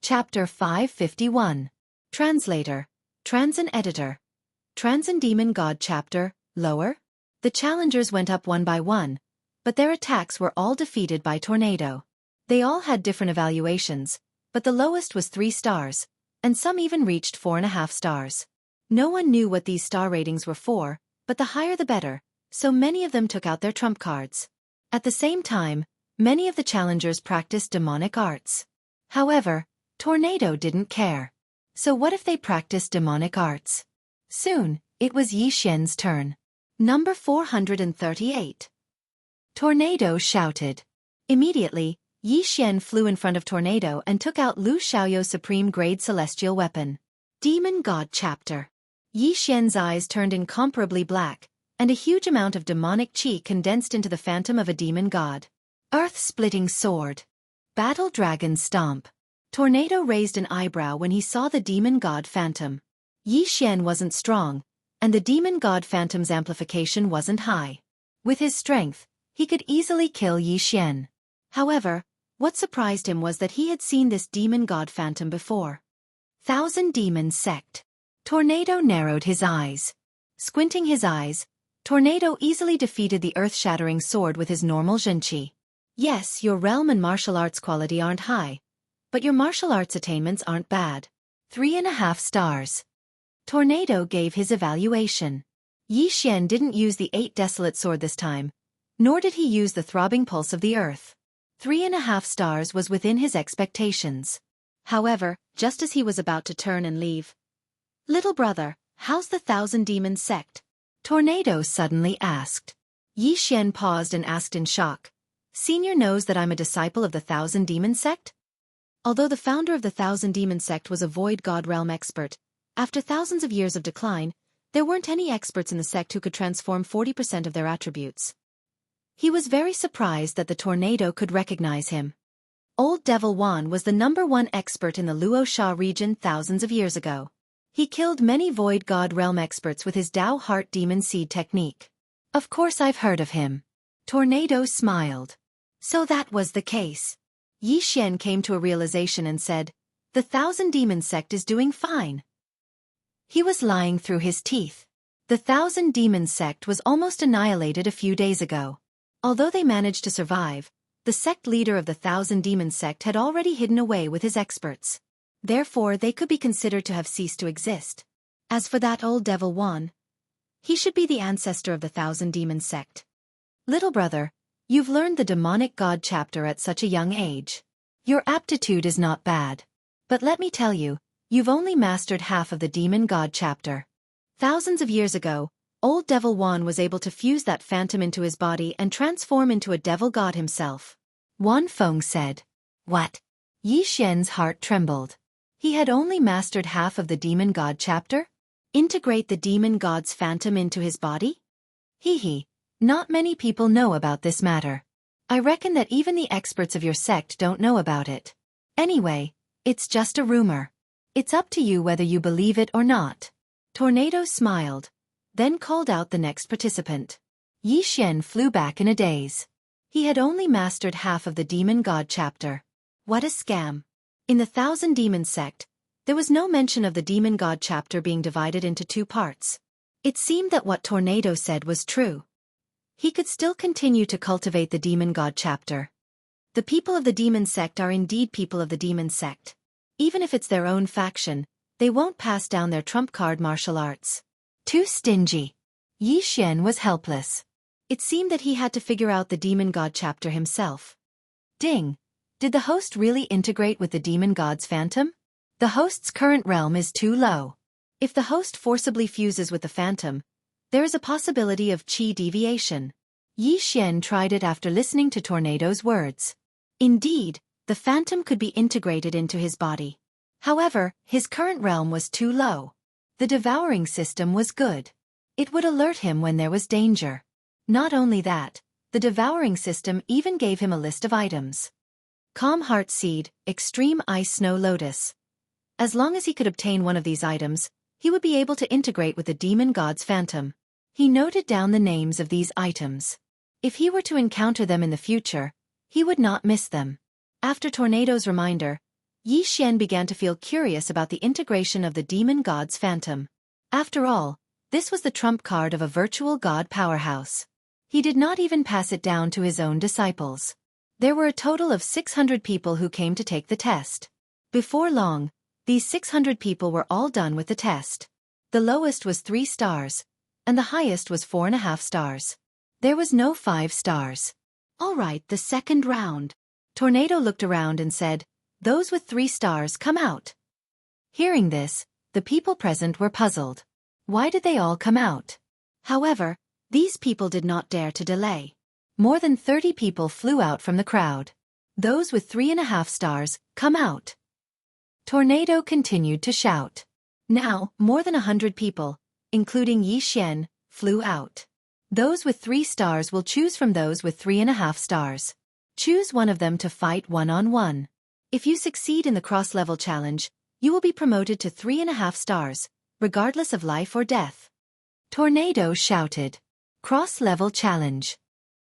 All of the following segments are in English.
Chapter 551. Translator, Transin Editor. Transin Demon God Chapter, Lower? The challengers went up one by one, but their attacks were all defeated by Tornado. They all had different evaluations, but the lowest was 3 stars, and some even reached 4.5 stars. No one knew what these star ratings were for, but the higher the better, so many of them took out their trump cards. At the same time, many of the challengers practiced demonic arts. However, Tornado didn't care. So what if they practiced demonic arts? Soon, it was Xianxia's turn. Number 438. Tornado shouted. Immediately, Xianxia flew in front of Tornado and took out Lu Xiaoyou's supreme-grade celestial weapon. Demon God Chapter. Xianxia's eyes turned incomparably black, and a huge amount of demonic chi condensed into the phantom of a demon god. Earth-splitting sword. Battle Dragon Stomp. Tornado raised an eyebrow when he saw the demon god phantom. Xianxia wasn't strong, and the demon god phantom's amplification wasn't high. With his strength, he could easily kill Xianxia. However, what surprised him was that he had seen this demon god phantom before. Thousand Demon Sect. Tornado narrowed his eyes. Squinting his eyes, Tornado easily defeated the earth-shattering sword with his normal zhenqi. Yes, your realm and martial arts quality aren't high, but your martial arts attainments aren't bad. 3.5 stars. Tornado gave his evaluation. Xianxia didn't use the 8 desolate sword this time, nor did he use the throbbing pulse of the earth. 3.5 stars was within his expectations. However, just as he was about to turn and leave, "Little brother, how's the Thousand Demon Sect?" Tornado suddenly asked. Xianxia paused and asked in shock, "Senior knows that I'm a disciple of the Thousand Demon Sect?" Although the founder of the Thousand Demon Sect was a void god realm expert, after thousands of years of decline, there weren't any experts in the sect who could transform 40% of their attributes. He was very surprised that the Tornado could recognize him. Old Devil Wan was the #1 expert in the Luosha region thousands of years ago. He killed many void god realm experts with his Dao Heart Demon Seed technique. Of course I've heard of him. Tornado smiled. So that was the case. Xianxia came to a realization and said, "The Thousand Demon Sect is doing fine." He was lying through his teeth. The Thousand Demon Sect was almost annihilated a few days ago. Although they managed to survive, the sect leader of the Thousand Demon Sect had already hidden away with his experts. Therefore they could be considered to have ceased to exist. As for that old Devil Wan, he should be the ancestor of the Thousand Demon Sect. Little brother, you've learned the Demonic God Chapter at such a young age. Your aptitude is not bad. But let me tell you, you've only mastered half of the Demon God Chapter. Thousands of years ago, old Devil Wan was able to fuse that phantom into his body and transform into a devil god himself. Wan Feng said. What? Xianxia's heart trembled. He had only mastered half of the Demon God Chapter? Integrate the demon god's phantom into his body? Hee. Not many people know about this matter. I reckon that even the experts of your sect don't know about it. Anyway, it's just a rumor. It's up to you whether you believe it or not. Tornado smiled, then called out the next participant. Xianxia flew back in a daze. He had only mastered half of the Demon God Chapter. What a scam. In the Thousand Demon Sect, there was no mention of the Demon God Chapter being divided into 2 parts. It seemed that what Tornado said was true. He could still continue to cultivate the Demon God Chapter. The people of the Demon Sect are indeed people of the Demon Sect. Even if it's their own faction, they won't pass down their trump card martial arts. Too stingy. Xianxia was helpless. It seemed that he had to figure out the Demon God Chapter himself. Ding! Did the host really integrate with the Demon God's phantom? The host's current realm is too low. If the host forcibly fuses with the phantom, there is a possibility of chi deviation. Xianxia tried it after listening to Tornado's words. Indeed, the phantom could be integrated into his body. However, his current realm was too low. The devouring system was good. It would alert him when there was danger. Not only that, the devouring system even gave him a list of items. Calm Heart Seed, Extreme Ice Snow Lotus. As long as he could obtain one of these items, he would be able to integrate with the demon god's phantom. He noted down the names of these items. If he were to encounter them in the future, he would not miss them. After Tornado's reminder, Yi Xian began to feel curious about the integration of the demon god's phantom. After all, this was the trump card of a virtual god powerhouse. He did not even pass it down to his own disciples. There were a total of 600 people who came to take the test. Before long, these 600 people were all done with the test. The lowest was 3 stars, and the highest was 4.5 stars. There was no 5 stars. All right, the second round. Tornado looked around and said, "Those with 3 stars come out." Hearing this, the people present were puzzled. Why did they all come out? However, these people did not dare to delay. More than 30 people flew out from the crowd. "Those with 3.5 stars, come out." Tornado continued to shout. Now, more than 100 people, including Yi Xian, flew out. "Those with 3 stars will choose from those with 3.5 stars. Choose one of them to fight one-on-one. If you succeed in the cross-level challenge, you will be promoted to 3.5 stars, regardless of life or death." Tornado shouted. Cross-level challenge.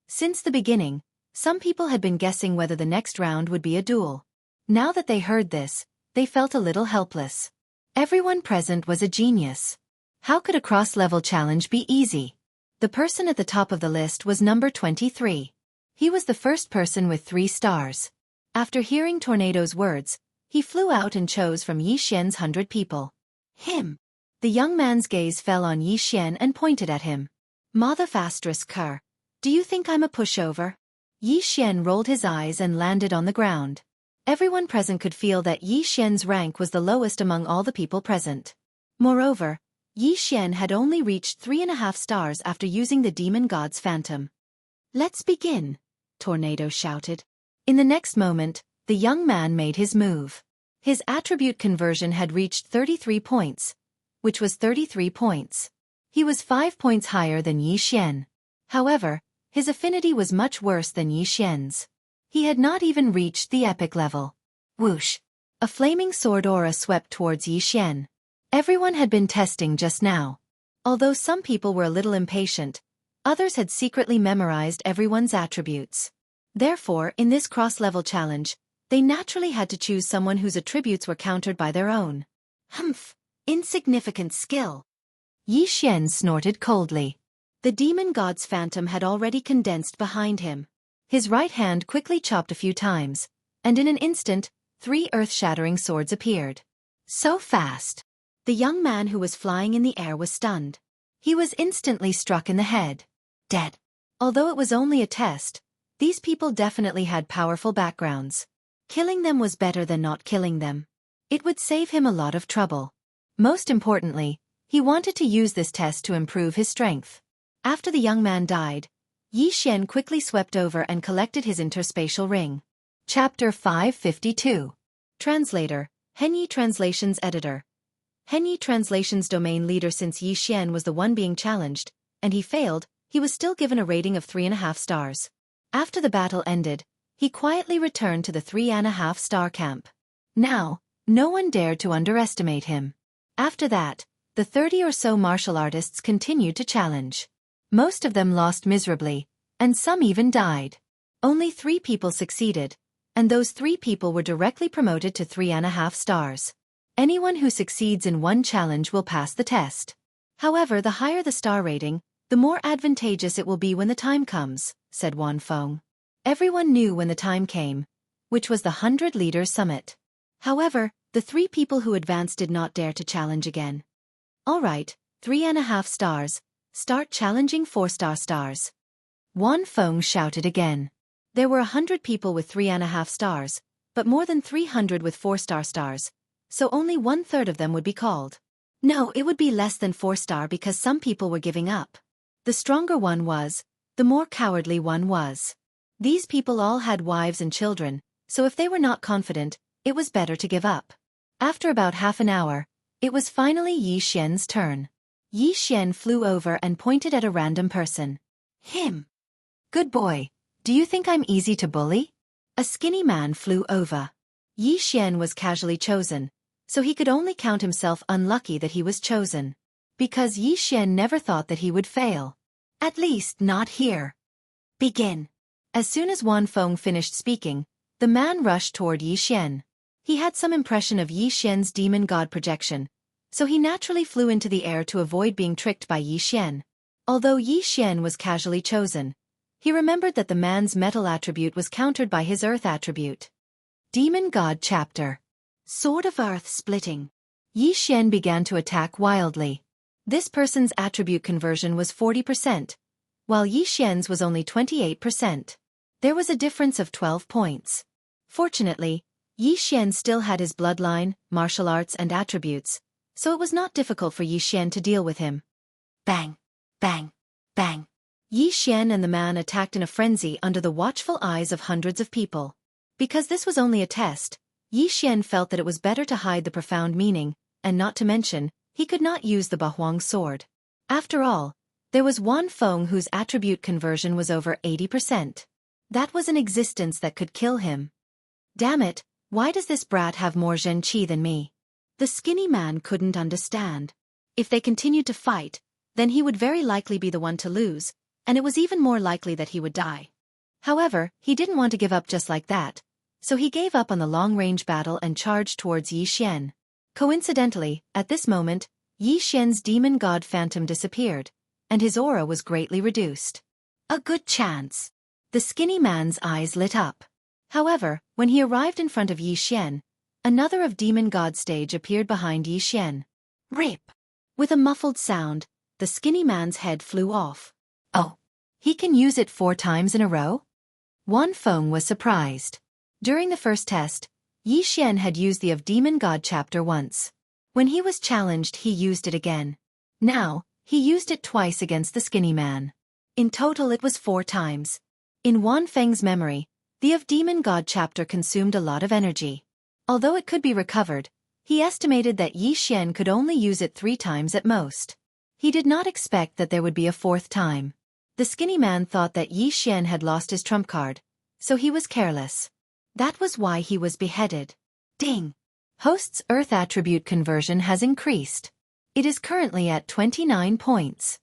Since the beginning, some people had been guessing whether the next round would be a duel. Now that they heard this, they felt a little helpless. Everyone present was a genius. How could a cross-level challenge be easy? The person at the top of the list was number 23. He was the first person with 3 stars. After hearing Tornado's words, he flew out and chose from Yi Xian's 100 people. Him. The young man's gaze fell on Yi Xian and pointed at him. "Mother****, do you think I'm a pushover?" Yi Xian rolled his eyes and landed on the ground. Everyone present could feel that Yi Xian's rank was the lowest among all the people present. Moreover, Yi Xian had only reached 3.5 stars after using the demon god's phantom. "Let's begin," Tornado shouted. In the next moment, the young man made his move. His attribute conversion had reached 33 points, which was 33 points. He was 5 points higher than Yi Xian. However, his affinity was much worse than Yi Xian's. He had not even reached the epic level. Whoosh! A flaming sword aura swept towards Yi Xian. Everyone had been testing just now. Although some people were a little impatient, others had secretly memorized everyone's attributes. Therefore, in this cross-level challenge, they naturally had to choose someone whose attributes were countered by their own. Humph! Insignificant skill. Yi Xian snorted coldly. The demon god's phantom had already condensed behind him. His right hand quickly chopped a few times, and in an instant, 3 earth-shattering swords appeared. So fast! The young man who was flying in the air was stunned. He was instantly struck in the head. Dead. Although it was only a test, these people definitely had powerful backgrounds. Killing them was better than not killing them. It would save him a lot of trouble. Most importantly, he wanted to use this test to improve his strength. After the young man died, Yi Xian quickly swept over and collected his interspatial ring. Chapter 552. Translator, Henyi Translations Editor. Henyi Translations Domain Leader. Since Yi Xian was the one being challenged, and he failed, he was still given a rating of 3.5 stars. After the battle ended, he quietly returned to the 3.5 star camp. Now, no one dared to underestimate him. After that, the 30 or so martial artists continued to challenge. Most of them lost miserably, and some even died. Only 3 people succeeded, and those 3 people were directly promoted to 3.5 stars. Anyone who succeeds in one challenge will pass the test. However, the higher the star rating, the more advantageous it will be when the time comes, said Wan Feng. Everyone knew when the time came, which was the 100 Leaders Summit. However, the 3 people who advanced did not dare to challenge again. All right, 3.5 stars, start challenging 4-star stars. Wan Feng shouted again. There were 100 people with 3.5 stars, but more than 300 with 4-star stars, so only 1/3 of them would be called. No, it would be less than 4-star because some people were giving up. The stronger one was, the more cowardly one was. These people all had wives and children, so if they were not confident, it was better to give up. After about half an hour, it was finally Yi Xian's turn. Yi Xian flew over and pointed at a random person. Him. Good boy. Do you think I'm easy to bully? A skinny man flew over. Yi Xian was casually chosen, so he could only count himself unlucky that he was chosen. Because Yi Xian never thought that he would fail. At least not here. Begin. As soon as Wan Feng finished speaking, the man rushed toward Yi Xian. He had some impression of Yi Xian's demon god projection, so he naturally flew into the air to avoid being tricked by Yi Xian. Although Yi Xian was casually chosen, he remembered that the man's metal attribute was countered by his earth attribute. Demon God Chapter. Sword of Earth Splitting. Yi Xian began to attack wildly. This person's attribute conversion was 40%, while Yi Xian's was only 28%. There was a difference of 12 points. Fortunately, Yi Xian still had his bloodline, martial arts and attributes, so it was not difficult for Yi Xian to deal with him. Bang! Bang! Bang! Yi Xian and the man attacked in a frenzy under the watchful eyes of hundreds of people. Because this was only a test, Yi Xian felt that it was better to hide the profound meaning, and not to mention, he could not use the Bahuang sword. After all, there was one Feng whose attribute conversion was over 80%. That was an existence that could kill him. Damn it, why does this brat have more Zhen Qi than me? The skinny man couldn't understand. If they continued to fight, then he would very likely be the one to lose, and it was even more likely that he would die. However, he didn't want to give up just like that, so he gave up on the long-range battle and charged towards Yi Xian. Coincidentally, at this moment, Yi Xian's demon god phantom disappeared, and his aura was greatly reduced. A good chance. The skinny man's eyes lit up. However, when he arrived in front of Yi Xian, another of demon god stage appeared behind Yi Xian. Rip! With a muffled sound, the skinny man's head flew off. Oh, he can use it 4 times in a row? Wan Feng was surprised. During the first test, Yi Xian had used the of Demon God chapter once. When he was challenged, he used it again. Now, he used it twice against the skinny man. In total it was 4 times. In Wan Feng's memory, the of Demon God chapter consumed a lot of energy. Although it could be recovered, he estimated that Yi Xian could only use it 3 times at most. He did not expect that there would be a 4th time. The skinny man thought that Yi Xian had lost his trump card, so he was careless. That was why he was beheaded. Ding! Host's Earth attribute conversion has increased. It is currently at 29 points.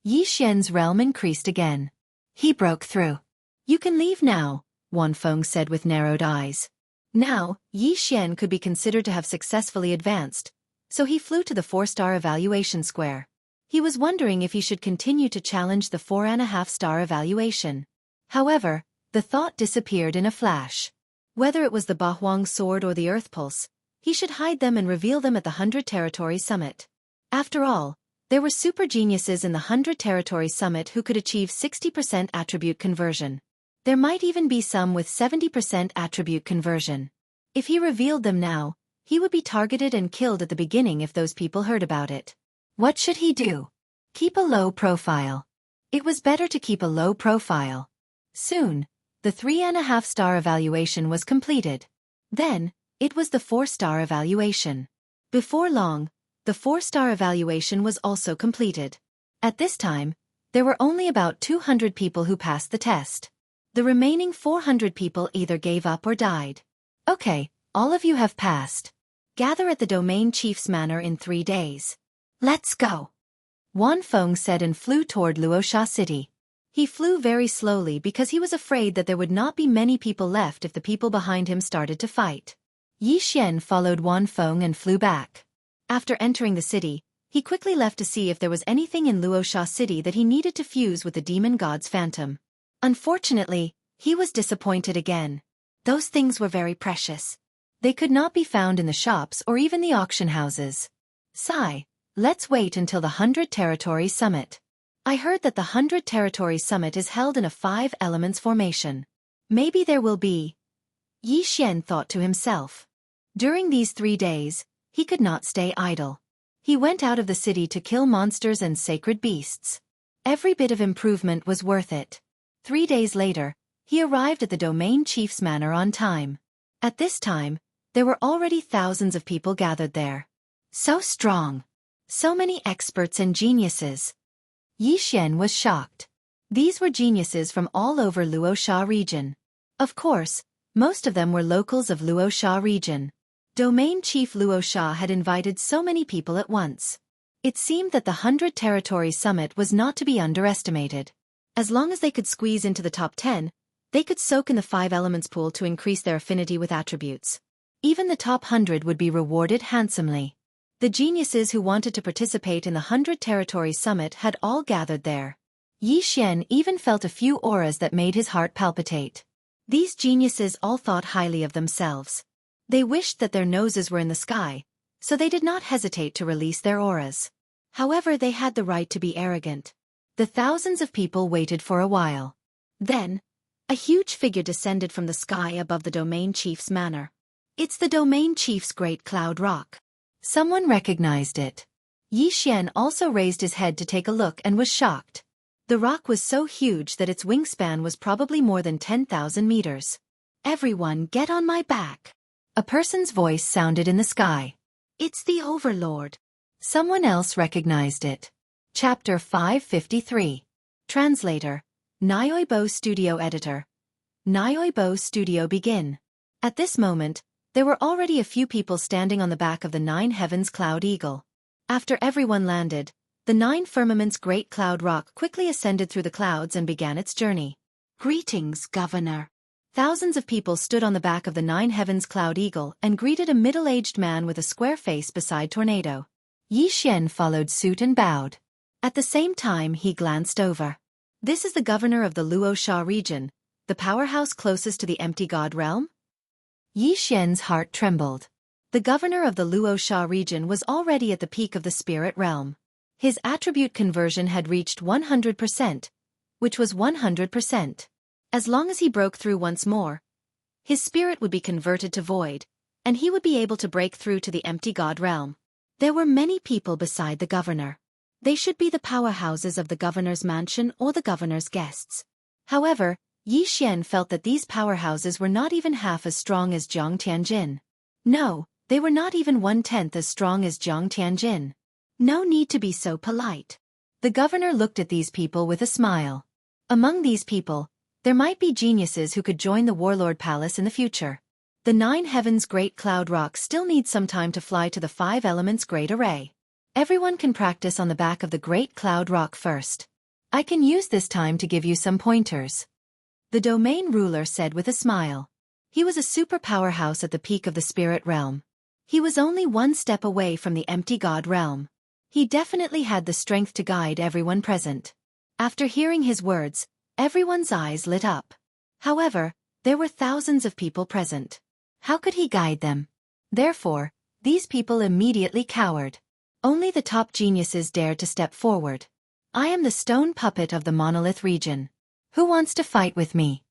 Yi Xian's realm increased again. He broke through. You can leave now, Wan Feng said with narrowed eyes. Now, Yi Xian could be considered to have successfully advanced, so he flew to the 4-star evaluation square. He was wondering if he should continue to challenge the 4.5-star evaluation. However, the thought disappeared in a flash. Whether it was the Bahuang sword or the Earth Pulse, he should hide them and reveal them at the 100 Territory Summit. After all, there were super geniuses in the 100 Territory Summit who could achieve 60% attribute conversion. There might even be some with 70% attribute conversion. If he revealed them now, he would be targeted and killed at the beginning if those people heard about it. What should he do? Keep a low profile. It was better to keep a low profile. Soon, the 3.5-star evaluation was completed. Then, it was the 4-star evaluation. Before long, the 4-star evaluation was also completed. At this time, there were only about 200 people who passed the test. The remaining 400 people either gave up or died. Okay, all of you have passed. Gather at the domain chief's manor in 3 days. Let's go. Wan Feng said and flew toward Luoxia City. He flew very slowly because he was afraid that there would not be many people left if the people behind him started to fight. Yi Xian followed Wan Feng and flew back. After entering the city, he quickly left to see if there was anything in Luoxia City that he needed to fuse with the demon god's phantom. Unfortunately, he was disappointed again. Those things were very precious. They could not be found in the shops or even the auction houses. Sigh, let's wait until the 100 Territory Summit. I heard that the 100 Territory Summit is held in a 5 elements formation. Maybe there will be. Yi Xian thought to himself. During these 3 days, he could not stay idle. He went out of the city to kill monsters and sacred beasts. Every bit of improvement was worth it. 3 days later, he arrived at the domain chief's manor on time. At this time, there were already thousands of people gathered there. So strong. So many experts and geniuses. Yi Xian was shocked. These were geniuses from all over Luoxia region. Of course, most of them were locals of Luoxia region. Domain Chief Luoxia had invited so many people at once. It seemed that the 100 Territory Summit was not to be underestimated. As long as they could squeeze into the top 10, they could soak in the 5 elements pool to increase their affinity with attributes. Even the top 100 would be rewarded handsomely. The geniuses who wanted to participate in the 100 Territories Summit had all gathered there. Yi Xian even felt a few auras that made his heart palpitate. These geniuses all thought highly of themselves. They wished that their noses were in the sky, so they did not hesitate to release their auras. However, they had the right to be arrogant. The thousands of people waited for a while. Then, a huge figure descended from the sky above the domain chief's manor. It's the domain chief's great cloud rock. Someone recognized it. Yi Xian also raised his head to take a look and was shocked. The rock was so huge that its wingspan was probably more than 10,000 meters. Everyone get on my back. A person's voice sounded in the sky. It's the Overlord. Someone else recognized it. Chapter 553. Translator. Nyoibo Studio Editor. Nyoibo Studio Begin. At this moment, there were already a few people standing on the back of the 9 Heavens Cloud Eagle. After everyone landed, the 9 Firmaments Great Cloud Rock quickly ascended through the clouds and began its journey. Greetings, Governor. Thousands of people stood on the back of the 9 Heavens Cloud Eagle and greeted a middle-aged man with a square face beside Tornado. Yi Xian followed suit and bowed. At the same time, he glanced over. This is the governor of the Luosha region, the powerhouse closest to the empty god realm? Yi Xian's heart trembled. The governor of the Luosha region was already at the peak of the spirit realm. His attribute conversion had reached 100%, which was 100%. As long as he broke through once more, his spirit would be converted to void, and he would be able to break through to the empty god realm. There were many people beside the governor. They should be the powerhouses of the governor's mansion or the governor's guests. However, Yi Xian felt that these powerhouses were not even half as strong as Jiang Tianjin. No, they were not even 1/10 as strong as Jiang Tianjin. No need to be so polite. The governor looked at these people with a smile. Among these people, there might be geniuses who could join the Warlord Palace in the future. The 9 Heavens Great Cloud Rock still needs some time to fly to the 5 Elements Great Array. Everyone can practice on the back of the Great Cloud Rock first. I can use this time to give you some pointers. The domain ruler said with a smile. He was a super powerhouse at the peak of the spirit realm. He was only one step away from the empty god realm. He definitely had the strength to guide everyone present. After hearing his words, everyone's eyes lit up. However, there were thousands of people present. How could he guide them? Therefore, these people immediately cowered. Only the top geniuses dared to step forward. I am the stone puppet of the Monolith region. Who wants to fight with me?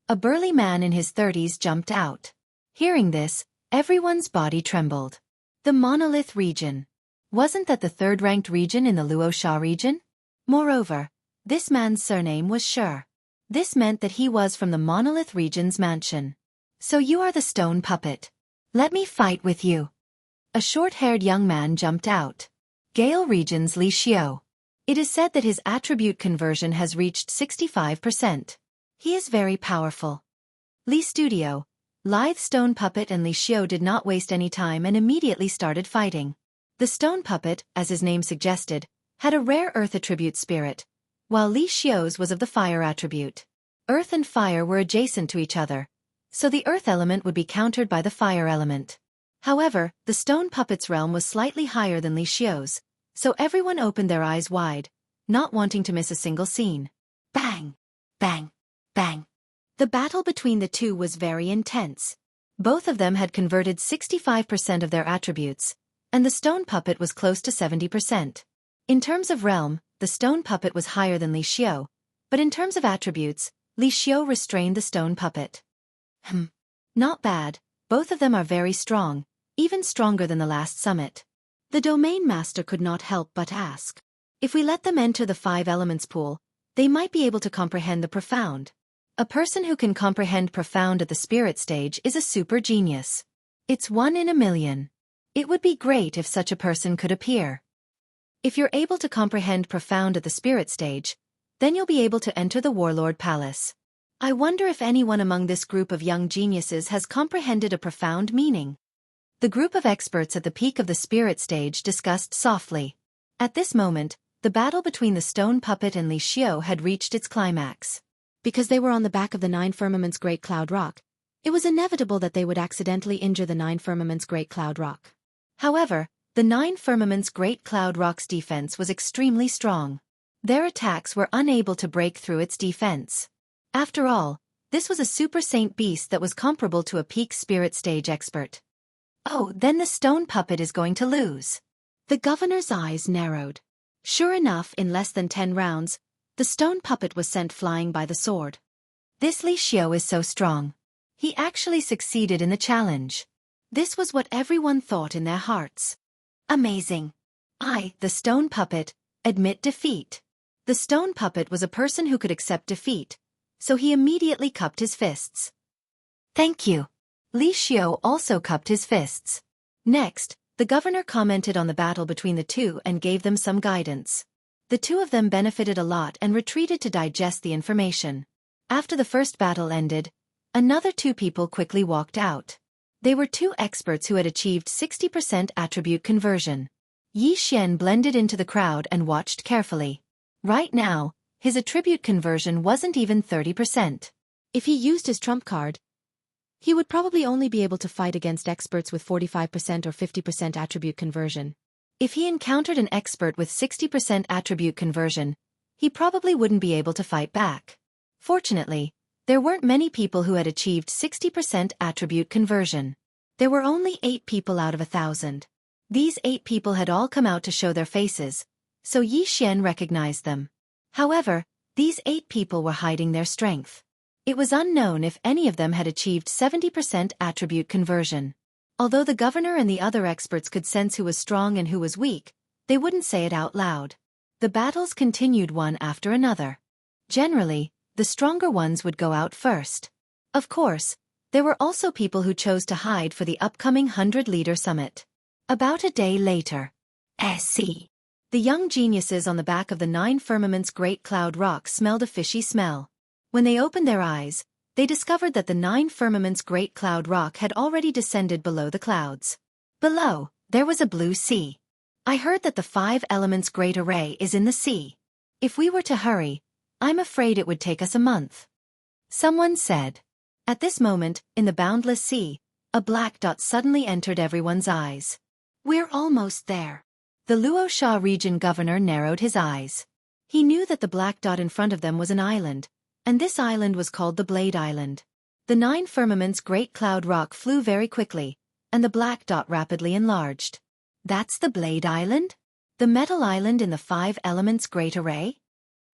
A burly man in his 30s jumped out. Hearing this, everyone's body trembled. The Monolith region. Wasn't that the third-ranked region in the Luosha region? Moreover, this man's surname was Sure. This meant that he was from the Monolith region's mansion. So you are the stone puppet. Let me fight with you. A short-haired young man jumped out. Gale region's Li Xiao. It is said that his attribute conversion has reached 65%. He is very powerful. Li Studio, Lithe Stone Puppet and Li Xiao did not waste any time and immediately started fighting. The stone puppet, as his name suggested, had a rare earth attribute spirit, while Li Xiao's was of the fire attribute. Earth and fire were adjacent to each other, so the earth element would be countered by the fire element. However, the stone puppet's realm was slightly higher than Li Xiao's, so everyone opened their eyes wide, not wanting to miss a single scene. Bang! Bang! Bang! The battle between the two was very intense. Both of them had converted 65% of their attributes, and the stone puppet was close to 70%. In terms of realm, the stone puppet was higher than Li Xiao, but in terms of attributes, Li Xiao restrained the stone puppet. Not bad, both of them are very strong, even stronger than the last summit. The domain master could not help but ask. If we let them enter the 5 elements pool, they might be able to comprehend the profound. A person who can comprehend profound at the spirit stage is a super genius. It's 1 in a million. It would be great if such a person could appear. If you're able to comprehend profound at the spirit stage, then you'll be able to enter the Warlord Palace. I wonder if anyone among this group of young geniuses has comprehended a profound meaning. The group of experts at the peak of the spirit stage discussed softly. At this moment, the battle between the stone puppet and Li Xiao had reached its climax. Because they were on the back of the 9 Firmaments Great Cloud Rock, It was inevitable that they would accidentally injure the Nine Firmaments Great Cloud Rock. However, the Nine Firmaments Great Cloud Rock's defense was extremely strong. Their attacks were unable to break through its defense. After all, this was a super saint beast that was comparable to a peak spirit stage expert. Oh, then the stone puppet is going to lose. The governor's eyes narrowed. Sure enough, in less than 10 rounds, the stone puppet was sent flying by the sword. This Li Xiu is so strong. He actually succeeded in the challenge. This was what everyone thought in their hearts. Amazing. I, the stone puppet, admit defeat. The stone puppet was a person who could accept defeat, so he immediately cupped his fists. Thank you. Li Xiu also cupped his fists. Next, the governor commented on the battle between the two and gave them some guidance. The two of them benefited a lot and retreated to digest the information. After the first battle ended, another 2 people quickly walked out. They were 2 experts who had achieved 60% attribute conversion. Yi Xian blended into the crowd and watched carefully. Right now, his attribute conversion wasn't even 30%. If he used his trump card, he would probably only be able to fight against experts with 45% or 50% attribute conversion. If he encountered an expert with 60% attribute conversion, he probably wouldn't be able to fight back. Fortunately, there weren't many people who had achieved 60% attribute conversion. There were only 8 people out of 1,000. These 8 people had all come out to show their faces, so Yi Xian recognized them. However, these 8 people were hiding their strength. It was unknown if any of them had achieved 70% attribute conversion. Although the governor and the other experts could sense who was strong and who was weak, they wouldn't say it out loud. The battles continued one after another. Generally, the stronger ones would go out first. Of course, there were also people who chose to hide for the upcoming 100-leader summit. About a day later, SC. The young geniuses on the back of the Nine Firmaments Great Cloud Rock smelled a fishy smell. When they opened their eyes, they discovered that the Nine Firmaments Great Cloud Rock had already descended below the clouds. Below, there was a blue sea. I heard that the 5 Elements Great Array is in the sea. If we were to hurry, I'm afraid it would take us a month. Someone said. At this moment, in the boundless sea, a black dot suddenly entered everyone's eyes. We're almost there. The Luoxia region governor narrowed his eyes. He knew that the black dot in front of them was an island, and this island was called the Blade Island. The Nine Firmaments Great Cloud Rock flew very quickly, and the black dot rapidly enlarged. That's the Blade Island? The metal island in the 5 Elements Great Array?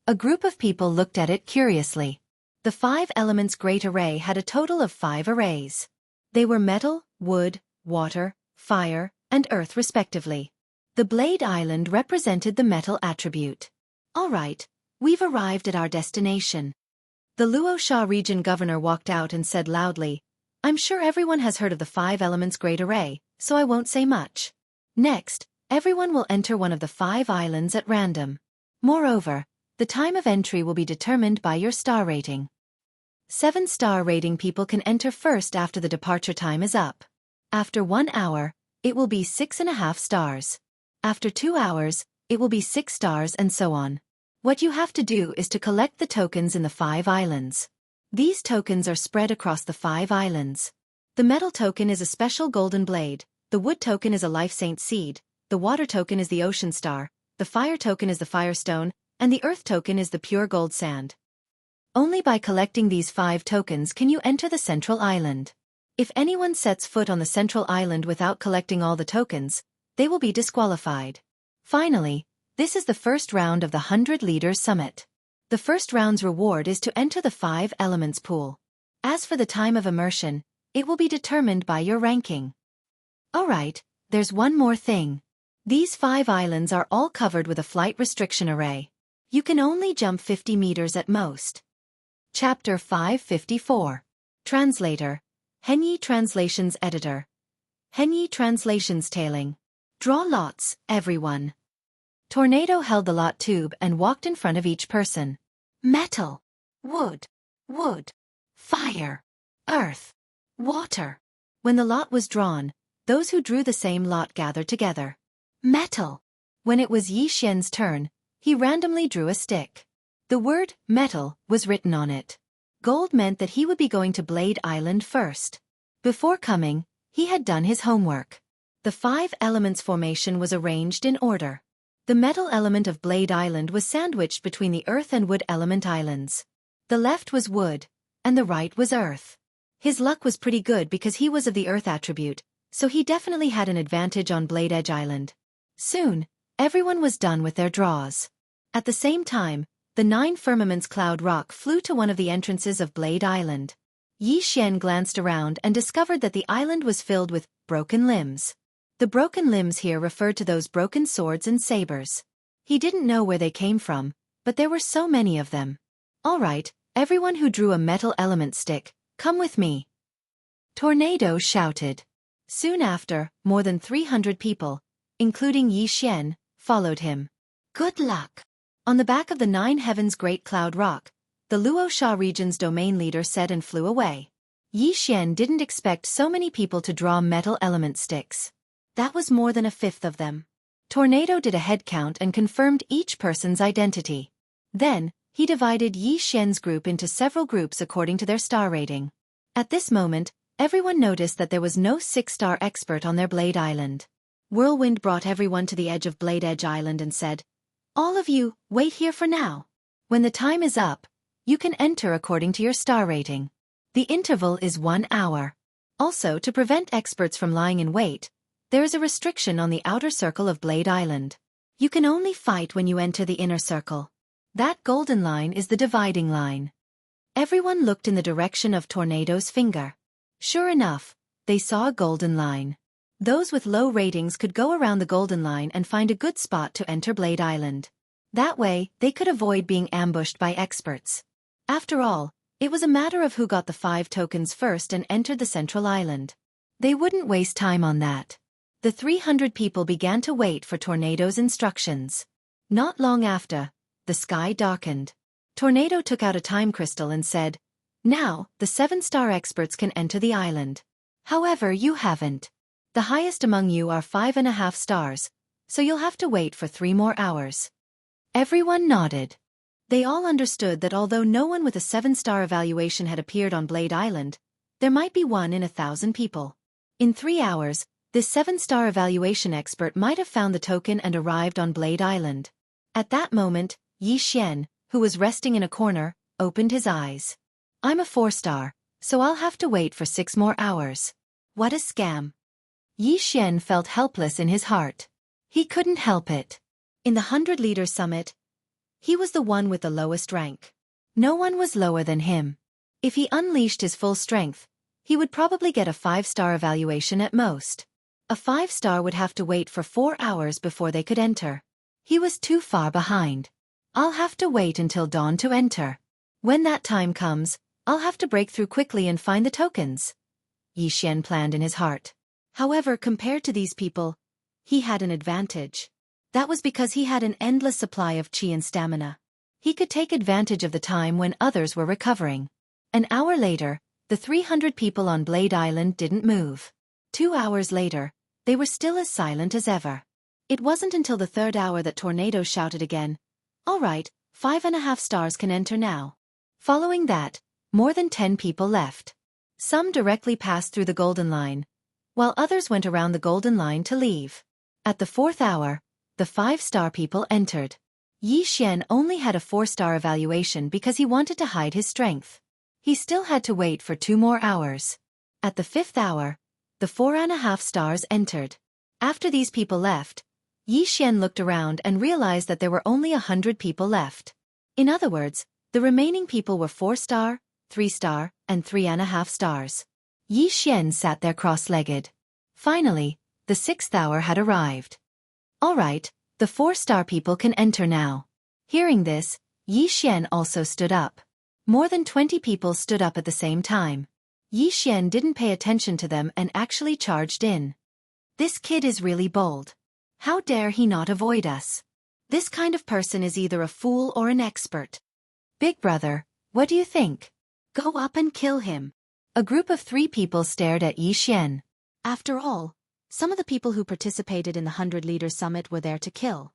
A group of people looked at it curiously. The 5 Elements Great Array had a total of 5 arrays. They were metal, wood, water, fire, and earth respectively. The Blade Island represented the metal attribute. All right, we've arrived at our destination. The Luoxia region governor walked out and said loudly, I'm sure everyone has heard of the 5 Elements Great Array, so I won't say much. Next, everyone will enter one of the 5 islands at random. Moreover, the time of entry will be determined by your star rating. 7-star rating people can enter first after the departure time is up. After 1 hour, it will be 6.5 stars. After 2 hours, it will be 6 stars and so on. What you have to do is to collect the tokens in the 5 islands. These tokens are spread across the 5 islands. The metal token is a special golden blade, the wood token is a life saint seed, the water token is the ocean star, the fire token is the firestone, and the earth token is the pure gold sand. Only by collecting these 5 tokens can you enter the central island. If anyone sets foot on the central island without collecting all the tokens, they will be disqualified. Finally, this is the first round of the 100 Leaders Summit. The first round's reward is to enter the 5 Elements pool. As for the time of immersion, it will be determined by your ranking. Alright, there's one more thing. These 5 islands are all covered with a flight restriction array. You can only jump 50 meters at most. Chapter 554. Translator. Henyi Translations Editor. Henyi Translations Tailing. Draw lots, everyone. Tornado held the lot tube and walked in front of each person. Metal. Wood. Wood. Fire. Earth. Water. When the lot was drawn, those who drew the same lot gathered together. Metal. When it was Yi Xian's turn, he randomly drew a stick. The word, metal, was written on it. Gold meant that he would be going to Blade Island first. Before coming, he had done his homework. The 5 elements formation was arranged in order. The metal element of Blade Island was sandwiched between the earth and wood element islands. The left was wood, and the right was earth. His luck was pretty good because he was of the earth attribute, so he definitely had an advantage on Blade Edge Island. Soon, everyone was done with their draws. At the same time, the 9 firmaments cloud rock flew to one of the entrances of Blade Island. Xianxia glanced around and discovered that the island was filled with broken limbs. The broken limbs here referred to those broken swords and sabers. He didn't know where they came from, but there were so many of them. All right, everyone who drew a metal element stick, come with me. Tornado shouted. Soon after, more than 300 people, including Xianxia, followed him. Good luck. On the back of the 9 heavens great cloud rock, the Luosha region's domain leader said and flew away. Xianxia didn't expect so many people to draw metal element sticks. That was more than a fifth of them. Tornado did a head count and confirmed each person's identity. Then, he divided Xianxia's group into several groups according to their star rating. At this moment, everyone noticed that there was no 6-star expert on their Blade Island. Whirlwind brought everyone to the edge of Blade Edge Island and said, "All of you, wait here for now. When the time is up, you can enter according to your star rating. The interval is 1 hour. Also, to prevent experts from lying in wait, there is a restriction on the outer circle of Blade Island. You can only fight when you enter the inner circle. That golden line is the dividing line." Everyone looked in the direction of Tornado's finger. Sure enough, they saw a golden line. Those with low ratings could go around the golden line and find a good spot to enter Blade Island. That way, they could avoid being ambushed by experts. After all, it was a matter of who got the 5 tokens first and entered the central island. They wouldn't waste time on that. The 300 people began to wait for Tornado's instructions. Not long after, the sky darkened. Tornado took out a time crystal and said, "Now, the 7-star experts can enter the island. However, you haven't. The highest among you are 5.5 stars, so you'll have to wait for 3 more hours." Everyone nodded. They all understood that although no one with a 7-star evaluation had appeared on Blade Island, there might be 1 in 1,000 people. In 3 hours, this 7-star evaluation expert might have found the token and arrived on Blade Island. At that moment, Xianxia, who was resting in a corner, opened his eyes. "I'm a 4-star, so I'll have to wait for 6 more hours. What a scam." Xianxia felt helpless in his heart. He couldn't help it. In the 100 Leaders Summit, he was the one with the lowest rank. No one was lower than him. If he unleashed his full strength, he would probably get a 5-star evaluation at most. A 5-star would have to wait for 4 hours before they could enter. He was too far behind. "I'll have to wait until dawn to enter. When that time comes, I'll have to break through quickly and find the tokens," Xianxia planned in his heart. However, compared to these people, he had an advantage. That was because he had an endless supply of chi and stamina. He could take advantage of the time when others were recovering. An hour later, the 300 people on Blade Island didn't move. 2 hours later, they were still as silent as ever. It wasn't until the 3rd hour that Tornado shouted again, "All right, 5.5 stars can enter now." Following that, more than 10 people left. Some directly passed through the golden line, while others went around the golden line to leave. At the 4th hour, the 5-star people entered. Xianxia only had a 4-star evaluation because he wanted to hide his strength. He still had to wait for 2 more hours. At the 5th hour, the 4.5 stars entered. After these people left, Xianxia looked around and realized that there were only 100 people left. In other words, the remaining people were 4-star, 3-star, and 3.5 stars. Xianxia sat there cross-legged. Finally, the 6th hour had arrived. "All right, the 4-star people can enter now." Hearing this, Xianxia also stood up. More than 20 people stood up at the same time. Xianxia didn't pay attention to them and actually charged in. "This kid is really bold. How dare he not avoid us? This kind of person is either a fool or an expert. Big brother, what do you think? Go up and kill him." A group of 3 people stared at Xianxia. After all, some of the people who participated in the 100 Leaders Summit were there to kill.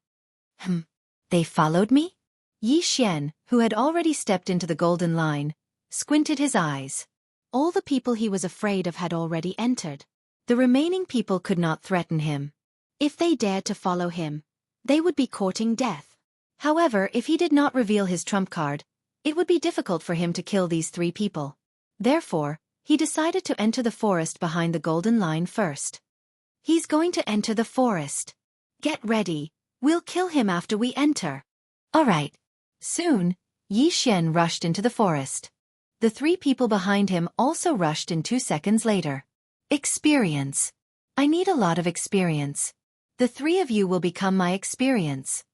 They followed me? Xianxia, who had already stepped into the golden line, squinted his eyes. All the people he was afraid of had already entered. The remaining people could not threaten him. If they dared to follow him, they would be courting death. However, if he did not reveal his trump card, it would be difficult for him to kill these 3 people. Therefore, he decided to enter the forest behind the golden line first. He's going to enter the forest. Get ready, we'll kill him after we enter. Alright. Soon, Yi Xian rushed into the forest. The 3 people behind him also rushed in 2 seconds later. Experience. I need a lot of experience. The 3 of you will become my experience.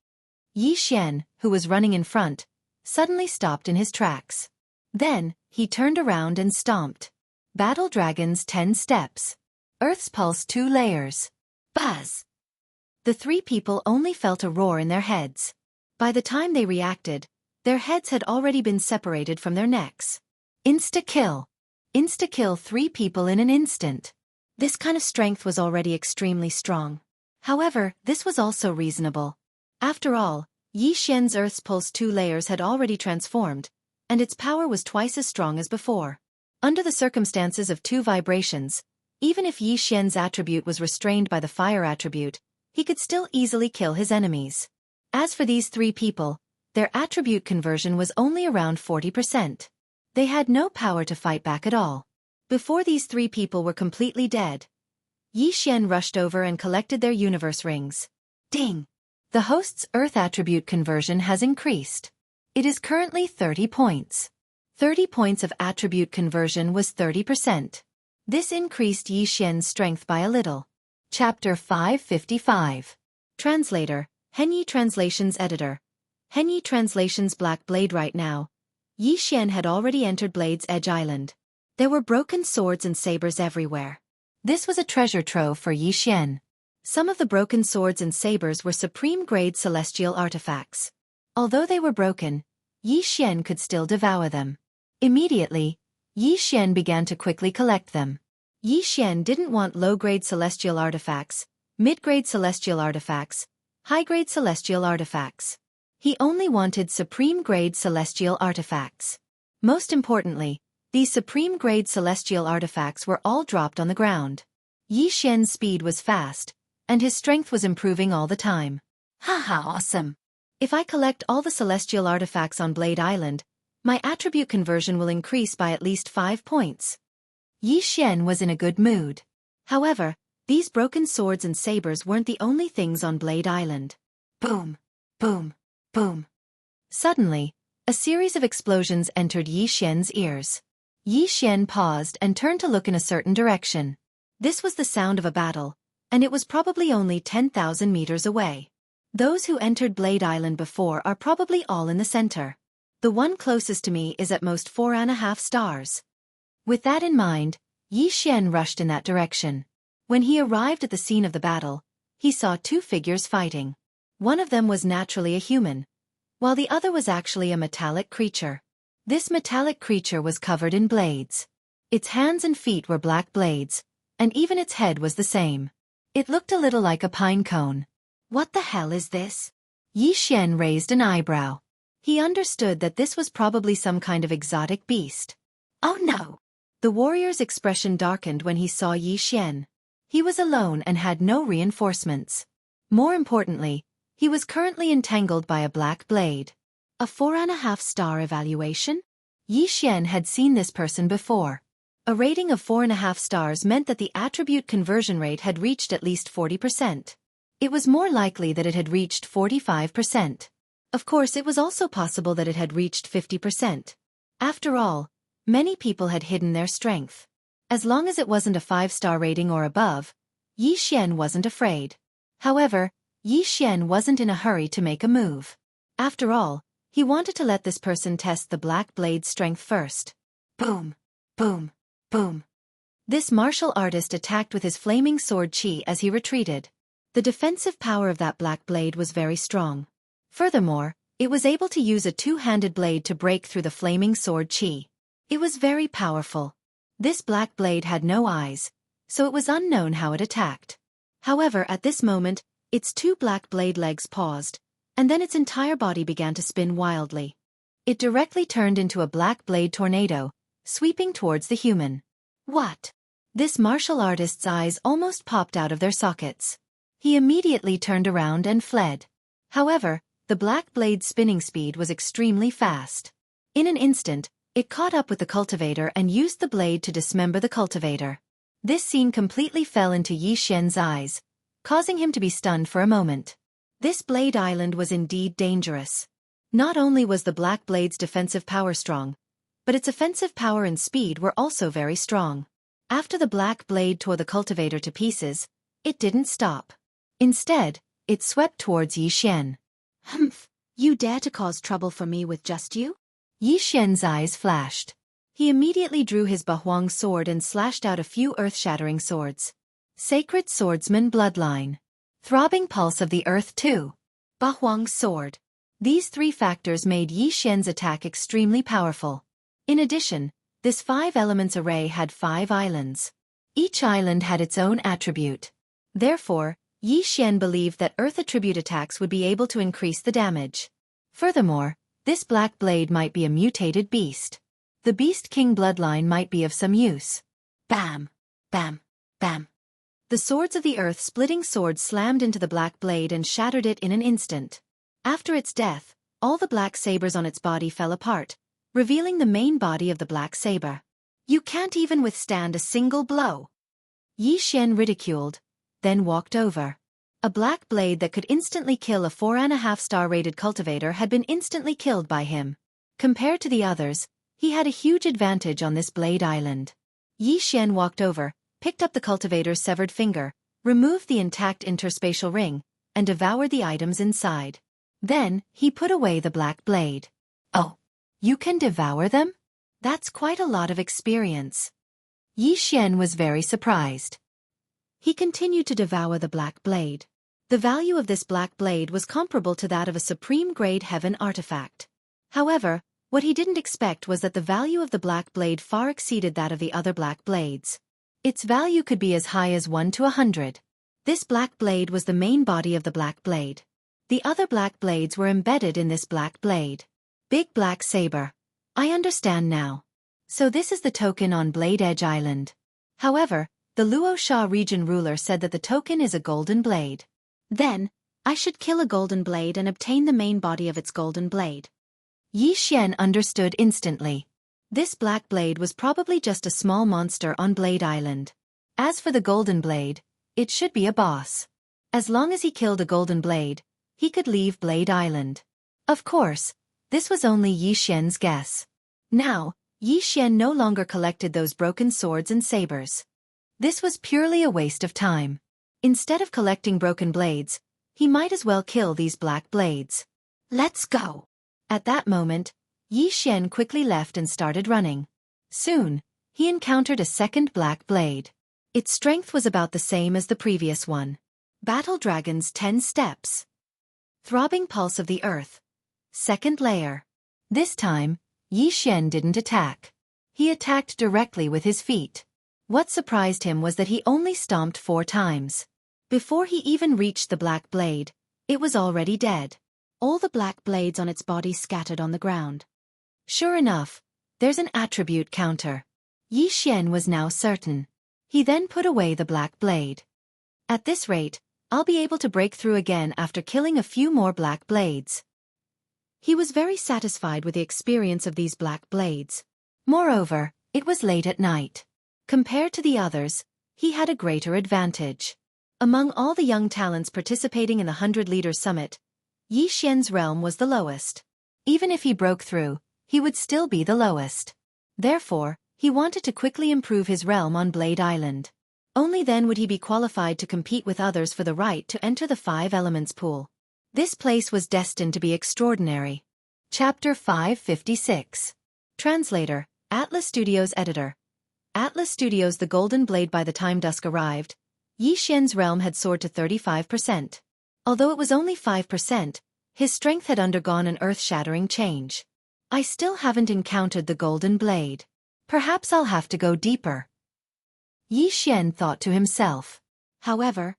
Yi Xian, who was running in front, suddenly stopped in his tracks. Then, he turned around and stomped. Battle Dragons 10 steps. Earth's Pulse 2 layers. Buzz! The 3 people only felt a roar in their heads. By the time they reacted, their heads had already been separated from their necks. Insta-kill. Insta-kill 3 people in an instant. This kind of strength was already extremely strong. However, this was also reasonable. After all, Yi Xian's Earth's Pulse 2 layers had already transformed, and its power was twice as strong as before. Under the circumstances of 2 vibrations, even if Yi Xian's attribute was restrained by the fire attribute, he could still easily kill his enemies. As for these 3 people, their attribute conversion was only around 40%. They had no power to fight back at all. Before these 3 people were completely dead, Yi Xian rushed over and collected their universe rings. Ding! The host's Earth attribute conversion has increased. It is currently 30 points. 30 points of attribute conversion was 30%. This increased Yi Xian's strength by a little. Chapter 555. Translator, Henyi Translations Editor. Henyi Translations Black Blade. Right now, Yi Xian had already entered Blade's Edge Island. There were broken swords and sabers everywhere. This was a treasure trove for Yi Xian. Some of the broken swords and sabers were supreme-grade celestial artifacts. Although they were broken, Yi Xian could still devour them. Immediately, Yi Xian began to quickly collect them. Yi Xian didn't want low-grade celestial artifacts, mid-grade celestial artifacts, high-grade celestial artifacts. He only wanted supreme-grade celestial artifacts. Most importantly, these supreme-grade celestial artifacts were all dropped on the ground. Yi Xian's speed was fast, and his strength was improving all the time. Haha, awesome! If I collect all the celestial artifacts on Blade Island, my attribute conversion will increase by at least 5 points. Yi Xian was in a good mood. However, these broken swords and sabers weren't the only things on Blade Island. Boom! Boom! Boom! Suddenly, a series of explosions entered Yi Xian's ears. Yi Xian paused and turned to look in a certain direction. This was the sound of a battle, and it was probably only 10,000 meters away. Those who entered Blade Island before are probably all in the center. The one closest to me is at most 4.5 stars. With that in mind, Yi Xian rushed in that direction. When he arrived at the scene of the battle, he saw 2 figures fighting. One of them was naturally a human, while the other was actually a metallic creature. This metallic creature was covered in blades. Its hands and feet were black blades, and even its head was the same. It looked a little like a pine cone. What the hell is this? Yi Xian raised an eyebrow. He understood that this was probably some kind of exotic beast. Oh no! The warrior's expression darkened when he saw Yi Xian. He was alone and had no reinforcements. More importantly, he was currently entangled by a black blade. A 4.5 star evaluation? Yi Xian had seen this person before. A rating of 4.5 stars meant that the attribute conversion rate had reached at least 40%. It was more likely that it had reached 45%. Of course, it was also possible that it had reached 50%. After all, many people had hidden their strength. As long as it wasn't a 5-star rating or above, Yi Xian wasn't afraid. However, Yi Xian wasn't in a hurry to make a move. After all, he wanted to let this person test the black blade's strength first. Boom! Boom! Boom! This martial artist attacked with his flaming sword qi as he retreated. The defensive power of that black blade was very strong. Furthermore, it was able to use a 2-handed blade to break through the flaming sword qi. It was very powerful. This black blade had no eyes, so it was unknown how it attacked. However, at this moment, its 2 black blade legs paused, and then its entire body began to spin wildly. It directly turned into a black blade tornado, sweeping towards the human. What? This martial artist's eyes almost popped out of their sockets. He immediately turned around and fled. However, the black blade's spinning speed was extremely fast. In an instant, it caught up with the cultivator and used the blade to dismember the cultivator. This scene completely fell into Yi Xian's eyes, causing him to be stunned for a moment. This Blade Island was indeed dangerous. Not only was the Black Blade's defensive power strong, but its offensive power and speed were also very strong. After the Black Blade tore the cultivator to pieces, it didn't stop. Instead, it swept towards Yi Xian. Humph! You dare to cause trouble for me with just you? Yi Xian's eyes flashed. He immediately drew his Bahuang sword and slashed out a few earth-shattering swords. Sacred Swordsman Bloodline. Throbbing Pulse of the Earth 2. Bahuang's sword. These three factors made Yi Xian's attack extremely powerful. In addition, this 5 elements array had 5 islands. Each island had its own attribute. Therefore, Yi Xian believed that Earth attribute attacks would be able to increase the damage. Furthermore, this Black Blade might be a mutated beast. The Beast King bloodline might be of some use. Bam! Bam! Bam! The swords of the earth-splitting sword slammed into the Black Blade and shattered it in an instant. After its death, all the black sabers on its body fell apart, revealing the main body of the black saber. You can't even withstand a single blow. Yi Xian ridiculed, then walked over. A black blade that could instantly kill a 4.5-star rated cultivator had been instantly killed by him. Compared to the others, he had a huge advantage on this Blade Island. Yi Xian walked over, picked up the cultivator's severed finger, removed the intact interspatial ring, and devoured the items inside. Then, he put away the black blade. Oh, you can devour them? That's quite a lot of experience. Yi Xian was very surprised. He continued to devour the black blade. The value of this black blade was comparable to that of a supreme-grade heaven artifact. However, what he didn't expect was that the value of the black blade far exceeded that of the other black blades. Its value could be as high as 1 to 100. This black blade was the main body of the black blade. The other black blades were embedded in this black blade. Big Black Saber. I understand now. So this is the token on Blade Edge Island. However, the Luo Sha region ruler said that the token is a golden blade. Then, I should kill a golden blade and obtain the main body of its golden blade. Yi Xian understood instantly. This black blade was probably just a small monster on Blade Island. As for the golden blade, it should be a boss. As long as he killed a golden blade, he could leave Blade Island. Of course, this was only Yi Xian's guess. Now, Yi Xian no longer collected those broken swords and sabers. This was purely a waste of time. Instead of collecting broken blades, he might as well kill these black blades. Let's go! At that moment, Yi Xian quickly left and started running. Soon, he encountered a second black blade. Its strength was about the same as the previous one. Battle Dragon's 10 Steps. Throbbing Pulse of the Earth. Second Layer. This time, Yi Xian didn't attack. He attacked directly with his feet. What surprised him was that he only stomped 4 times. Before he even reached the black blade, it was already dead. All the black blades on its body scattered on the ground. Sure enough, there's an attribute counter. Yi Xian was now certain. He then put away the black blade. At this rate, I'll be able to break through again after killing a few more black blades. He was very satisfied with the experience of these black blades. Moreover, it was late at night. Compared to the others, he had a greater advantage. Among all the young talents participating in the 100-leader summit, Yi Xian's realm was the lowest. Even if he broke through, he would still be the lowest. Therefore, he wanted to quickly improve his realm on Blade Island. Only then would he be qualified to compete with others for the right to enter the 5 Elements pool. This place was destined to be extraordinary. Chapter 556. Translator, Atlas Studios Editor. Atlas Studios. The Golden Blade. By the time dusk arrived, Yi Xian's realm had soared to 35%. Although it was only 5%, his strength had undergone an earth-shattering change. I still haven't encountered the Golden Blade. Perhaps I'll have to go deeper. Yi Xian thought to himself. However,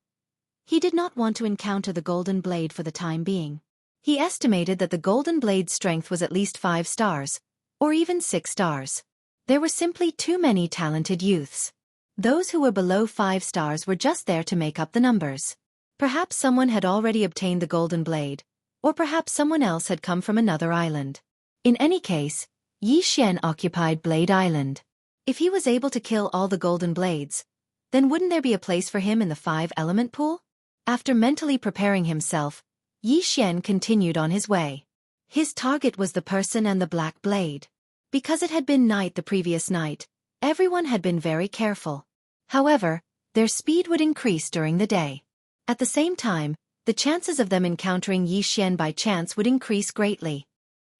he did not want to encounter the Golden Blade for the time being. He estimated that the golden blade's strength was at least 5 stars, or even 6 stars. There were simply too many talented youths. Those who were below 5 stars were just there to make up the numbers. Perhaps someone had already obtained the golden blade, or perhaps someone else had come from another island. In any case, Yi Xian occupied Blade Island. If he was able to kill all the golden blades, then wouldn't there be a place for him in the 5-element pool? After mentally preparing himself, Yi Xian continued on his way. His target was the person and the black blade. Because it had been night the previous night, everyone had been very careful. However, their speed would increase during the day. At the same time, the chances of them encountering Yi Xian by chance would increase greatly.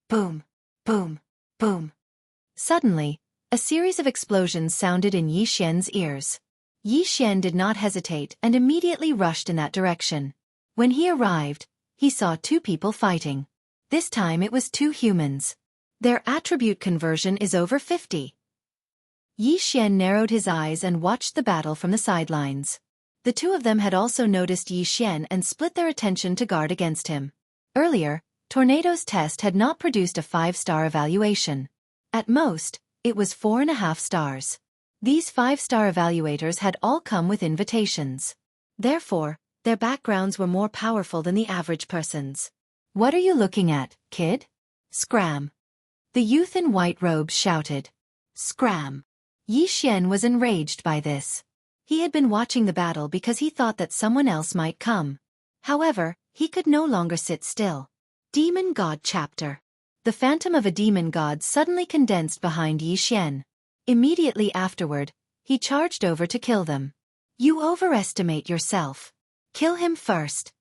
Boom, boom, boom. Suddenly, a series of explosions sounded in Yi Xian's ears. Yi Xian did not hesitate and immediately rushed in that direction. When he arrived, he saw 2 people fighting. This time it was 2 humans. Their attribute conversion is over 50. Yi Xian narrowed his eyes and watched the battle from the sidelines. The 2 of them had also noticed Yi Xian and split their attention to guard against him. Earlier, Tornado's test had not produced a 5-star evaluation. At most, it was 4.5 stars. These 5-star evaluators had all come with invitations. Therefore, their backgrounds were more powerful than the average person's. "What are you looking at, kid?" "Scram!" The youth in white robes shouted. "Scram!" Yi Xian was enraged by this. He had been watching the battle because he thought that someone else might come. However, he could no longer sit still. Demon God Chapter. The phantom of a demon god suddenly condensed behind Yi Xian. Immediately afterward, he charged over to kill them. "You overestimate yourself. Kill him first,"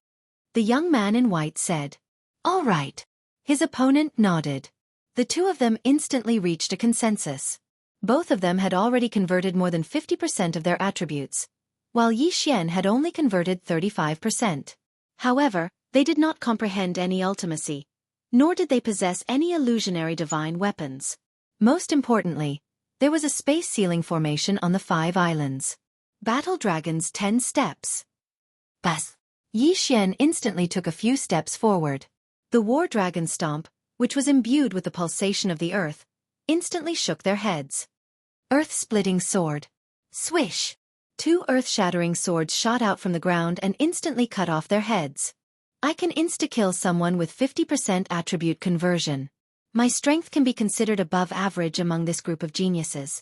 the young man in white said. "All right." His opponent nodded. The 2 of them instantly reached a consensus. Both of them had already converted more than 50% of their attributes, while Yi Xian had only converted 35%. However, they did not comprehend any ultimacy, nor did they possess any illusionary divine weapons. Most importantly, there was a space ceiling formation on the 5 islands. Battle Dragon's 10 steps. Bas. Yi Xian instantly took a few steps forward. The War Dragon Stomp, which was imbued with the pulsation of the earth, instantly shook their heads. Earth-splitting sword. Swish! 2 earth-shattering swords shot out from the ground and instantly cut off their heads. I can insta-kill someone with 50% attribute conversion. My strength can be considered above average among this group of geniuses.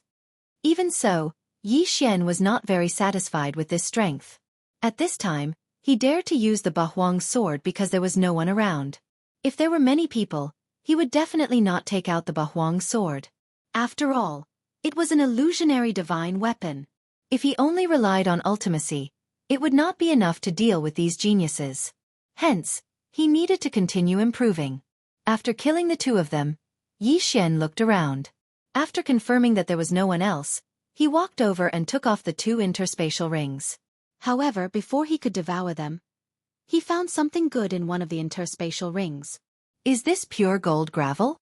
Even so, Yi Xian was not very satisfied with this strength. At this time, he dared to use the Bahuang sword because there was no one around. If there were many people, he would definitely not take out the Bahuang sword. After all, it was an illusionary divine weapon. If he only relied on ultimacy, it would not be enough to deal with these geniuses. Hence, he needed to continue improving. After killing the 2 of them, Yi Xian looked around. After confirming that there was no one else, he walked over and took off the 2 interspatial rings. However, before he could devour them, he found something good in one of the interspatial rings. "Is this pure gold gravel?"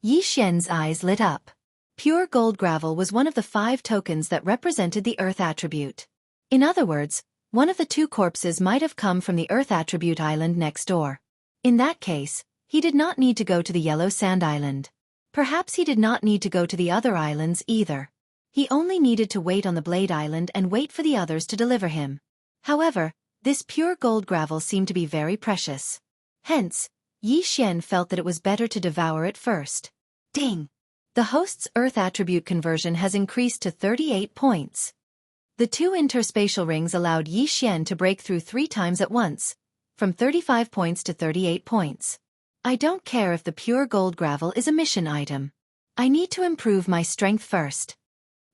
Yi Xian's eyes lit up. Pure gold gravel was one of the 5 tokens that represented the earth attribute. In other words, one of the 2 corpses might have come from the earth attribute island next door. In that case, he did not need to go to the yellow sand island. Perhaps he did not need to go to the other islands either. He only needed to wait on the Blade Island and wait for the others to deliver him. However, this pure gold gravel seemed to be very precious. Hence, Yi Xian felt that it was better to devour it first. Ding! The host's earth attribute conversion has increased to 38 points. The 2 interspatial rings allowed Yi Xian to break through 3 times at once, from 35 points to 38 points. I don't care if the pure gold gravel is a mission item. I need to improve my strength first.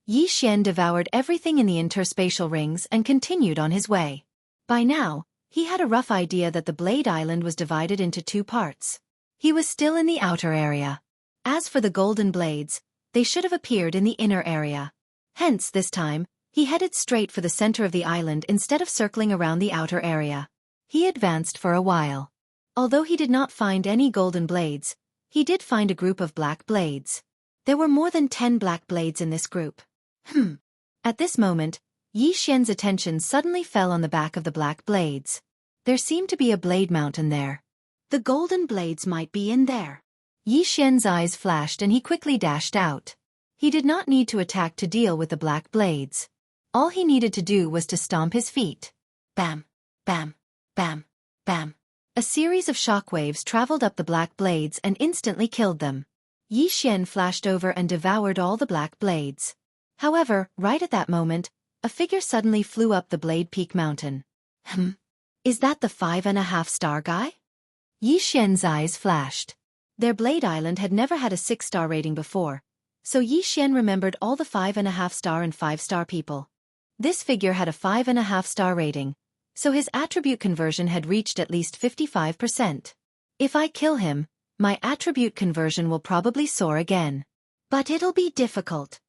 Yi Xian devoured everything in the interspatial rings and continued on his way. By now, he had a rough idea that the Blade Island was divided into 2 parts. He was still in the outer area. As for the golden blades, they should have appeared in the inner area. Hence, this time, he headed straight for the center of the island instead of circling around the outer area. He advanced for a while. Although he did not find any golden blades, he did find a group of black blades. There were more than 10 black blades in this group. At this moment, Yi Xian's attention suddenly fell on the back of the black blades. There seemed to be a blade mountain there. The golden blades might be in there. Yi Xian's eyes flashed and he quickly dashed out. He did not need to attack to deal with the black blades. All he needed to do was to stomp his feet. Bam, bam, bam, bam. A series of shockwaves traveled up the black blades and instantly killed them. Yi Xian flashed over and devoured all the black blades. However, right at that moment, a figure suddenly flew up the Blade Peak mountain. Is that the 5.5-star guy? Yi Xian's eyes flashed. Their Blade Island had never had a 6-star rating before, so Yi Xian remembered all the 5.5-star and 5-star people. This figure had a 5.5-star rating, so his attribute conversion had reached at least 55%. If I kill him, my attribute conversion will probably soar again. But it'll be difficult.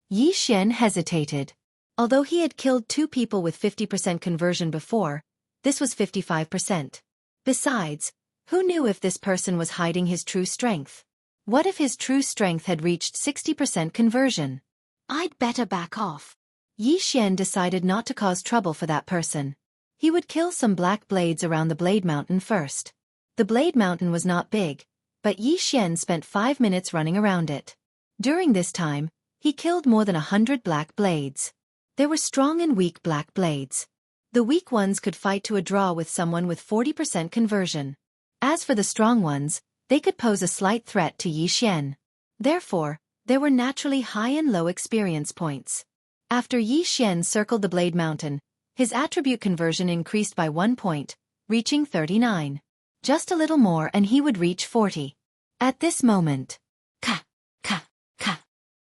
Yi Xian hesitated. Although he had killed 2 people with 50% conversion before, this was 55%. Besides, who knew if this person was hiding his true strength? What if his true strength had reached 60% conversion? I'd better back off. Yi Xian decided not to cause trouble for that person. He would kill some black blades around the Blade Mountain first. The Blade Mountain was not big, but Yi Xian spent 5 minutes running around it. During this time, he killed more than 100 black blades. There were strong and weak black blades. The weak ones could fight to a draw with someone with 40% conversion. As for the strong ones, they could pose a slight threat to Yi Xian. Therefore, there were naturally high and low experience points. After Yi Xian circled the Blade Mountain, his attribute conversion increased by 1 point, reaching 39. Just a little more and he would reach 40. At this moment, Ka.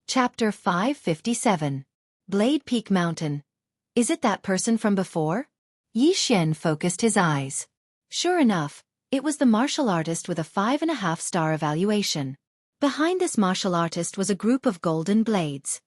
Chapter 557. Blade Peak Mountain. Is it that person from before? Yi Xian focused his eyes. Sure enough, it was the martial artist with a 5.5-star evaluation. Behind this martial artist was a group of golden blades.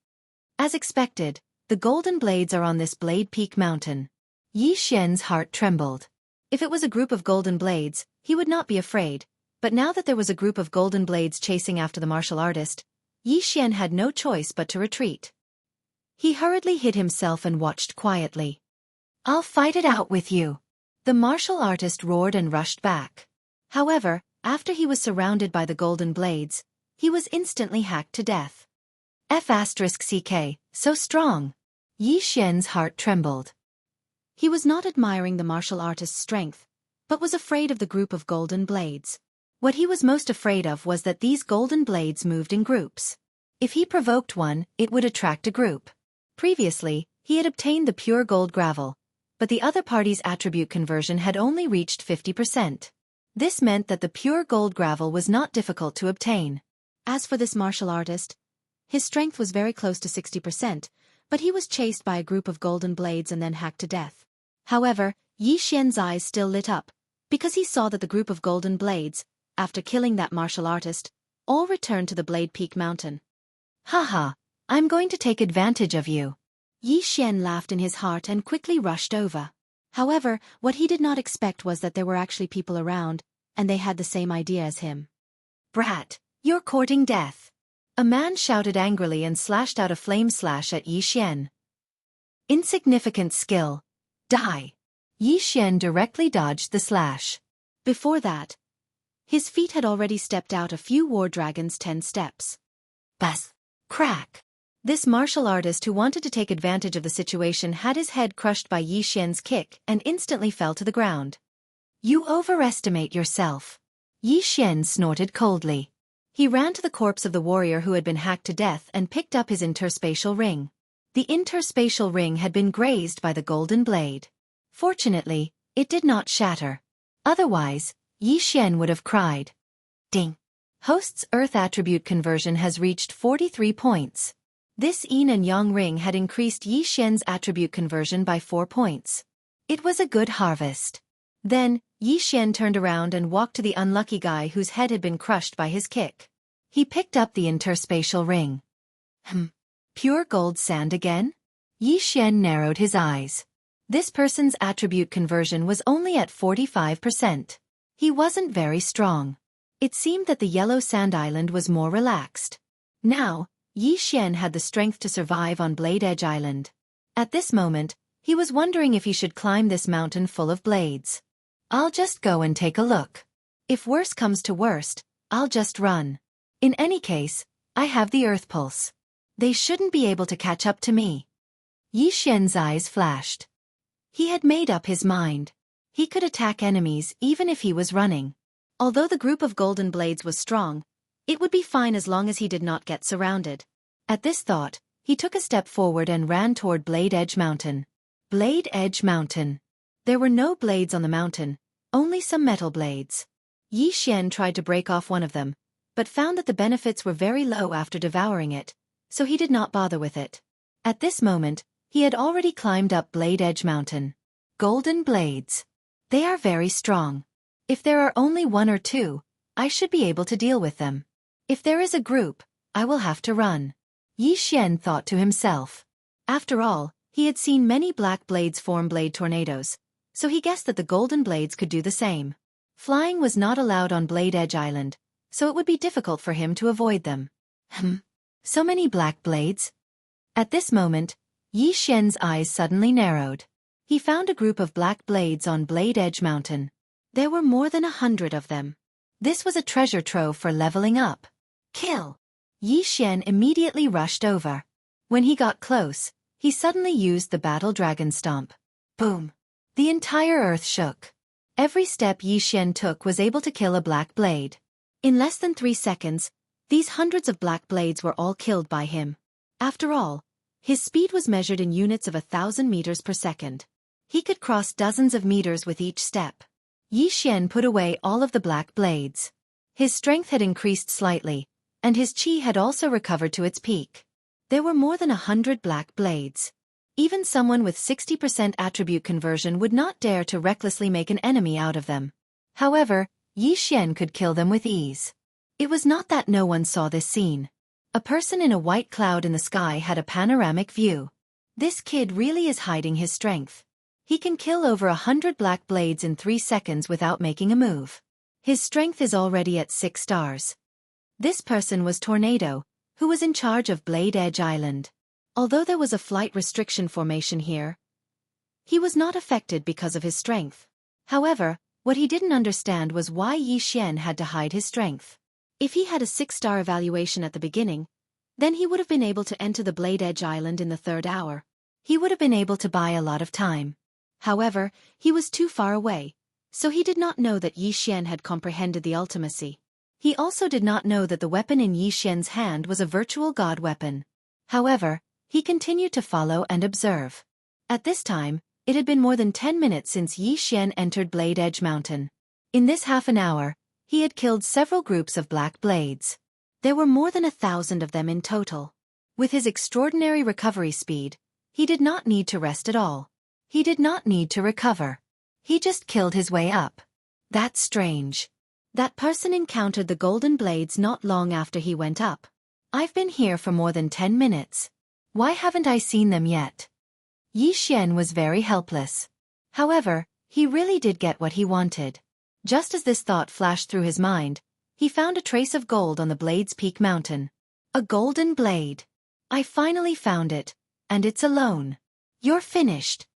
As expected, the golden blades are on this Blade Peak Mountain. Yi Xian's heart trembled. If it was a group of golden blades, he would not be afraid, but now that there was a group of golden blades chasing after the martial artist, Yi Xian had no choice but to retreat. He hurriedly hid himself and watched quietly. I'll fight it out with you. The martial artist roared and rushed back. However, after he was surrounded by the golden blades, he was instantly hacked to death. F***ck, so strong. Yi Xian's heart trembled. He was not admiring the martial artist's strength, but was afraid of the group of golden blades. What he was most afraid of was that these golden blades moved in groups. If he provoked one, it would attract a group. Previously, he had obtained the pure gold gravel, but the other party's attribute conversion had only reached 50%. This meant that the pure gold gravel was not difficult to obtain. As for this martial artist, his strength was very close to 60%, but he was chased by a group of golden blades and then hacked to death. However, Yi Xian's eyes still lit up, because he saw that the group of golden blades, after killing that martial artist, all returned to the Blade Peak Mountain. Haha, I'm going to take advantage of you. Yi Xian laughed in his heart and quickly rushed over. However, what he did not expect was that there were actually people around, and they had the same idea as him. Brat, you're courting death. A man shouted angrily and slashed out a flame slash at Yi Xian. Insignificant skill. Die. Yi Xian directly dodged the slash. Before that, his feet had already stepped out a few war dragons 10 steps. Buzz. Crack. This martial artist who wanted to take advantage of the situation had his head crushed by Yi Xian's kick and instantly fell to the ground. You overestimate yourself. Yi Xian snorted coldly. He ran to the corpse of the warrior who had been hacked to death and picked up his interspatial ring. The interspatial ring had been grazed by the golden blade. Fortunately, it did not shatter. Otherwise, Yi Xian would have cried. Ding. Host's Earth attribute conversion has reached 43 points. This yin and yang ring had increased Yi Xian's attribute conversion by 4 points. It was a good harvest. Then, Yi Xian turned around and walked to the unlucky guy whose head had been crushed by his kick. He picked up the interspatial ring. Pure gold sand again? Yi Xian narrowed his eyes. This person's attribute conversion was only at 45%. He wasn't very strong. It seemed that the yellow sand island was more relaxed. Now, Yi Xian had the strength to survive on Blade Edge Island. At this moment, he was wondering if he should climb this mountain full of blades. I'll just go and take a look. If worse comes to worst, I'll just run. In any case, I have the earth pulse. They shouldn't be able to catch up to me. Yi Xian's eyes flashed. He had made up his mind. He could attack enemies even if he was running. Although the group of golden blades was strong, it would be fine as long as he did not get surrounded. At this thought, he took a step forward and ran toward Blade Edge Mountain. Blade Edge Mountain. There were no blades on the mountain, only some metal blades. Yi Xian tried to break off one of them, but found that the benefits were very low after devouring it, so he did not bother with it. At this moment, he had already climbed up Blade Edge Mountain. Golden blades. They are very strong. If there are only one or two, I should be able to deal with them. If there is a group, I will have to run. Yi Xian thought to himself. After all, he had seen many black blades form blade tornadoes, so he guessed that the golden blades could do the same. Flying was not allowed on Blade Edge Island, so it would be difficult for him to avoid them. So many black blades? At this moment, Yi Xian's eyes suddenly narrowed. He found a group of black blades on Blade Edge Mountain. There were more than 100 of them. This was a treasure trove for leveling up. Kill! Yi Xian immediately rushed over. When he got close, he suddenly used the Battle Dragon Stomp. Boom! The entire earth shook. Every step Yi Xian took was able to kill a black blade. In less than 3 seconds, these hundreds of black blades were all killed by him. After all, his speed was measured in units of 1,000 meters per second. He could cross dozens of meters with each step. Yi Xian put away all of the black blades. His strength had increased slightly, and his qi had also recovered to its peak. There were more than 100 black blades. Even someone with 60% attribute conversion would not dare to recklessly make an enemy out of them. However, Yi Xian could kill them with ease. It was not that no one saw this scene. A person in a white cloud in the sky had a panoramic view. This kid really is hiding his strength. He can kill over 100 black blades in 3 seconds without making a move. His strength is already at 6 stars. This person was Tornado, who was in charge of Blade Edge Island. Although there was a flight restriction formation here, he was not affected because of his strength. However, what he didn't understand was why Yi Xian had to hide his strength. If he had a 6-star evaluation at the beginning, then he would have been able to enter the Blade Edge Island in the 3rd hour. He would have been able to buy a lot of time. However, he was too far away, so he did not know that Yi Xian had comprehended the ultimacy. He also did not know that the weapon in Yi Xian's hand was a virtual god weapon. However, he continued to follow and observe. At this time, it had been more than 10 minutes since Yi Xian entered Blade Edge Mountain. In this half an hour, he had killed several groups of black blades. There were more than 1,000 of them in total. With his extraordinary recovery speed, he did not need to rest at all. He did not need to recover. He just killed his way up. That's strange. That person encountered the golden blades not long after he went up. I've been here for more than 10 minutes. Why haven't I seen them yet? Yi Xian was very helpless. However, he really did get what he wanted. Just as this thought flashed through his mind, he found a trace of gold on the Blade's Peak Mountain. A golden blade. I finally found it, and it's alone. You're finished.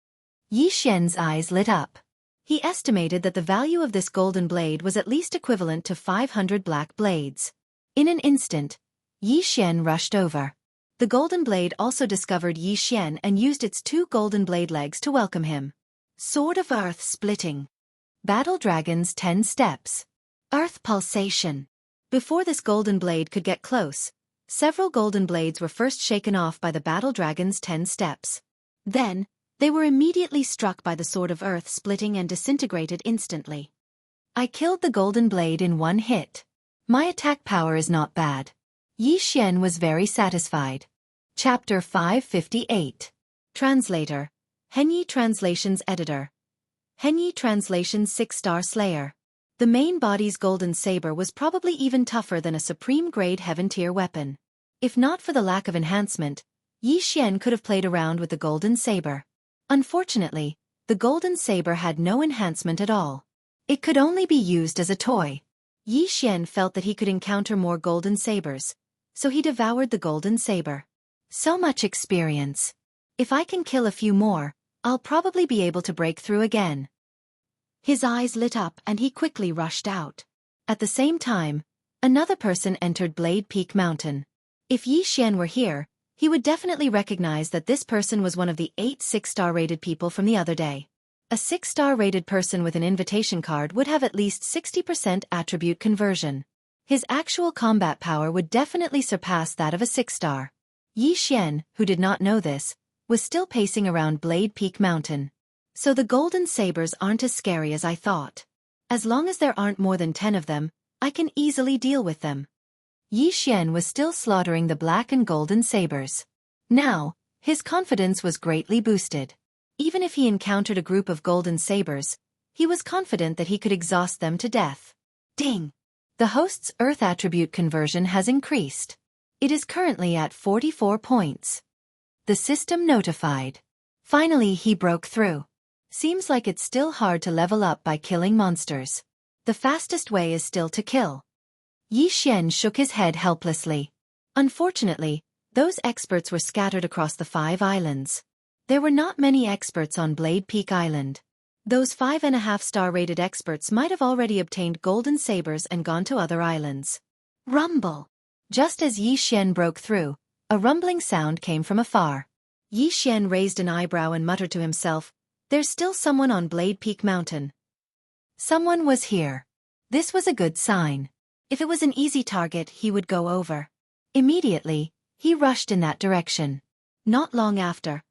Yi Xian's eyes lit up. He estimated that the value of this golden blade was at least equivalent to 500 black blades. In an instant, Yi Xian rushed over. The golden blade also discovered Yi Xian and used its 2 golden blade legs to welcome him. Sword of Earth Splitting. Battle Dragon's 10 Steps. Earth Pulsation. Before this golden blade could get close, several golden blades were first shaken off by the Battle Dragon's 10 steps. Then, they were immediately struck by the Sword of Earth splitting and disintegrated instantly. I killed the golden blade in 1 hit. My attack power is not bad. Yi Xian was very satisfied. Chapter 558. Translator. Henyi Translations Editor. Henyi Translations 6-star Slayer. The main body's golden saber was probably even tougher than a supreme-grade heaven-tier weapon. If not for the lack of enhancement, Yi Xian could have played around with the golden saber. Unfortunately, the golden saber had no enhancement at all. It could only be used as a toy. Yi Xian felt that he could encounter more golden sabers, so he devoured the golden saber. So much experience. If I can kill a few more, I'll probably be able to break through again. His eyes lit up and he quickly rushed out. At the same time, another person entered Blade Peak Mountain. If Yi Xian were here, he would definitely recognize that this person was one of the 8 6-star rated people from the other day. A 6-star rated person with an invitation card would have at least 60% attribute conversion. His actual combat power would definitely surpass that of a 6-star. Yi Xian, who did not know this, was still pacing around Blade Peak Mountain. So the golden sabers aren't as scary as I thought. As long as there aren't more than 10 of them, I can easily deal with them. Yi Xian was still slaughtering the black and golden sabers. Now, his confidence was greatly boosted. Even if he encountered a group of golden sabers, he was confident that he could exhaust them to death. Ding! The host's Earth attribute conversion has increased. It is currently at 44 points. The system notified. Finally he broke through. Seems like it's still hard to level up by killing monsters. The fastest way is still to kill. Yi Xian shook his head helplessly. Unfortunately, those experts were scattered across the 5 islands. There were not many experts on Blade Peak Island. Those 5.5-star rated experts might have already obtained golden sabers and gone to other islands. Rumble! Just as Yi Xian broke through, a rumbling sound came from afar. Yi Xian raised an eyebrow and muttered to himself, "There's still someone on Blade Peak Mountain." Someone was here. This was a good sign. If it was an easy target, he would go over. Immediately, he rushed in that direction. Not long after,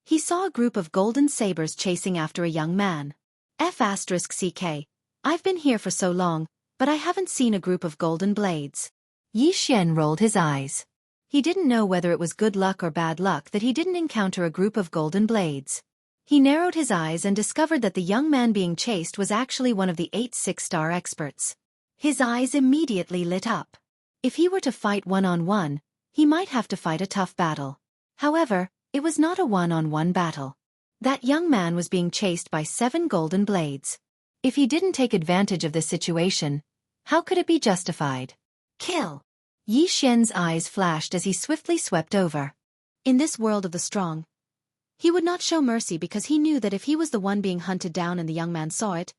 he saw a group of golden sabers chasing after a young man. F***CK. I've been here for so long, but I haven't seen a group of golden blades. Yi Xian rolled his eyes. He didn't know whether it was good luck or bad luck that he didn't encounter a group of golden blades. He narrowed his eyes and discovered that the young man being chased was actually one of the 8 6-star experts. His eyes immediately lit up. If he were to fight one-on-one, he might have to fight a tough battle. However, it was not a one-on-one battle. That young man was being chased by 7 golden blades. If he didn't take advantage of this situation, how could it be justified? Kill! Yi Xian's eyes flashed as he swiftly swept over. In this world of the strong, he would not show mercy because he knew that if he was the one being hunted down and the young man saw it,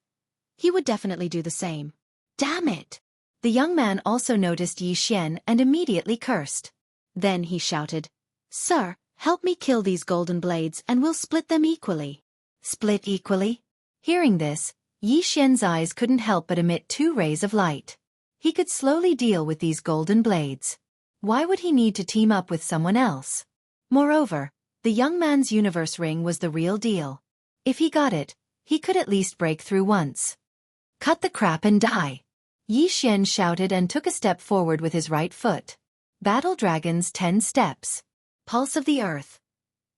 he would definitely do the same. Damn it! The young man also noticed Yi Xian and immediately cursed. Then he shouted, "Sir, help me kill these golden blades and we'll split them equally." Split equally? Hearing this, Yi Xian's eyes couldn't help but emit 2 rays of light. He could slowly deal with these golden blades. Why would he need to team up with someone else? Moreover, the young man's universe ring was the real deal. If he got it, he could at least break through once. Cut the crap and die! Yi Xian shouted and took a step forward with his right foot. Battle Dragon's 10 steps. Pulse of the Earth.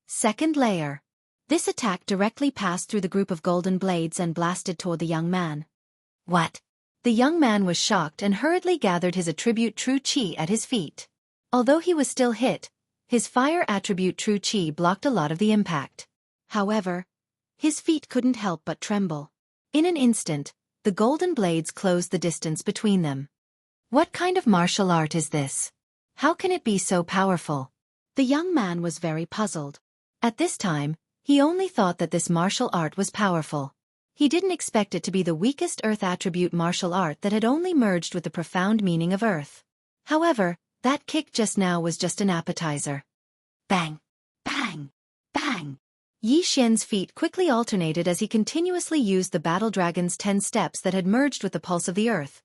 Second layer. This attack directly passed through the group of golden blades and blasted toward the young man. What? The young man was shocked and hurriedly gathered his attribute True Qi at his feet. Although he was still hit, his fire attribute True Qi blocked a lot of the impact. However, his feet couldn't help but tremble. In an instant, the golden blades closed the distance between them. What kind of martial art is this? How can it be so powerful? The young man was very puzzled. At this time, he only thought that this martial art was powerful. He didn't expect it to be the weakest Earth attribute martial art that had only merged with the profound meaning of Earth. However, that kick just now was just an appetizer. Bang! Bang! Bang! Yi Xian's feet quickly alternated as he continuously used the Battle Dragon's 10 steps that had merged with the Pulse of the Earth.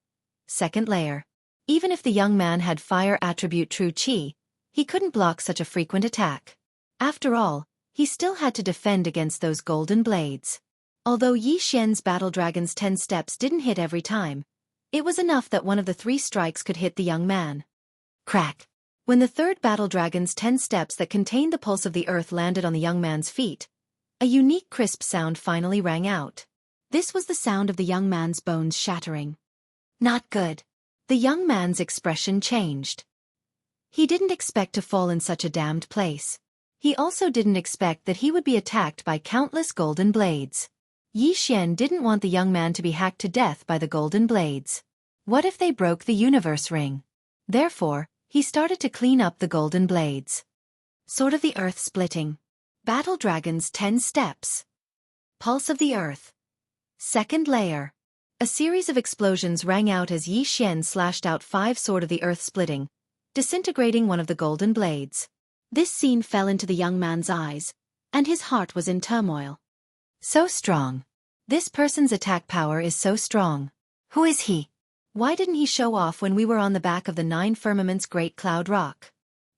Second layer. Even if the young man had fire attribute True Qi, he couldn't block such a frequent attack. After all, he still had to defend against those golden blades. Although Yi Xian's Battle Dragon's 10 steps didn't hit every time, it was enough that one of the 3 strikes could hit the young man. Crack! When the third Battle Dragon's 10 steps that contained the Pulse of the Earth landed on the young man's feet, a unique crisp sound finally rang out. This was the sound of the young man's bones shattering. Not good. The young man's expression changed. He didn't expect to fall in such a damned place. He also didn't expect that he would be attacked by countless golden blades. Yi Xian didn't want the young man to be hacked to death by the golden blades. What if they broke the universe ring? Therefore, he started to clean up the golden blades. Sword of the Earth splitting. Battle Dragon's 10 steps. Pulse of the Earth. Second layer. A series of explosions rang out as Yi Xian slashed out 5 Sword of the Earth splitting, disintegrating one of the golden blades. This scene fell into the young man's eyes, and his heart was in turmoil. So strong. This person's attack power is so strong. Who is he? Why didn't he show off when we were on the back of the 9 firmament's great cloud rock?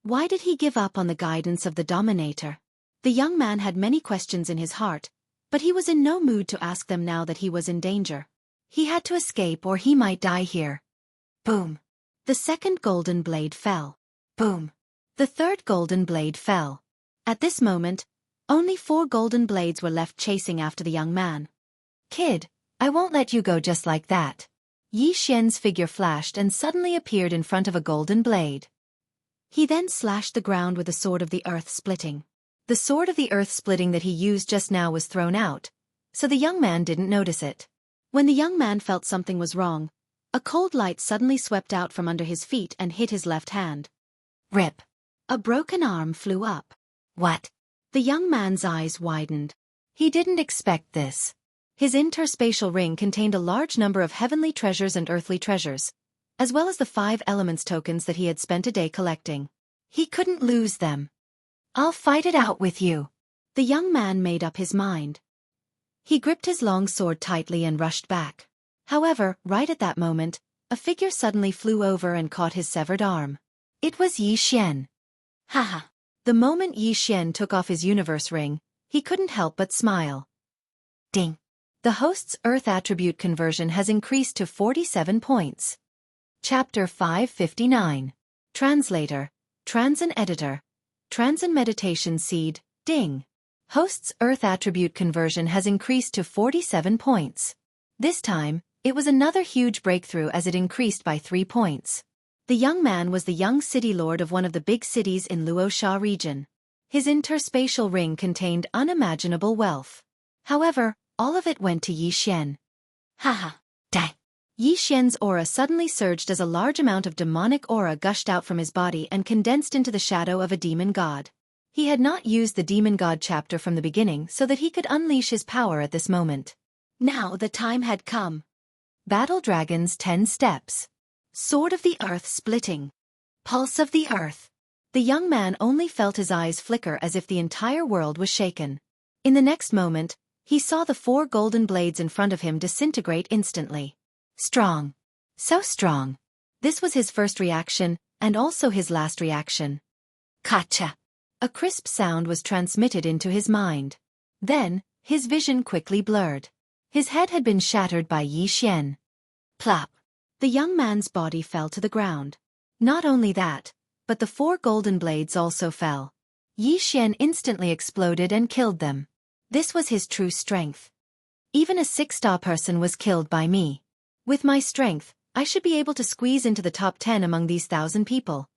Why did he give up on the guidance of the Dominator? The young man had many questions in his heart, but he was in no mood to ask them now that he was in danger. He had to escape or he might die here. Boom. The second golden blade fell. Boom. The third golden blade fell. At this moment, only 4 golden blades were left chasing after the young man. Kid, I won't let you go just like that. Yi Xian's figure flashed and suddenly appeared in front of a golden blade. He then slashed the ground with the Sword of the Earth splitting. The Sword of the Earth splitting that he used just now was thrown out, so the young man didn't notice it. When the young man felt something was wrong, a cold light suddenly swept out from under his feet and hit his left hand. Rip. A broken arm flew up. What? The young man's eyes widened. He didn't expect this. His interspatial ring contained a large number of heavenly treasures and earthly treasures, as well as the 5 elements tokens that he had spent a day collecting. He couldn't lose them. I'll fight it out with you. The young man made up his mind. He gripped his long sword tightly and rushed back. However, right at that moment, a figure suddenly flew over and caught his severed arm. It was Yi Xian. Haha. The moment Yi Xian took off his universe ring, he couldn't help but smile. Ding. The host's Earth attribute conversion has increased to 47 points. Chapter 559. Translator, Transin Editor, Transin Meditation Seed, Ding. Host's Earth attribute conversion has increased to 47 points. This time, it was another huge breakthrough as it increased by 3 points. The young man was the young city lord of one of the big cities in Luoxia region. His interspatial ring contained unimaginable wealth. However, all of it went to Yi Xian. Haha. Die. Yi Xian's aura suddenly surged as a large amount of demonic aura gushed out from his body and condensed into the shadow of a demon god. He had not used the demon god chapter from the beginning so that he could unleash his power at this moment. Now the time had come. Battle Dragon's 10 steps. Sword of the Earth splitting. Pulse of the Earth. The young man only felt his eyes flicker as if the entire world was shaken. In the next moment, he saw the 4 golden blades in front of him disintegrate instantly. Strong. So strong. This was his first reaction, and also his last reaction. Kacha. A crisp sound was transmitted into his mind. Then, his vision quickly blurred. His head had been shattered by Yi Xian. Plop. The young man's body fell to the ground. Not only that, but the 4 golden blades also fell. Yi Xian instantly exploded and killed them. This was his true strength. Even a 6-star person was killed by me. With my strength, I should be able to squeeze into the top 10 among these 1,000 people.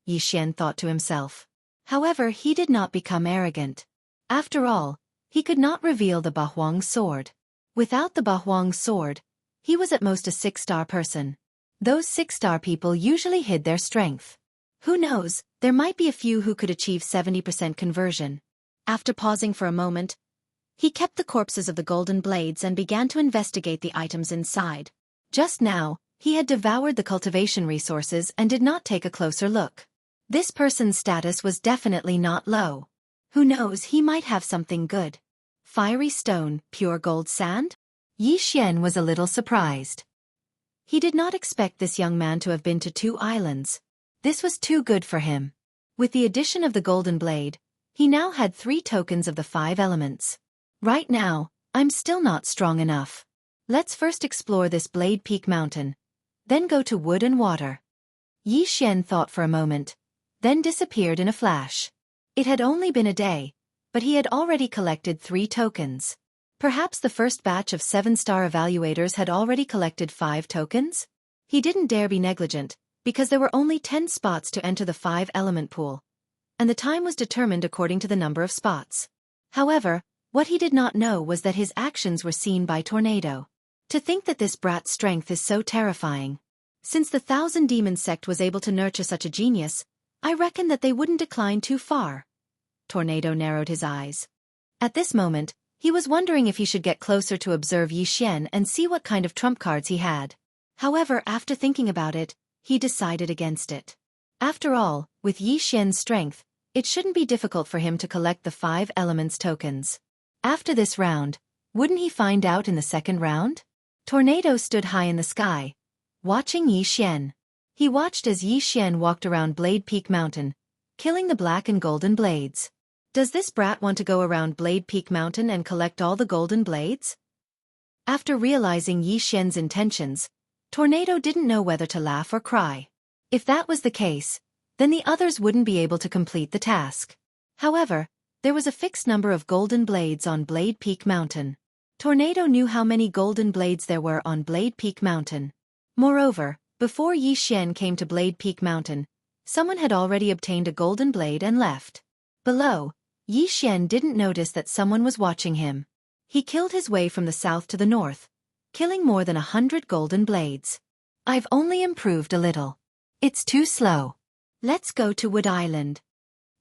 Yi Xian thought to himself. However, he did not become arrogant. After all, he could not reveal the Bahuang sword. Without the Bahuang sword, he was at most a 6-star person. Those 6-star people usually hid their strength. Who knows, there might be a few who could achieve 70% conversion. After pausing for a moment, he kept the corpses of the golden blades and began to investigate the items inside. Just now, he had devoured the cultivation resources and did not take a closer look. This person's status was definitely not low. Who knows, he might have something good. Fiery stone, pure gold sand? Yi Xian was a little surprised. He did not expect this young man to have been to 2 islands. This was too good for him. With the addition of the golden blade, he now had 3 tokens of the 5 elements. Right now, I'm still not strong enough. Let's first explore this Blade Peak mountain, then go to wood and water. Yi Xian thought for a moment, then disappeared in a flash. It had only been a day, but he had already collected 3 tokens. Perhaps the first batch of 7-star evaluators had already collected 5 tokens? He didn't dare be negligent, because there were only 10 spots to enter the 5-element pool, and the time was determined according to the number of spots. However, what he did not know was that his actions were seen by Tornado. To think that this brat's strength is so terrifying. Since the 1,000 Demon sect was able to nurture such a genius, I reckon that they wouldn't decline too far. Tornado narrowed his eyes. At this moment, He was wondering if he should get closer to observe Yi Xian and see what kind of trump cards he had. However, after thinking about it, he decided against it. After all, with Yi Xian's strength, it shouldn't be difficult for him to collect the 5 elements tokens. After this round, wouldn't he find out in the second round? Tornado stood high in the sky, watching Yi Xian. He watched as Yi Xian walked around Blade Peak Mountain, killing the black and golden blades. Does this brat want to go around Blade Peak Mountain and collect all the golden blades? After realizing Yi Xian's intentions, Tornado didn't know whether to laugh or cry. If that was the case, then the others wouldn't be able to complete the task. However, there was a fixed number of golden blades on Blade Peak Mountain. Tornado knew how many golden blades there were on Blade Peak Mountain. Moreover, before Yi Xian came to Blade Peak Mountain, someone had already obtained a golden blade and left. Below, Yi Xian didn't notice that someone was watching him. He killed his way from the south to the north, killing more than 100 golden blades. I've only improved a little. It's too slow. Let's go to Wood Island.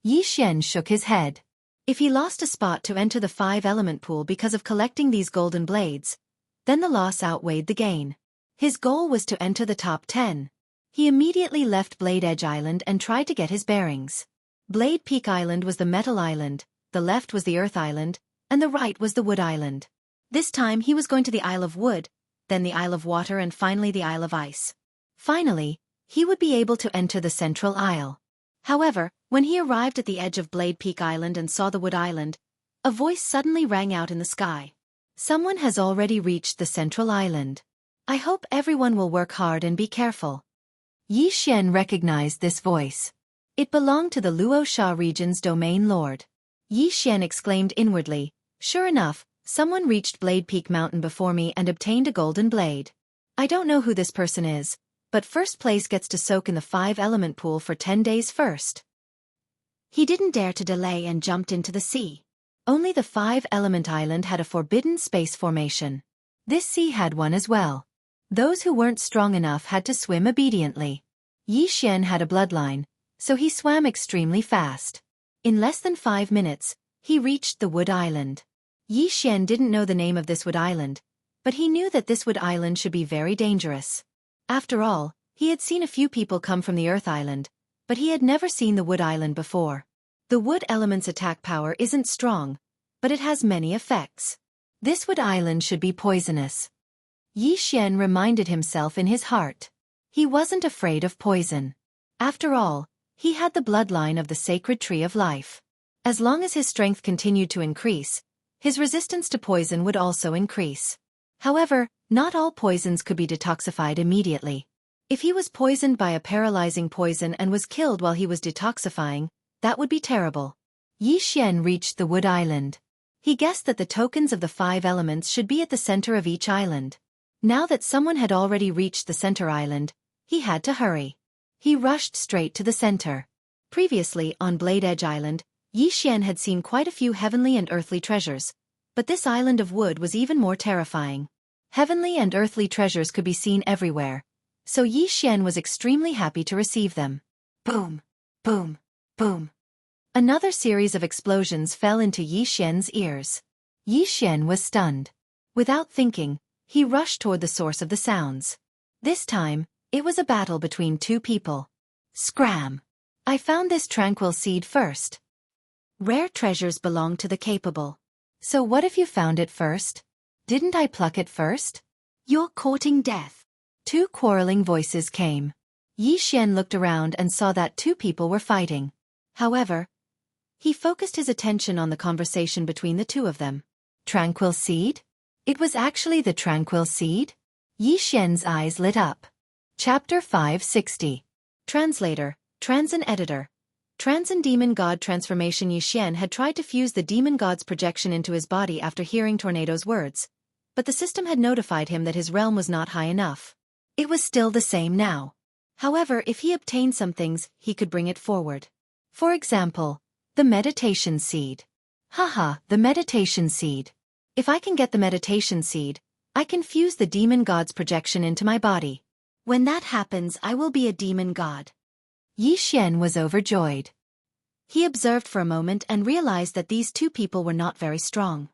Yi Xian shook his head. If he lost a spot to enter the 5-element pool because of collecting these golden blades, then the loss outweighed the gain. His goal was to enter the top 10. He immediately left Blade Edge Island and tried to get his bearings. Blade Peak Island was the Metal Island, the left was the Earth Island, and the right was the Wood Island. This time he was going to the Isle of Wood, then the Isle of Water and finally the Isle of Ice. Finally, he would be able to enter the Central Isle. However, when he arrived at the edge of Blade Peak Island and saw the Wood Island, a voice suddenly rang out in the sky. Someone has already reached the Central Island. I hope everyone will work hard and be careful. Yi Xian recognized this voice. It belonged to the Luo region's domain lord. Yi Xian exclaimed inwardly, sure enough, someone reached Blade Peak Mountain before me and obtained a golden blade. I don't know who this person is, but first place gets to soak in the 5-element pool for 10 days first. He didn't dare to delay and jumped into the sea. Only the 5-element island had a forbidden space formation. This sea had one as well. Those who weren't strong enough had to swim obediently. Yi Xian had a bloodline, so he swam extremely fast. In less than 5 minutes, he reached the Wood Island. Yi Xian didn't know the name of this Wood Island, but he knew that this Wood Island should be very dangerous. After all, he had seen a few people come from the Earth Island, but he had never seen the Wood Island before. The Wood element's attack power isn't strong, but it has many effects. This Wood Island should be poisonous. Yi Xian reminded himself in his heart. He wasn't afraid of poison. After all, he had the bloodline of the sacred tree of life. As long as his strength continued to increase, his resistance to poison would also increase. However, not all poisons could be detoxified immediately. If he was poisoned by a paralyzing poison and was killed while he was detoxifying, that would be terrible. Yi Xian reached the Wood Island. He guessed that the tokens of the 5 elements should be at the center of each island. Now that someone had already reached the center island, he had to hurry. He rushed straight to the center. Previously, on Blade Edge Island, Yi Xian had seen quite a few heavenly and earthly treasures, but this island of wood was even more terrifying. Heavenly and earthly treasures could be seen everywhere, so Yi Xian was extremely happy to receive them. Boom! Boom! Boom! Another series of explosions fell into Yi Xian's ears. Yi Xian was stunned. Without thinking, he rushed toward the source of the sounds. This time, it was a battle between 2 people. Scram! I found this tranquil seed first. Rare treasures belong to the capable. So what if you found it first? Didn't I pluck it first? You're courting death. 2 quarreling voices came. Yi Xian looked around and saw that 2 people were fighting. However, he focused his attention on the conversation between the 2 of them. Tranquil seed? It was actually the tranquil seed? Yi Xian's eyes lit up. Chapter 560. Translator, Transin Editor. Transin Demon God Transformation. Yi Xian had tried to fuse the demon god's projection into his body after hearing Tornado's words, but the system had notified him that his realm was not high enough. It was still the same now. However, if he obtained some things, he could bring it forward. For example, the meditation seed. Haha, the meditation seed. If I can get the meditation seed, I can fuse the demon god's projection into my body. When that happens, I will be a demon god. Yi Xian was overjoyed. He observed for a moment and realized that these 2 people were not very strong.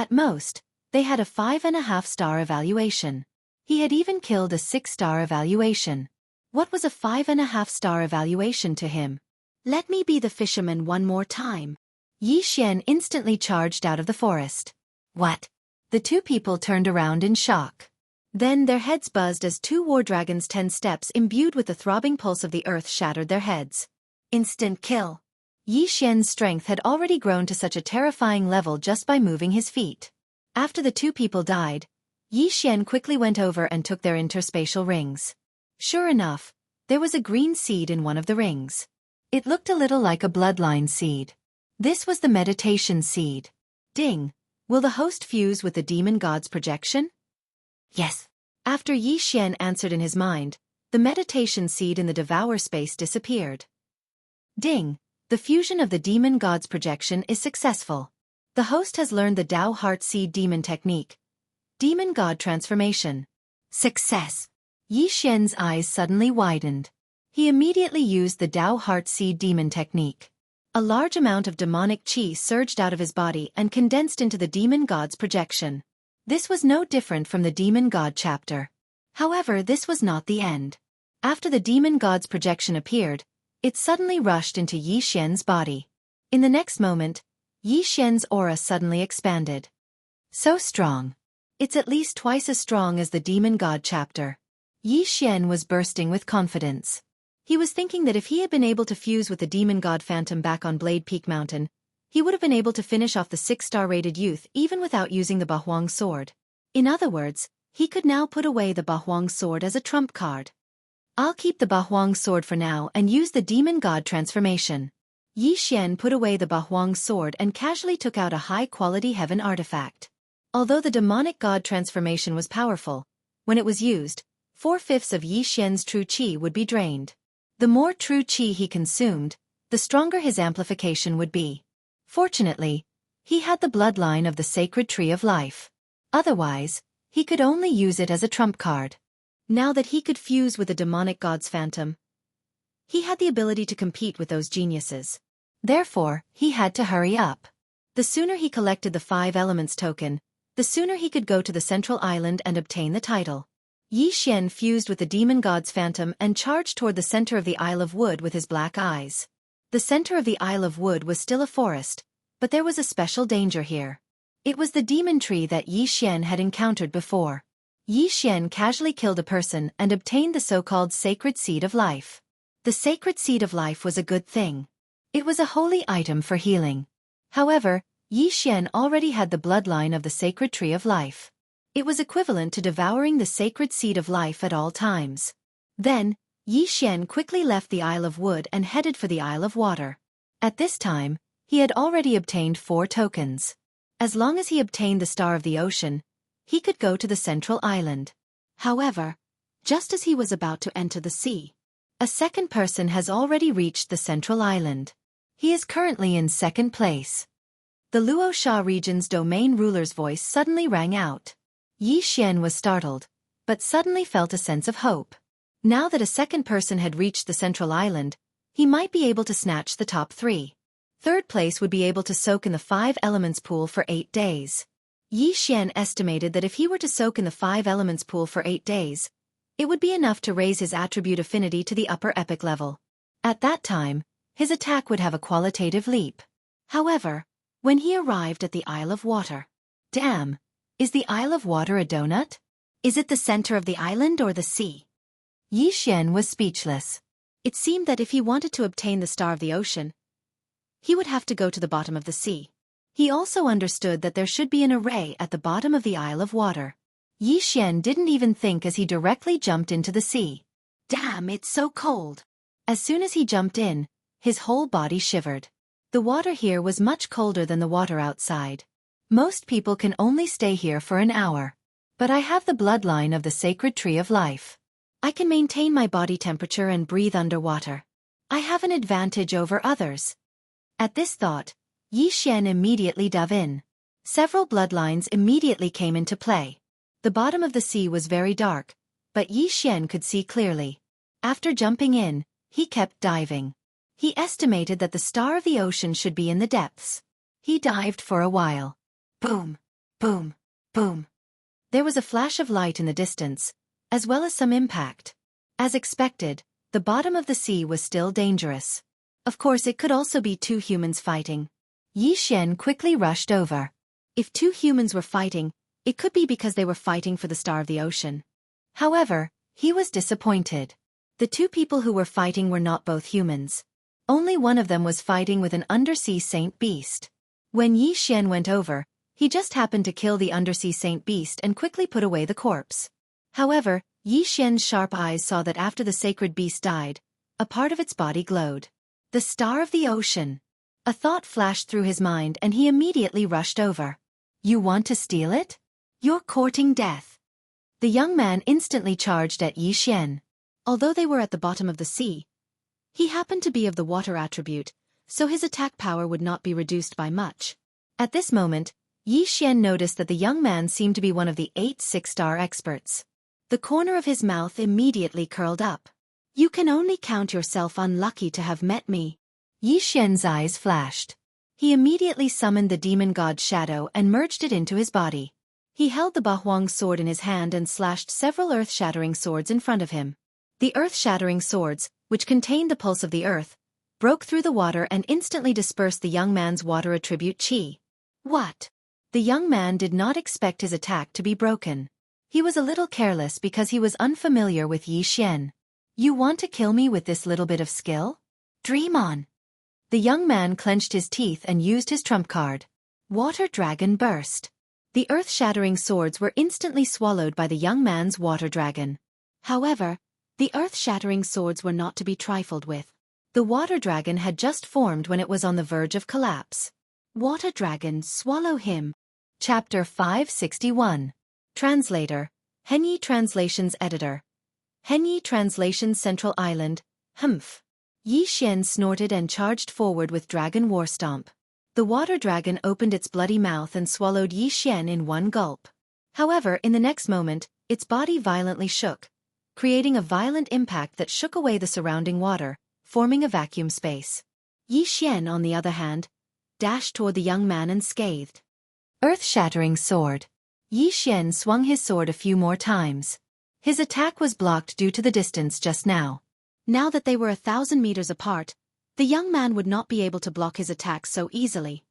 At most, they had a 5.5-star evaluation. He had even killed a 6-star evaluation. What was a 5.5-star evaluation to him? Let me be the fisherman one more time. Yi Xian instantly charged out of the forest. What? The two people turned around in shock. Then their heads buzzed as two war dragons 10 steps imbued with the throbbing pulse of the earth shattered their heads. Instant kill. Yi Xian's strength had already grown to such a terrifying level just by moving his feet. After the two people died, Yi Xian quickly went over and took their interspatial rings. Sure enough, there was a green seed in one of the rings. It looked a little like a bloodline seed. This was the meditation seed. Ding! Will the host fuse with the demon god's projection? Yes. After Yi Xian answered in his mind, the meditation seed in the devour space disappeared. Ding! The fusion of the demon god's projection is successful. The host has learned the Dao Heart Seed Demon Technique. Demon God Transformation. Success! Yi Xian's eyes suddenly widened. He immediately used the Dao Heart Seed Demon Technique. A large amount of demonic qi surged out of his body and condensed into the demon god's projection. This was no different from the demon god chapter. However, this was not the end. After the demon god's projection appeared, it suddenly rushed into Yi Xian's body. In the next moment, Yi Xian's aura suddenly expanded. So strong. It's at least twice as strong as the demon god chapter. Yi Xian was bursting with confidence. He was thinking that if he had been able to fuse with the demon god phantom back on Blade Peak Mountain, he would have been able to finish off the 6-star rated youth even without using the Bahuang sword. In other words, he could now put away the Bahuang sword as a trump card. I'll keep the Bahuang sword for now and use the demon god transformation. Yi Xian put away the Bahuang sword and casually took out a high-quality heaven artifact. Although the demonic god transformation was powerful, when it was used, 4/5 of Yi Xian's true qi would be drained. The more true qi he consumed, the stronger his amplification would be. Fortunately, he had the bloodline of the sacred tree of life. Otherwise, he could only use it as a trump card. Now that he could fuse with the demonic god's phantom, he had the ability to compete with those geniuses. Therefore, he had to hurry up. The sooner he collected the 5 elements token, the sooner he could go to the central island and obtain the title. Yi Xian fused with the demon god's phantom and charged toward the center of the Isle of Wood with his black eyes. The center of the Isle of Wood was still a forest, but there was a special danger here. It was the demon tree that Yi Xian had encountered before. Yi Xian casually killed a person and obtained the so-called sacred seed of life. The sacred seed of life was a good thing. It was a holy item for healing. However, Yi Xian already had the bloodline of the sacred tree of life. It was equivalent to devouring the sacred seed of life at all times. Then, Yi Xian quickly left the Isle of Wood and headed for the Isle of Water. At this time, he had already obtained 4 tokens. As long as he obtained the Star of the Ocean, he could go to the central island. Luo just as he was about to enter the sea, a second person has already reached the central island. He is currently in 2nd place. The Luo Sha region's domain ruler's voice suddenly rang out. Yi Xian was startled, but suddenly felt a sense of hope. Now that a second person had reached the central island, he might be able to snatch the top 3. 3rd place would be able to soak in the 5 elements pool for 8 days. Yi Xian estimated that if he were to soak in the 5 elements pool for 8 days, it would be enough to raise his attribute affinity to the upper epic level. At that time, his attack would have a qualitative leap. However, when he arrived at the Isle of Water, damn, is the Isle of Water a donut? Is it the center of the island or the sea? Yi Xian was speechless. It seemed that if he wanted to obtain the Star of the Ocean, he would have to go to the bottom of the sea. He also understood that there should be an array at the bottom of the Isle of Water. Yi Xian didn't even think as he directly jumped into the sea. Damn, it's so cold. As soon as he jumped in, his whole body shivered. The water here was much colder than the water outside. Most people can only stay here for an hour. But I have the bloodline of the sacred tree of life. I can maintain my body temperature and breathe underwater. I have an advantage over others. At this thought, Yi Xian immediately dove in. Several bloodlines immediately came into play. The bottom of the sea was very dark, but Yi Xian could see clearly. After jumping in, he kept diving. He estimated that the Star of the Ocean should be in the depths. He dived for a while. Boom! Boom, boom. There was a flash of light in the distance, as well as some impact. As expected, the bottom of the sea was still dangerous. Of course, it could also be two humans fighting. Yi Xian quickly rushed over. If two humans were fighting, it could be because they were fighting for the Star of the Ocean. However, he was disappointed. The two people who were fighting were not both humans. Only one of them was fighting with an undersea saint beast. When Yi Xian went over, he just happened to kill the undersea saint beast and quickly put away the corpse. However, Yi Xian's sharp eyes saw that after the sacred beast died, a part of its body glowed. The Star of the Ocean. A thought flashed through his mind and he immediately rushed over. You want to steal it? You're courting death. The young man instantly charged at Yi Xian. Although they were at the bottom of the sea, he happened to be of the water attribute, so his attack power would not be reduced by much. At this moment, Yi Xian noticed that the young man seemed to be one of the 8 6-star experts. The corner of his mouth immediately curled up. You can only count yourself unlucky to have met me. Yi Xian's eyes flashed. He immediately summoned the demon god's shadow and merged it into his body. He held the Bahuang sword in his hand and slashed several earth-shattering swords in front of him. The earth-shattering swords, which contained the pulse of the earth, broke through the water and instantly dispersed the young man's water attribute qi. What? The young man did not expect his attack to be broken. He was a little careless because he was unfamiliar with Yi Xian. You want to kill me with this little bit of skill? Dream on. The young man clenched his teeth and used his trump card. Water Dragon burst. The earth-shattering swords were instantly swallowed by the young man's water dragon. However, the earth-shattering swords were not to be trifled with. The water dragon had just formed when it was on the verge of collapse. Water Dragon, swallow him. Chapter 561. Translator, Henyi Translations Editor. Henyi Translations Central Island, Humph. Yi Xian snorted and charged forward with Dragon War Stomp. The water dragon opened its bloody mouth and swallowed Yi Xian in one gulp. However, in the next moment, its body violently shook, creating a violent impact that shook away the surrounding water, forming a vacuum space. Yi Xian, on the other hand, dashed toward the young man and scathed. Earth-shattering sword. Yi Xian swung his sword a few more times. His attack was blocked due to the distance just now. Now that they were 1,000 meters apart, the young man would not be able to block his attack so easily.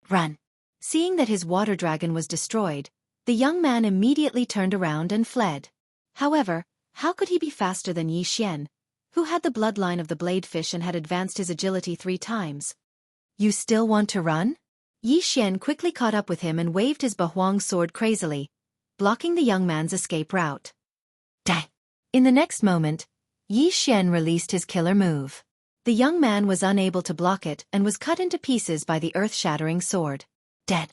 Run! Seeing that his water dragon was destroyed, the young man immediately turned around and fled. However, how could he be faster than Yi Xian, who had the bloodline of the bladefish and had advanced his agility 3 times? You still want to run? Yi Xian quickly caught up with him and waved his Bahuang sword crazily, blocking the young man's escape route. Dang! In the next moment, Yi Xian released his killer move. The young man was unable to block it and was cut into pieces by the earth-shattering sword. Dead.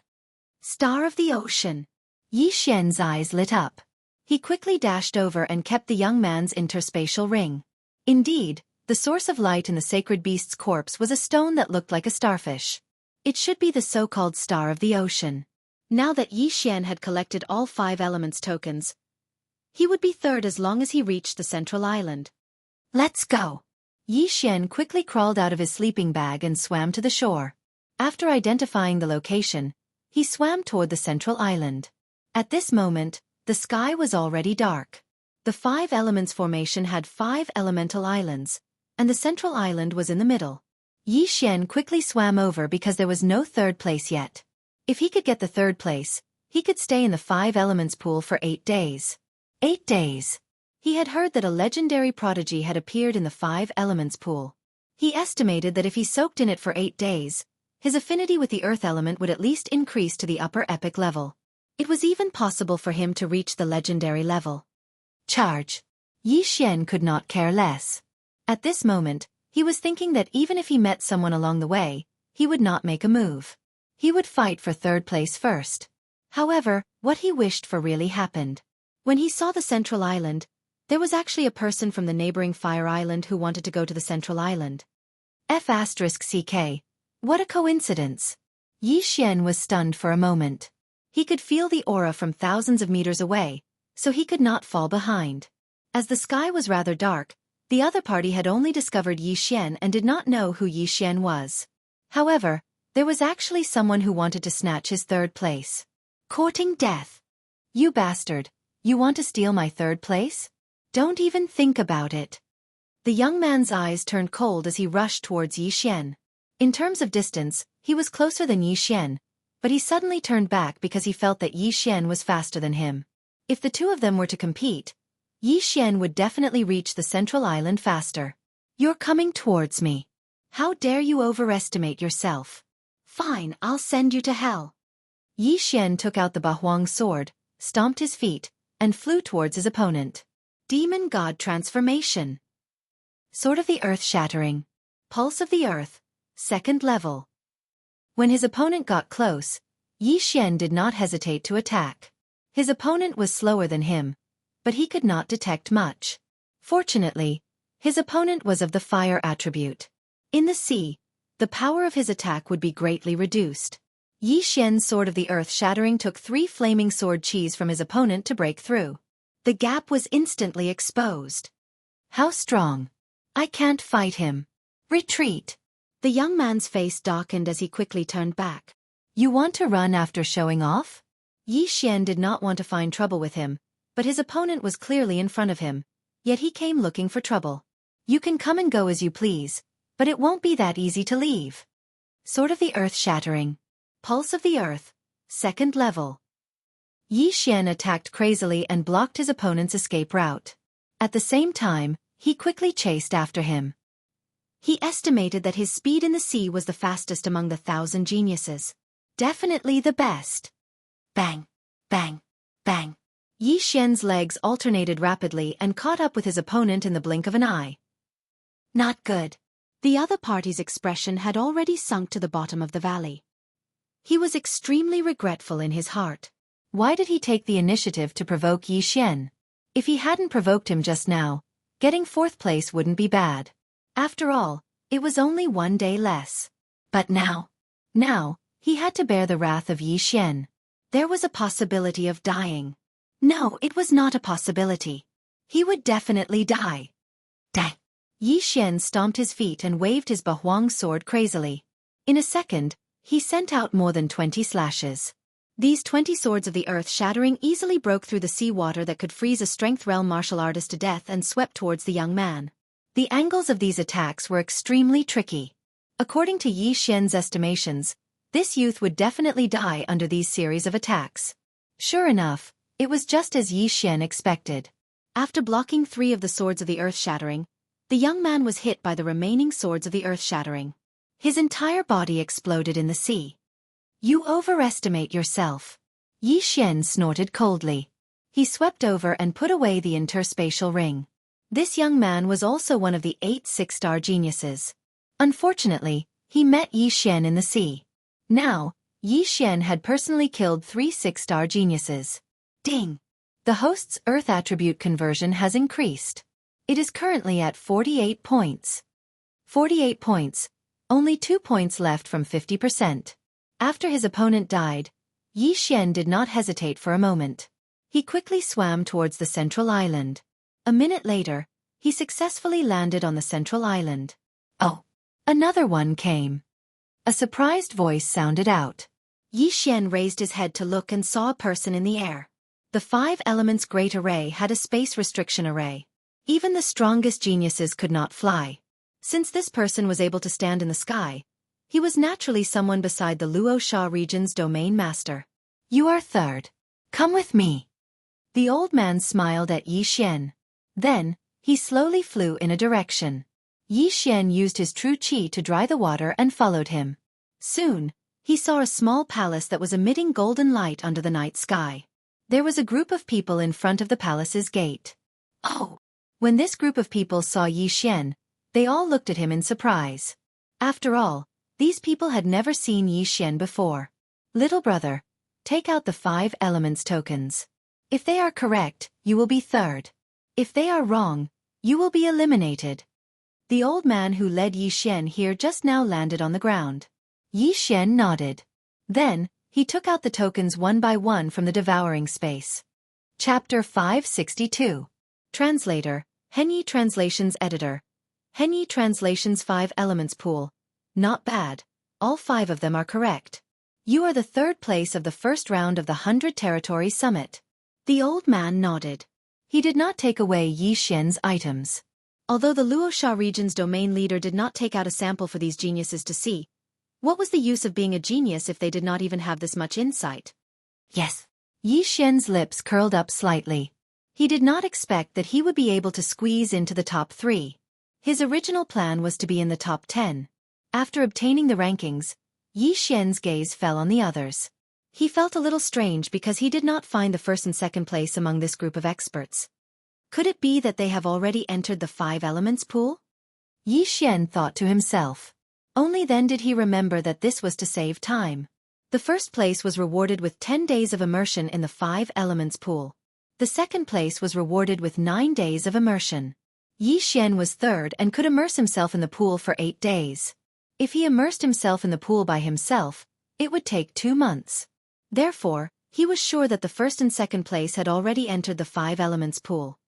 Star of the Ocean. Yi Xian's eyes lit up. He quickly dashed over and kept the young man's interspatial ring. Indeed, the source of light in the sacred beast's corpse was a stone that looked like a starfish. It should be the so-called Star of the Ocean. Now that Yi Xian had collected all 5 elements tokens, he would be third as long as he reached the central island. Let's go! Yi Xian quickly crawled out of his sleeping bag and swam to the shore. After identifying the location, he swam toward the central island. At this moment, the sky was already dark. The 5 elements formation had 5 elemental islands, and the central island was in the middle. Yi Xian quickly swam over because there was no third place yet. If he could get the third place, he could stay in the 5 elements pool for 8 days. 8 days. He had heard that a legendary prodigy had appeared in the 5 elements pool. He estimated that if he soaked in it for 8 days, his affinity with the earth element would at least increase to the upper epic level. It was even possible for him to reach the legendary level. Charge. Yi Xian could not care less. At this moment, he was thinking that even if he met someone along the way, he would not make a move. He would fight for third place first. However, what he wished for really happened. When he saw the central island, there was actually a person from the neighboring Fire Island who wanted to go to the central island. F***CK. What a coincidence. Yi Xian was stunned for a moment. He could feel the aura from thousands of meters away, so he could not fall behind. As the sky was rather dark, the other party had only discovered Yi Xian and did not know who Yi Xian was. However, there was actually someone who wanted to snatch his third place. Courting death. You bastard, you want to steal my third place? Don't even think about it. The young man's eyes turned cold as he rushed towards Yi Xian. In terms of distance, he was closer than Yi Xian, but he suddenly turned back because he felt that Yi Xian was faster than him. If the two of them were to compete, Yi Xian would definitely reach the central island faster. You're coming towards me. How dare you overestimate yourself? Fine, I'll send you to hell. Yi Xian took out the Bahuang sword, stomped his feet, and flew towards his opponent. Demon God Transformation. Sword of the Earth Shattering. Pulse of the Earth, 2nd level. When his opponent got close, Yi Xian did not hesitate to attack. His opponent was slower than him, but he could not detect much. Fortunately, his opponent was of the fire attribute. In the sea, the power of his attack would be greatly reduced. Yi Xian's Sword of the Earth Shattering took 3 flaming sword chis from his opponent to break through. The gap was instantly exposed. How strong! I can't fight him. Retreat! The young man's face darkened as he quickly turned back. You want to run after showing off? Yi Xian did not want to find trouble with him, but his opponent was clearly in front of him, yet he came looking for trouble. You can come and go as you please, but it won't be that easy to leave. Sword of the Earth Shattering. Pulse of the Earth, 2nd level. Yi Xian attacked crazily and blocked his opponent's escape route. At the same time, he quickly chased after him. He estimated that his speed in the sea was the fastest among the 1,000 geniuses. Definitely the best. Bang, bang, bang. Yi Xian's legs alternated rapidly and caught up with his opponent in the blink of an eye. Not good. The other party's expression had already sunk to the bottom of the valley. He was extremely regretful in his heart. Why did he take the initiative to provoke Yi Xian? If he hadn't provoked him just now, getting 4th place wouldn't be bad. After all, it was only 1 day less. But now, he had to bear the wrath of Yi Xian. There was a possibility of dying. No, it was not a possibility. He would definitely die. Dang! Yi Xian stomped his feet and waved his Bahuang sword crazily. In a second, he sent out more than 20 slashes. These 20 swords of the earth shattering easily broke through the sea water that could freeze a strength realm martial artist to death and swept towards the young man. The angles of these attacks were extremely tricky. According to Yi Xian's estimations, this youth would definitely die under these series of attacks. Sure enough, it was just as Yi Xian expected. After blocking 3 of the swords of the earth shattering, the young man was hit by the remaining swords of the earth shattering. His entire body exploded in the sea. You overestimate yourself. Yi Xian snorted coldly. He swept over and put away the interspatial ring. This young man was also one of the 8 6-star geniuses. Unfortunately, he met Yi Xian in the sea. Now, Yi Xian had personally killed 3 6-star geniuses. Ding! The host's Earth attribute conversion has increased. It is currently at 48 points. 48 points, only 2 points left from 50%. After his opponent died, Yi Xian did not hesitate for a moment. He quickly swam towards the central island. A minute later, he successfully landed on the central island. Oh! Another one came. A surprised voice sounded out. Yi Xian raised his head to look and saw a person in the air. The 5 elements Great Array had a space restriction array. Even the strongest geniuses could not fly. Since this person was able to stand in the sky, he was naturally someone beside the Luo Sha region's domain master. You are third. Come with me. The old man smiled at Yi Xian. Then, he slowly flew in a direction. Yi Xian used his true qi to dry the water and followed him. Soon, he saw a small palace that was emitting golden light under the night sky. There was a group of people in front of the palace's gate. Oh! When this group of people saw Yi Xian, they all looked at him in surprise. After all, these people had never seen Yi Xian before. Little brother, take out the 5 elements tokens. If they are correct, you will be third. If they are wrong, you will be eliminated. The old man who led Yi Xian here just now landed on the ground. Yi Xian nodded. Then, he took out the tokens one by one from the devouring space. Chapter 562. Translator, Henyi Translations Editor. Henyi Translations 5 Elements Pool. Not bad. All 5 of them are correct. You are the third place of the first round of the 100 Territory Summit. The old man nodded. He did not take away Yi Xian's items. Although the Luoxia region's domain leader did not take out a sample for these geniuses to see, what was the use of being a genius if they did not even have this much insight? Yes. Yi Xian's lips curled up slightly. He did not expect that he would be able to squeeze into the top 3. His original plan was to be in the top 10. After obtaining the rankings, Yi Xian's gaze fell on the others. He felt a little strange because he did not find the first and second place among this group of experts. Could it be that they have already entered the 5 elements pool? Yi Xian thought to himself. Only then did he remember that this was to save time. The first place was rewarded with 10 days of immersion in the 5 elements pool. The second place was rewarded with 9 days of immersion. Yi Xian was third and could immerse himself in the pool for 8 days. If he immersed himself in the pool by himself, it would take 2 months. Therefore, he was sure that the first and second place had already entered the 5 elements pool.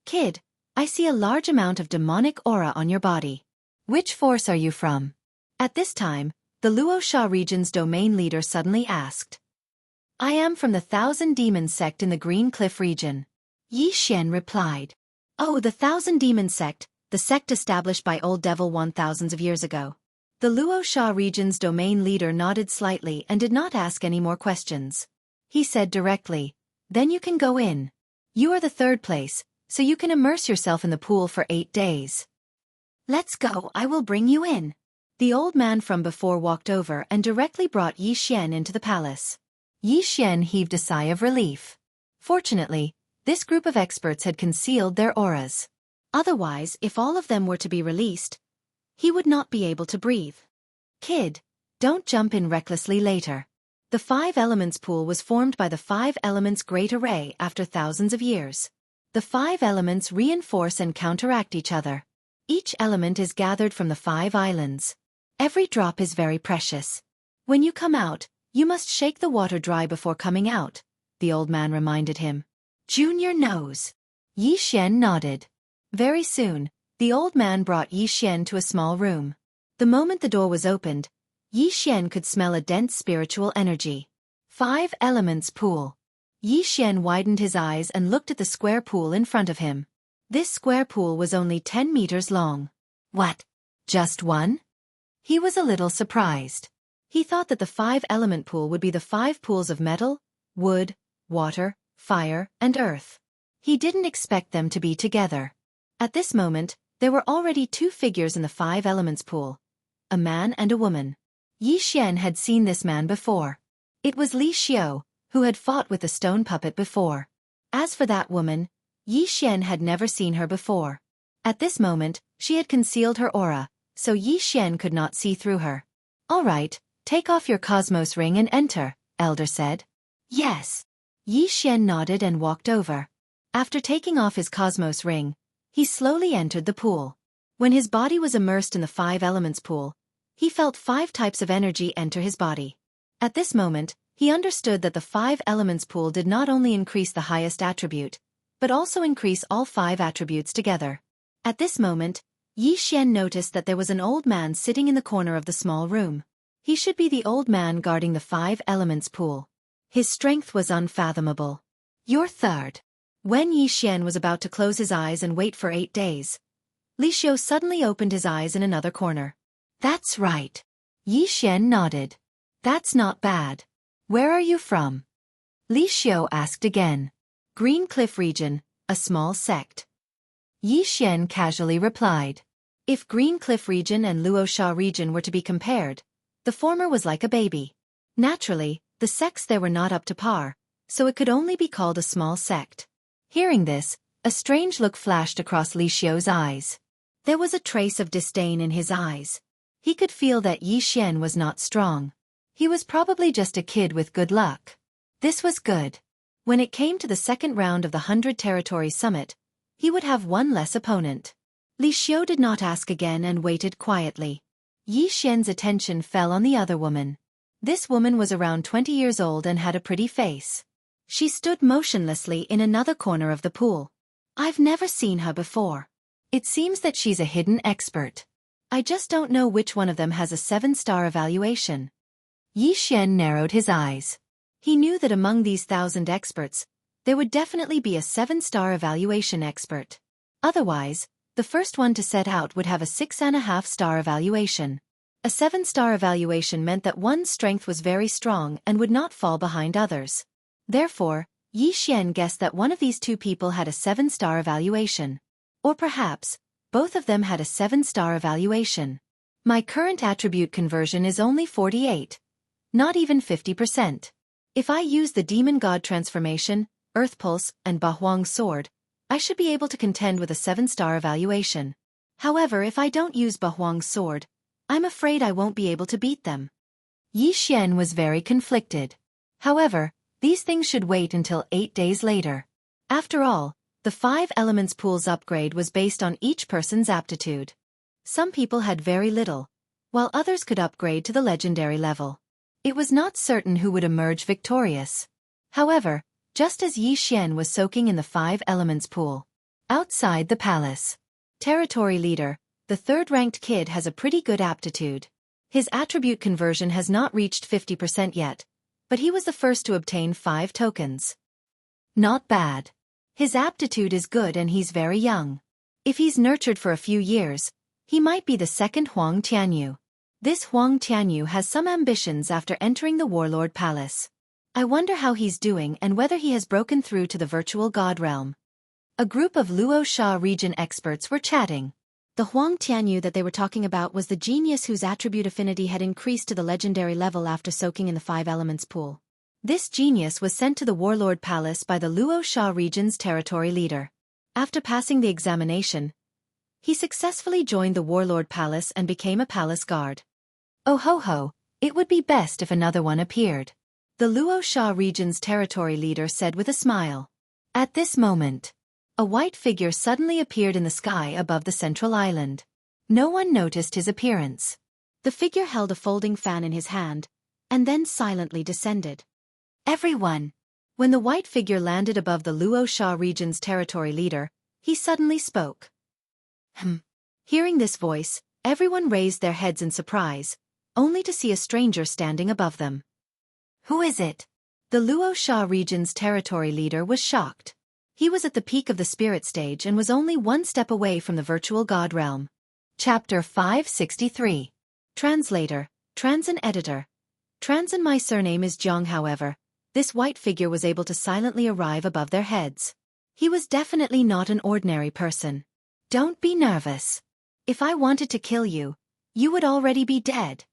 Kid, I see a large amount of demonic aura on your body. Which force are you from? At this time, the Luoxia region's domain leader suddenly asked. I am from the Thousand Demons sect in the Green Cliff region. Yi Xian replied. Oh, the Thousand Demons sect, the sect established by Old Devil 1000s of years ago. The Luoxia region's domain leader nodded slightly and did not ask any more questions. He said directly, then you can go in. You are the third place, so you can immerse yourself in the pool for 8 days. Let's go, I will bring you in. The old man from before walked over and directly brought Yi Xian into the palace. Yi Xian heaved a sigh of relief. Fortunately, this group of experts had concealed their auras. Otherwise, if all of them were to be released, he would not be able to breathe. Kid, don't jump in recklessly later. The 5 elements pool was formed by the 5 elements great array after thousands of years. The 5 elements reinforce and counteract each other. Each element is gathered from the 5 islands. Every drop is very precious. When you come out, you must shake the water dry before coming out, the old man reminded him. Junior knows. Yi Xian nodded. Very soon, the old man brought Yi Xian to a small room. The moment the door was opened, Yi Xian could smell a dense spiritual energy. 5 elements pool. Yi Xian widened his eyes and looked at the square pool in front of him. This square pool was only 10 meters long. What? Just one? He was a little surprised. He thought that the 5-element pool would be the 5 pools of metal, wood, water, fire, and earth. He didn't expect them to be together. At this moment, there were already 2 figures in the 5 elements pool, a man and a woman. Yi Xian had seen this man before. It was Li Xiu, who had fought with the stone puppet before. As for that woman, Yi Xian had never seen her before. At this moment, she had concealed her aura, so Yi Xian could not see through her. All right, take off your cosmos ring and enter, Elder said. Yes. Yi Xian nodded and walked over. After taking off his cosmos ring, he slowly entered the pool. When his body was immersed in the 5 elements pool, he felt 5 types of energy enter his body. At this moment, he understood that the 5 elements pool did not only increase the highest attribute, but also increase all 5 attributes together. At this moment, Yi Xian noticed that there was an old man sitting in the corner of the small room. He should be the old man guarding the 5 elements pool. His strength was unfathomable. You're third. When Yi Xian was about to close his eyes and wait for 8 days, Li Xiu suddenly opened his eyes in another corner. That's right. Yi Xian nodded. That's not bad. Where are you from? Li Xiu asked again. Green Cliff region, a small sect. Yi Xian casually replied. If Green Cliff region and Luoxia region were to be compared, the former was like a baby. Naturally, the sects there were not up to par, so it could only be called a small sect. Hearing this, a strange look flashed across Li Xiu's eyes. There was a trace of disdain in his eyes. He could feel that Yi Xian was not strong. He was probably just a kid with good luck. This was good. When it came to the second round of the 100 Territory Summit, he would have one less opponent. Li Xiu did not ask again and waited quietly. Yi Xian's attention fell on the other woman. This woman was around 20 years old and had a pretty face. She stood motionlessly in another corner of the pool. I've never seen her before. It seems that she's a hidden expert. I just don't know which one of them has a 7-star evaluation. Yi Xian narrowed his eyes. He knew that among these 1,000 experts, there would definitely be a 7-star evaluation expert. Otherwise, the first one to set out would have a 6.5-star evaluation. A 7-star evaluation meant that one's strength was very strong and would not fall behind others. Therefore, Yi Xian guessed that one of these two people had a 7-star evaluation. Or perhaps, both of them had a 7-star evaluation. My current attribute conversion is only 48. Not even 50%. If I use the Demon God transformation, Earth Pulse, and Bahuang's sword, I should be able to contend with a 7-star evaluation. However, if I don't use Bahuang's sword, I'm afraid I won't be able to beat them. Yi Xian was very conflicted. However, these things should wait until 8 days later. After all, the 5 Elements Pool's upgrade was based on each person's aptitude. Some people had very little, while others could upgrade to the legendary level. It was not certain who would emerge victorious. However, just as Yi Xian was soaking in the 5 Elements Pool, outside the palace, Territory Leader, the 3rd-ranked kid, has a pretty good aptitude. His attribute conversion has not reached 50% yet, but he was the first to obtain 5 tokens. Not bad. His aptitude is good and he's very young. If he's nurtured for a few years, he might be the second Huang Tianyu. This Huang Tianyu has some ambitions after entering the Warlord Palace. I wonder how he's doing and whether he has broken through to the virtual god realm. A group of Luo Sha region experts were chatting. The Huang Tianyu that they were talking about was the genius whose attribute affinity had increased to the legendary level after soaking in the 5 Elements Pool. This genius was sent to the Warlord Palace by the Luo Sha region's territory leader. After passing the examination, he successfully joined the Warlord Palace and became a palace guard. Oh ho ho, it would be best if another one appeared. The Luo Sha region's territory leader said with a smile. At this moment, a white figure suddenly appeared in the sky above the central island. No one noticed his appearance. The figure held a folding fan in his hand, and then silently descended. Everyone! When the white figure landed above the Luo Sha region's territory leader, he suddenly spoke. Hearing this voice, everyone raised their heads in surprise, only to see a stranger standing above them. Who is it? The Luo Sha region's territory leader was shocked. He was at the peak of the spirit stage and was only one step away from the virtual god realm. Chapter 563. Translator, Transin Editor. Transin. My surname is Jianghu. However, this white figure was able to silently arrive above their heads. He was definitely not an ordinary person. Don't be nervous. If I wanted to kill you, you would already be dead.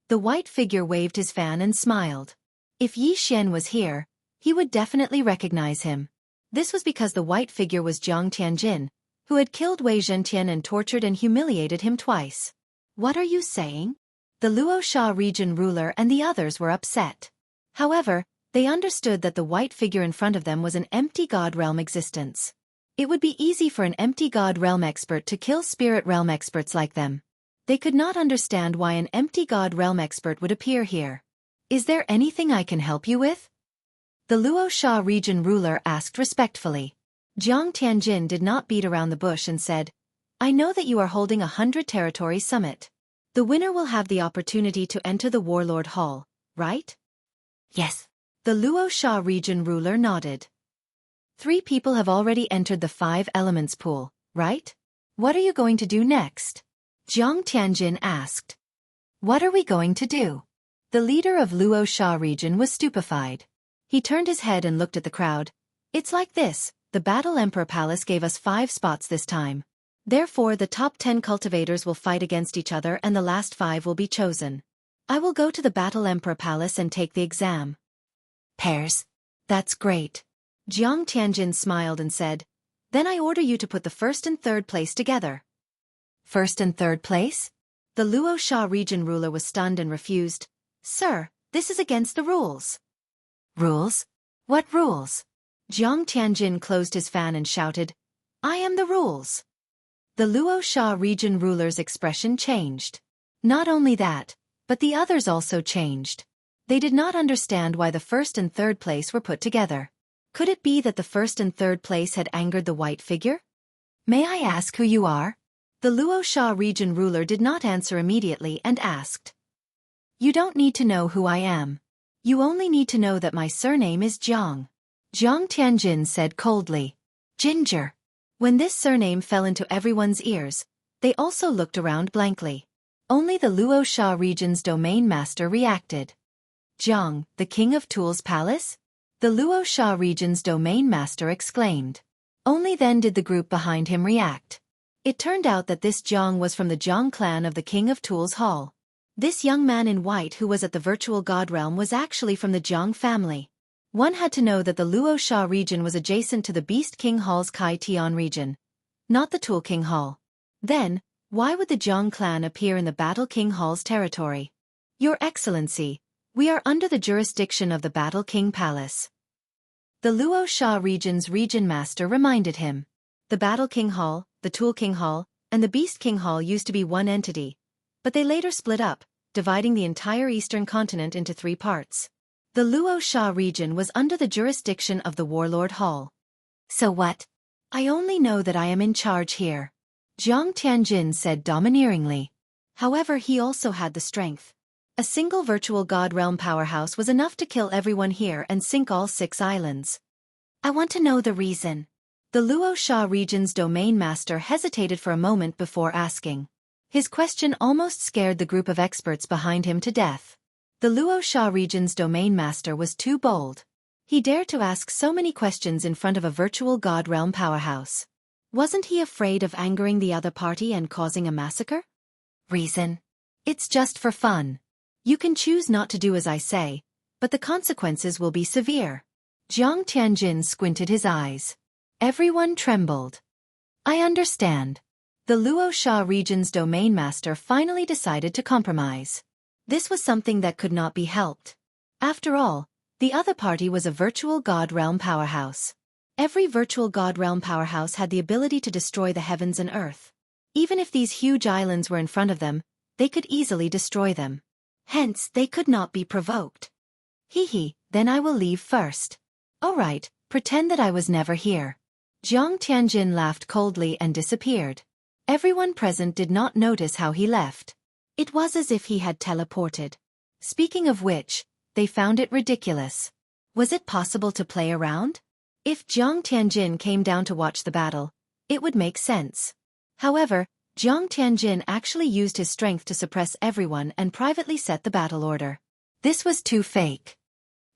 The white figure waved his fan and smiled. If Yi Xian was here, he would definitely recognize him. This was because the white figure was Jiang Tianjin, who had killed Wei Zhentian and tortured and humiliated him twice. What are you saying? The Luo Sha region ruler and the others were upset. However, they understood that the white figure in front of them was an empty god realm existence. It would be easy for an empty god realm expert to kill spirit realm experts like them. They could not understand why an empty god realm expert would appear here. Is there anything I can help you with? The Luo Sha region ruler asked respectfully. Jiang Tianjin did not beat around the bush and said, I know that you are holding a 100 territory summit. The winner will have the opportunity to enter the Warlord Hall, right? Yes. The Luo Sha region ruler nodded. 3 people have already entered the 5 Elements Pool, right? What are you going to do next? Jiang Tianjin asked. What are we going to do? The leader of Luo Sha region was stupefied. He turned his head and looked at the crowd. It's like this, the Battle Emperor Palace gave us 5 spots this time. Therefore the top 10 cultivators will fight against each other and the last 5 will be chosen. I will go to the Battle Emperor Palace and take the exam. Pairs. That's great. Jiang Tianjin smiled and said, Then I order you to put the 1st and 3rd place together. 1st and 3rd place? The Luo Sha region ruler was stunned and refused. Sir, this is against the rules. Rules? What rules? Jiang Tianjin closed his fan and shouted, I am the rules. The Luo Sha region ruler's expression changed. Not only that, but the others also changed. They did not understand why the 1st and 3rd place were put together. Could it be that the 1st and 3rd place had angered the white figure? May I ask who you are? The Luo Sha region ruler did not answer immediately and asked. You don't need to know who I am. You only need to know that my surname is Jiang. Jiang Tianjin said coldly. Ginger. When this surname fell into everyone's ears, they also looked around blankly. Only the Luoxia region's domain master reacted. Jiang, the king of Tool's palace? The Luoxia region's domain master exclaimed. Only then did the group behind him react. It turned out that this Jiang was from the Jiang clan of the king of Tool's hall. This young man in white who was at the virtual god realm was actually from the Jiang family. One had to know that the Luoxia region was adjacent to the Beast King Hall's Kai Tian region, not the Tool King Hall. Then, why would the Jiang clan appear in the Battle King Hall's territory? Your Excellency, we are under the jurisdiction of the Battle King Palace. The Luoxia region's region master reminded him. The Battle King Hall, the Tool King Hall, and the Beast King Hall used to be one entity, but they later split up, dividing the entire eastern continent into 3 parts. The Luoxia region was under the jurisdiction of the Warlord Hall. So what? I only know that I am in charge here. Jiang Tianjin said domineeringly. However, he also had the strength. A single virtual god realm powerhouse was enough to kill everyone here and sink all 6 islands. I want to know the reason. The Luoxia region's domain master hesitated for a moment before asking. His question almost scared the group of experts behind him to death. The Luoxia region's domain master was too bold. He dared to ask so many questions in front of a virtual god realm powerhouse. Wasn't he afraid of angering the other party and causing a massacre? Reason? It's just for fun. You can choose not to do as I say, but the consequences will be severe. Jiang Tianjin squinted his eyes. Everyone trembled. I understand. The Luoxia region's domain master finally decided to compromise. This was something that could not be helped. After all, the other party was a virtual god realm powerhouse. Every virtual god realm powerhouse had the ability to destroy the heavens and earth. Even if these huge islands were in front of them, they could easily destroy them. Hence, they could not be provoked. Then I will leave first. Alright, pretend that I was never here. Jiang Tianjin laughed coldly and disappeared. Everyone present did not notice how he left. It was as if he had teleported. Speaking of which, they found it ridiculous. Was it possible to play around? If Jiang Tianjin came down to watch the battle, it would make sense. However, Jiang Tianjin actually used his strength to suppress everyone and privately set the battle order. This was too fake.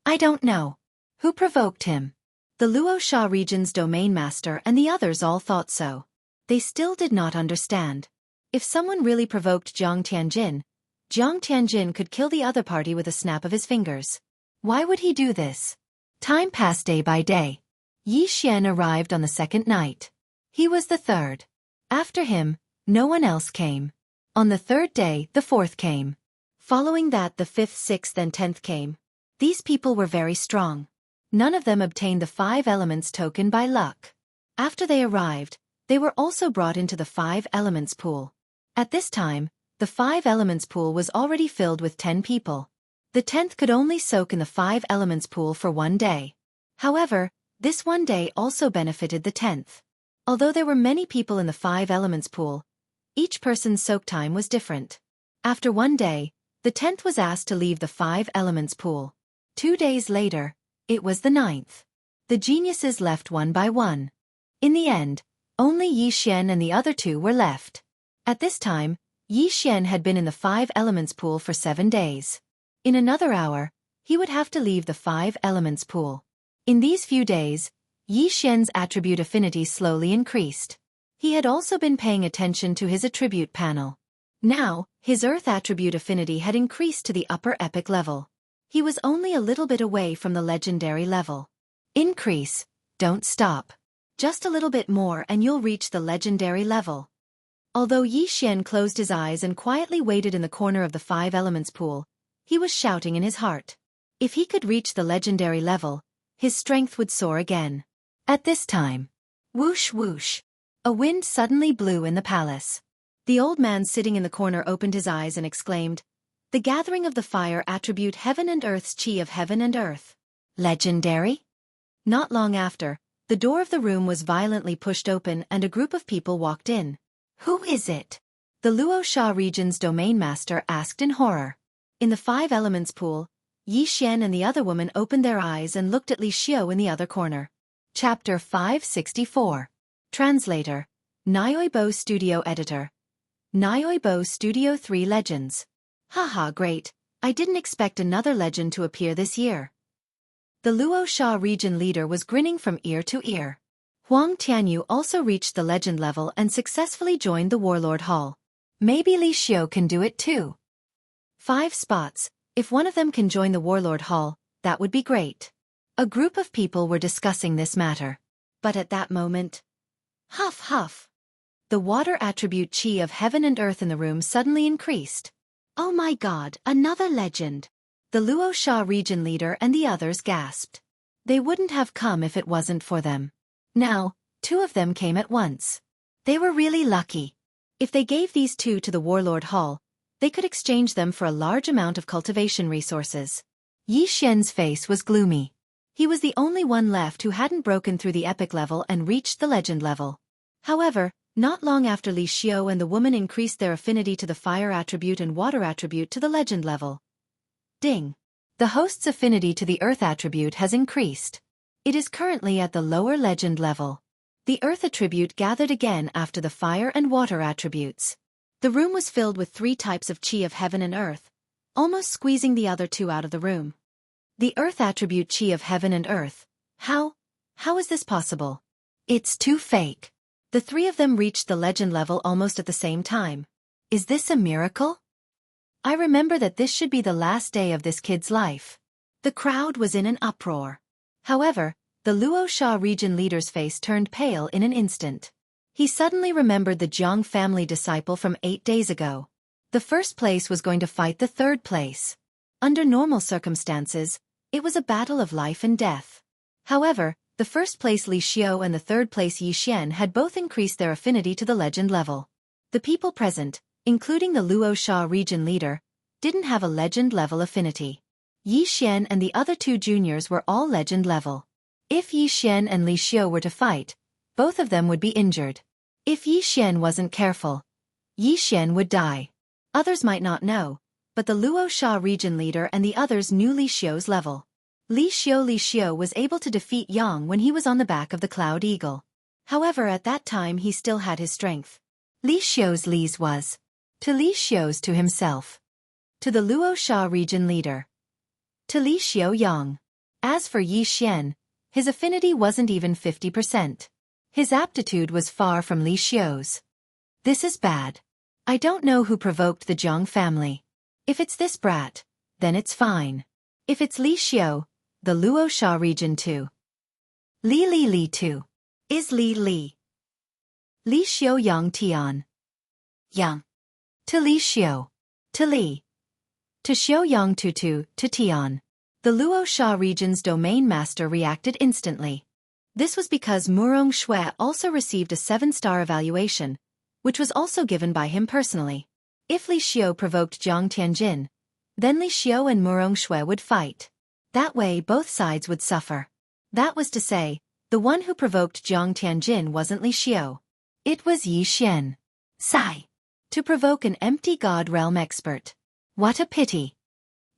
I don't know. Who provoked him? The Luoxia region's domain master and the others all thought so. They still did not understand. If someone really provoked Jiang Tianjin could kill the other party with a snap of his fingers. Why would he do this? Time passed day by day. Xianxia arrived on the 2nd night. He was the 3rd. After him, no one else came. On the 3rd day, the 4th came. Following that, the 5th, 6th, and 10th came. These people were very strong. None of them obtained the 5 elements token by luck. After they arrived, they were also brought into the 5 elements pool. At this time, the 5 elements pool was already filled with 10 people. The 10th could only soak in the 5 elements pool for 1 day. However, this 1 day also benefited the 10th. Although there were many people in the 5 elements pool, each person's soak time was different. After 1 day, the 10th was asked to leave the 5 elements pool. 2 days later, it was the 9th. The geniuses left one by one. In the end, only Xian and the other 2 were left. At this time, Xian had been in the 5 elements pool for 7 days. In another hour, he would have to leave the 5 elements pool. In these few days, Xian's attribute affinity slowly increased. He had also been paying attention to his attribute panel. Now, his earth attribute affinity had increased to the upper epic level. He was only a little bit away from the legendary level. Increase, don't stop. Just a little bit more and you'll reach the legendary level. Although Xian closed his eyes and quietly waited in the corner of the 5 elements pool, he was shouting in his heart. If he could reach the legendary level, his strength would soar again. At this time, whoosh whoosh, a wind suddenly blew in the palace. The old man sitting in the corner opened his eyes and exclaimed, "The gathering of the fire attribute heaven and earth's chi of heaven and earth. Legendary?" Not long after, the door of the room was violently pushed open and a group of people walked in. Who is it? The Luoxia region's domain master asked in horror. In the five elements pool, Yi Xian and the other woman opened their eyes and looked at Li Xiu in the other corner. Chapter 564. Translator. Nyoibo Studio Editor. Nyoibo Studio 3 Legends. Haha, great. I didn't expect another legend to appear this year. The Luo Sha region leader was grinning from ear to ear. Huang Tianyu also reached the legend level and successfully joined the Warlord Hall. Maybe Li Xiu can do it too. 5 spots. If one of them can join the Warlord Hall, that would be great. A group of people were discussing this matter. But at that moment... Huff huff. The water attribute chi of heaven and earth in the room suddenly increased. Oh my god, another legend! The Luo Sha region leader and the others gasped. They wouldn't have come if it wasn't for them. Now, 2 of them came at once. They were really lucky. If they gave these 2 to the Warlord Hall, they could exchange them for a large amount of cultivation resources. Yi Xian's face was gloomy. He was the only one left who hadn't broken through the epic level and reached the legend level. However, not long after Li Xiu and the woman increased their affinity to the fire attribute and water attribute to the legend level. Ding! The host's affinity to the earth attribute has increased. It is currently at the lower legend level. The earth attribute gathered again after the fire and water attributes. The room was filled with 3 types of chi of heaven and earth, almost squeezing the other 2 out of the room. The earth attribute chi of heaven and earth. How is this possible? It's too fake. The 3 of them reached the legend level almost at the same time. Is this a miracle? I remember that this should be the last day of this kid's life. The crowd was in an uproar. However, the Luo Sha region leader's face turned pale in an instant. He suddenly remembered the Jiang family disciple from 8 days ago. The first place was going to fight the third place. Under normal circumstances, it was a battle of life and death. However, the first place Li Xiu and the third place Yi Xian had both increased their affinity to the legend level. The people present, including the Luo Sha region leader, didn't have a legend level affinity. Yi Xian and the other 2 juniors were all legend level. If Yi Xian and Li Xiu were to fight, both of them would be injured. If Yi Xian wasn't careful, Yi Xian would die. Others might not know, but the Luo Sha region leader and the others knew Li Xiu's level. Li Xiu was able to defeat Yang when he was on the back of the Cloud Eagle. However, at that time he still had his strength. Li Xiu's Li's was. To Li Xiu's to himself. To the Luo Sha region leader. To Li Xiu Yang. As for Yi Xian, his affinity wasn't even 50%. His aptitude was far from Li Xiu's. This is bad. I don't know who provoked the Jiang family. If it's this brat, then it's fine. If it's Li Xiu, the Luo Sha region too. Li too. Is Li. Li Xiu Yang Tian. Yang. To Li Xiu. To Li. To Xiu Yang to Tian. The Luo Sha region's domain master reacted instantly. This was because Murong Shui also received a 7-star evaluation, which was also given by him personally. If Li Xiu provoked Jiang Tianjin, then Li Xiu and Murong Shui would fight. That way both sides would suffer. That was to say, the one who provoked Jiang Tianjin wasn't Li Xiu. It was Yi Xian. Sigh. To provoke an empty god realm expert. What a pity.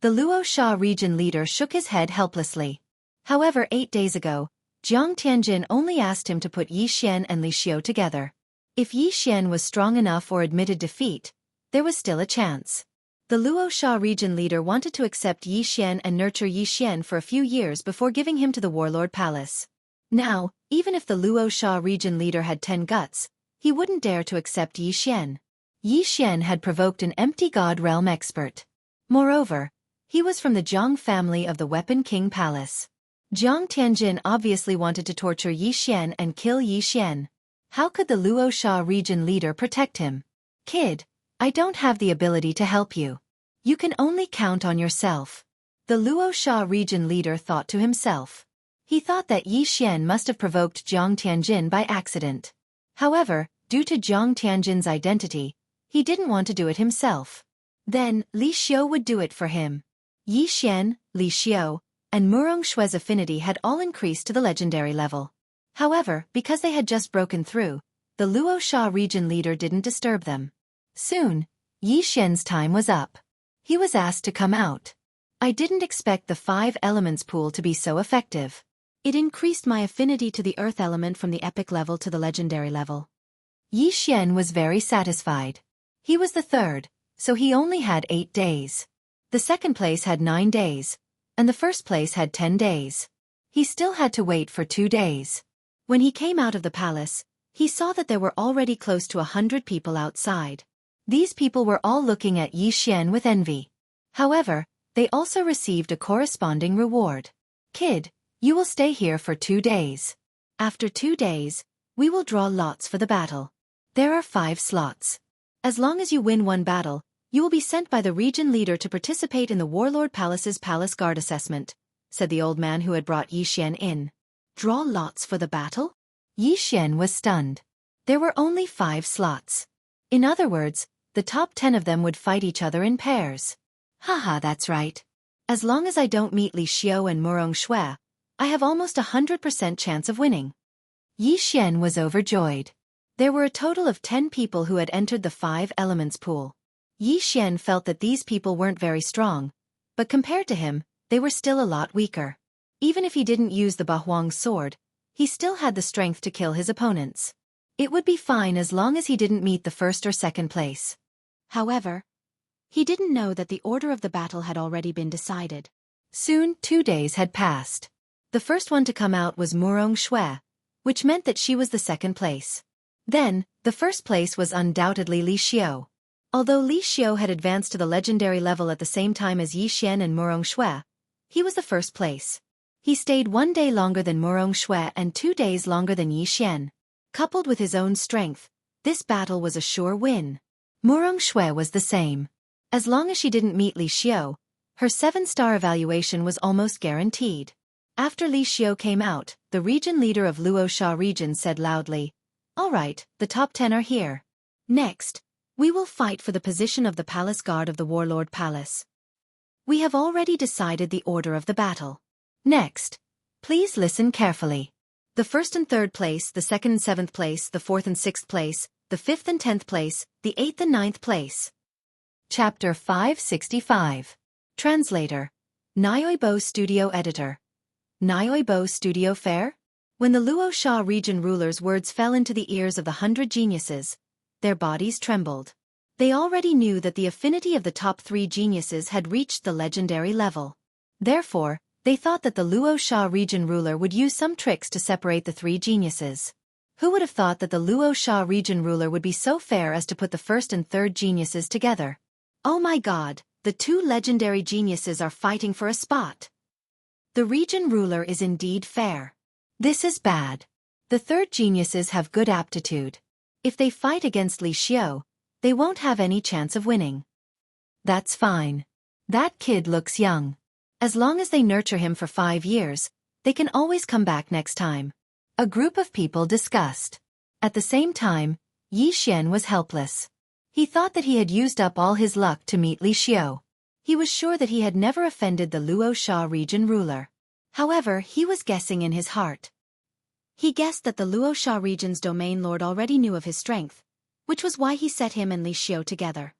The Luo Sha region leader shook his head helplessly. However, 8 days ago, Jiang Tianjin only asked him to put Yi Xian and Li Xiu together. If Yi Xian was strong enough or admitted defeat, there was still a chance. The Luo Sha region leader wanted to accept Yi Xian and nurture Yi Xian for a few years before giving him to the Warlord Palace. Now, even if the Luo Sha region leader had 10 guts, he wouldn't dare to accept Yi Xian. Yi Xian had provoked an empty god realm expert. Moreover, he was from the Jiang family of the Weapon King Palace. Jiang Tianjin obviously wanted to torture Yi Xian and kill Yi Xian. How could the Luo Sha region leader protect him? Kid, I don't have the ability to help you. You can only count on yourself. The Luo Sha region leader thought to himself. He thought that Yi Xian must have provoked Jiang Tianjin by accident. However, due to Jiang Tianjin's identity, he didn't want to do it himself. Then, Li Xiu would do it for him. Yi Xian, Li Xiu, and Murong Shui's affinity had all increased to the legendary level. However, because they had just broken through, the Luo Sha region leader didn't disturb them. Soon, Yi Xian's time was up. He was asked to come out. I didn't expect the 5 elements pool to be so effective. It increased my affinity to the earth element from the epic level to the legendary level. Yi Xian was very satisfied. He was the third, so he only had 8 days. The second place had 9 days, and the first place had 10 days. He still had to wait for 2 days. When he came out of the palace, he saw that there were already close to 100 people outside. These people were all looking at Yi Xian with envy. However, they also received a corresponding reward. Kid, you will stay here for 2 days. After 2 days, we will draw lots for the battle. There are 5 slots. As long as you win one battle, you will be sent by the region leader to participate in the Warlord Palace's Palace Guard assessment, said the old man who had brought Yi Xian in. Draw lots for the battle? Yi Xian was stunned. There were only 5 slots. In other words, the top 10 of them would fight each other in pairs. Haha, that's right. As long as I don't meet Li Xiu and Murong Shui, I have almost 100% chance of winning. Yi Xian was overjoyed. There were a total of 10 people who had entered the 5 elements pool. Yi Xian felt that these people weren't very strong, but compared to him, they were still a lot weaker. Even if he didn't use the Bahuang sword, he still had the strength to kill his opponents. It would be fine as long as he didn't meet the first or second place. However, he didn't know that the order of the battle had already been decided. Soon 2 days had passed. The first one to come out was Murong Shui, which meant that she was the second place. Then, the first place was undoubtedly Li Xiu. Although Li Xiu had advanced to the legendary level at the same time as Yi Xian and Murong Shui, he was the first place. He stayed 1 day longer than Murong Shui and 2 days longer than Yi Xian. Coupled with his own strength, this battle was a sure win. Murong Shui was the same. As long as she didn't meet Li Xiu, her 7-star evaluation was almost guaranteed. After Li Xiu came out, the region leader of Luosha region said loudly, "All right, the top 10 are here. Next, we will fight for the position of the palace guard of the Warlord Palace. We have already decided the order of the battle. Next, please listen carefully. The first and third place, the second and 7th place, the 4th and 6th place, the 5th and 10th place, the 8th and 9th place." Chapter 565. Translator. Nyoibo Studio Editor. Nyoibo Studio Fair? When the Luosha region rulers' words fell into the ears of the 100 geniuses, their bodies trembled. They already knew that the affinity of the top 3 geniuses had reached the legendary level. Therefore, they thought that the Luosha region ruler would use some tricks to separate the 3 geniuses. Who would have thought that the Luosha region ruler would be so fair as to put the first and third geniuses together? Oh my god, the 2 legendary geniuses are fighting for a spot. The region ruler is indeed fair. This is bad. The third geniuses have good aptitude. If they fight against Li Xiu, they won't have any chance of winning. That's fine. That kid looks young. As long as they nurture him for 5 years, they can always come back next time. A group of people discussed. At the same time, Yi Xian was helpless. He thought that he had used up all his luck to meet Li Xiu. He was sure that he had never offended the Luosha region ruler. However, he was guessing in his heart. He guessed that the Luosha region's domain lord already knew of his strength, which was why he set him and Li Xiu together.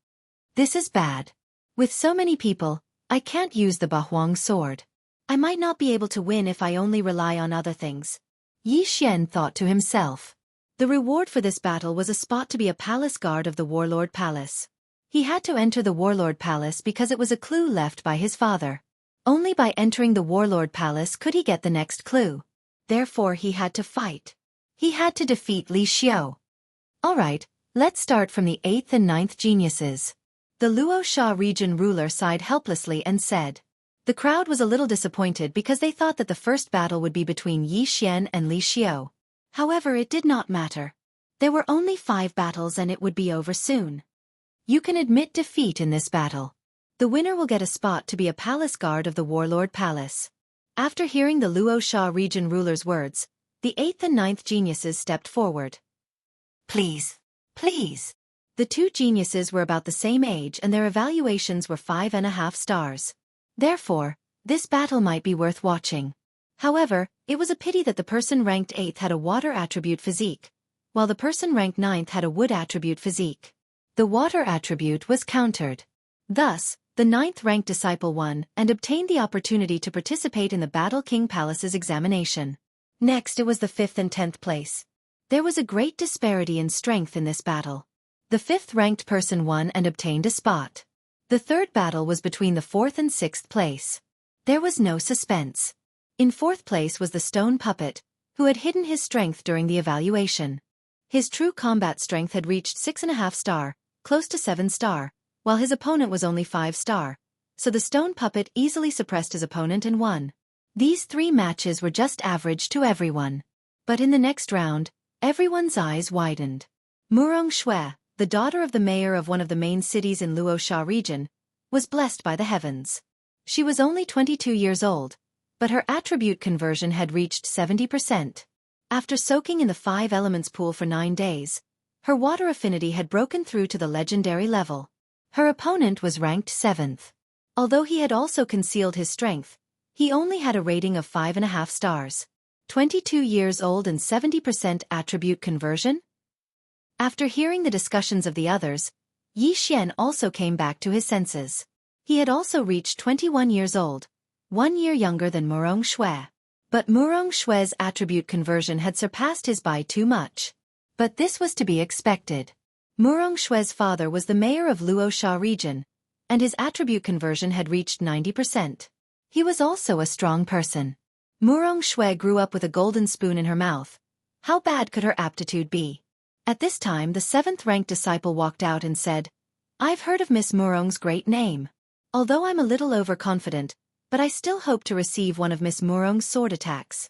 This is bad. With so many people, I can't use the Bahuang sword. I might not be able to win if I only rely on other things. Yi Xian thought to himself. The reward for this battle was a spot to be a palace guard of the Warlord Palace. He had to enter the Warlord Palace because it was a clue left by his father. Only by entering the Warlord Palace could he get the next clue. Therefore he had to fight. He had to defeat Li Xiu. Alright, let's start from the 8th and 9th geniuses. The Luosha region ruler sighed helplessly and said. The crowd was a little disappointed because they thought that the first battle would be between Yi Xian and Li Xiu. However, it did not matter. There were only 5 battles and it would be over soon. You can admit defeat in this battle. The winner will get a spot to be a palace guard of the Warlord Palace. After hearing the Luosha region ruler's words, the 8th and 9th geniuses stepped forward. Please, please. The 2 geniuses were about the same age and their evaluations were 5.5 stars. Therefore, this battle might be worth watching. However, it was a pity that the person ranked 8th had a water attribute physique, while the person ranked 9th had a wood attribute physique. The water attribute was countered. Thus, The 9th-ranked disciple won and obtained the opportunity to participate in the Battle King Palace's examination. Next it was the 5th and 10th place. There was a great disparity in strength in this battle. The 5th-ranked person won and obtained a spot. The third battle was between the 4th and 6th place. There was no suspense. In 4th place was the stone puppet, who had hidden his strength during the evaluation. His true combat strength had reached 6.5 star, close to 7 star, while his opponent was only 5 star, so the stone puppet easily suppressed his opponent and won. These 3 matches were just average to everyone. But in the next round, everyone's eyes widened. Murong Shui, the daughter of the mayor of one of the main cities in Luoxia region, was blessed by the heavens. She was only 22 years old, but her attribute conversion had reached 70%. After soaking in the 5 elements pool for 9 days, her water affinity had broken through to the legendary level. Her opponent was ranked 7th. Although he had also concealed his strength, he only had a rating of 5.5 stars. 22 years old and 70% attribute conversion? After hearing the discussions of the others, Yi Xian also came back to his senses. He had also reached 21 years old, 1 year younger than Murong Shui. But Murong Shui's attribute conversion had surpassed his by too much. But this was to be expected. Murong Shui's father was the mayor of Luoxia region, and his attribute conversion had reached 90%. He was also a strong person. Murong Shui grew up with a golden spoon in her mouth. How bad could her aptitude be? At this time the 7th-ranked disciple walked out and said, "I've heard of Miss Murong's great name. Although I'm a little overconfident, but I still hope to receive one of Miss Murong's sword attacks."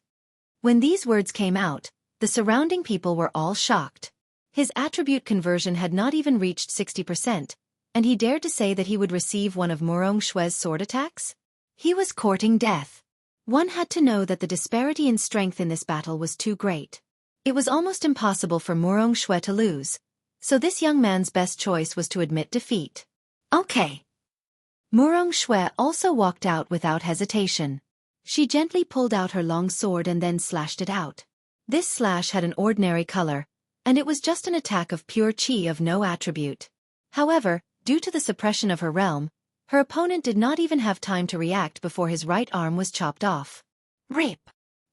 When these words came out, the surrounding people were all shocked. His attribute conversion had not even reached 60%, and he dared to say that he would receive one of Murong Shui's sword attacks? He was courting death. One had to know that the disparity in strength in this battle was too great. It was almost impossible for Murong Shui to lose, so this young man's best choice was to admit defeat. Okay. Murong Shui also walked out without hesitation. She gently pulled out her long sword and then slashed it out. This slash had an ordinary color, and it was just an attack of pure chi of no attribute. However, due to the suppression of her realm, her opponent did not even have time to react before his right arm was chopped off. Rip!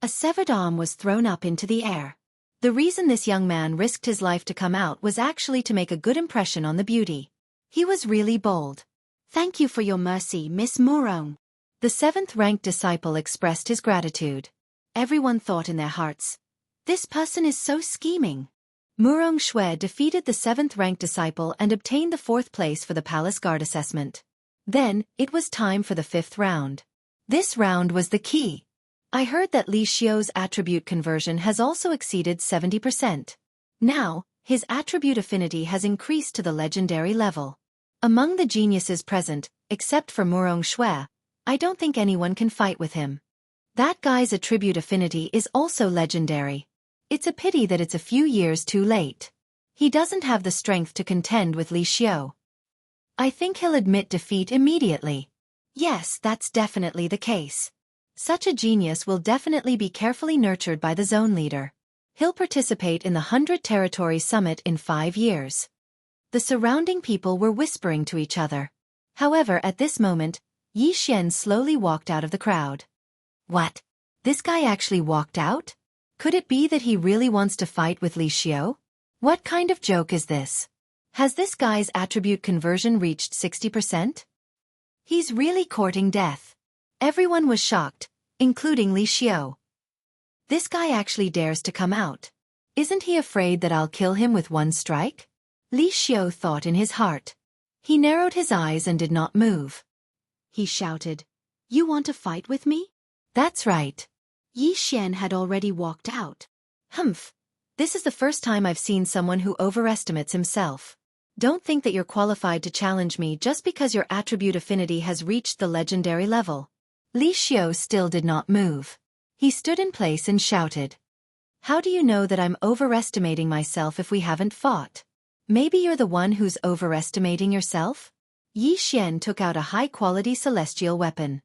A severed arm was thrown up into the air. The reason this young man risked his life to come out was actually to make a good impression on the beauty. He was really bold. "Thank you for your mercy, Miss Murong." The 7th-ranked disciple expressed his gratitude. Everyone thought in their hearts, "This person is so scheming." Murong Shui defeated the 7th-ranked disciple and obtained the 4th place for the palace guard assessment. Then, it was time for the 5th round. This round was the key. I heard that Li Xiu's attribute conversion has also exceeded 70%. Now, his attribute affinity has increased to the legendary level. Among the geniuses present, except for Murong Shui, I don't think anyone can fight with him. That guy's attribute affinity is also legendary. It's a pity that it's a few years too late. He doesn't have the strength to contend with Li Xiu. I think he'll admit defeat immediately. Yes, that's definitely the case. Such a genius will definitely be carefully nurtured by the zone leader. He'll participate in the 100 Territories Summit in 5 years. The surrounding people were whispering to each other. However, at this moment, Yi Xian slowly walked out of the crowd. What? This guy actually walked out? Could it be that he really wants to fight with Li Xiu? What kind of joke is this? Has this guy's attribute conversion reached 60%? He's really courting death. Everyone was shocked, including Li Xiu. This guy actually dares to come out. Isn't he afraid that I'll kill him with one strike? Li Xiu thought in his heart. He narrowed his eyes and did not move. He shouted, "You want to fight with me?" That's right. Yi Xian had already walked out. Humph. This is the first time I've seen someone who overestimates himself. Don't think that you're qualified to challenge me just because your attribute affinity has reached the legendary level. Li Xiu still did not move. He stood in place and shouted. How do you know that I'm overestimating myself if we haven't fought? Maybe you're the one who's overestimating yourself? Yi Xian took out a high-quality celestial weapon.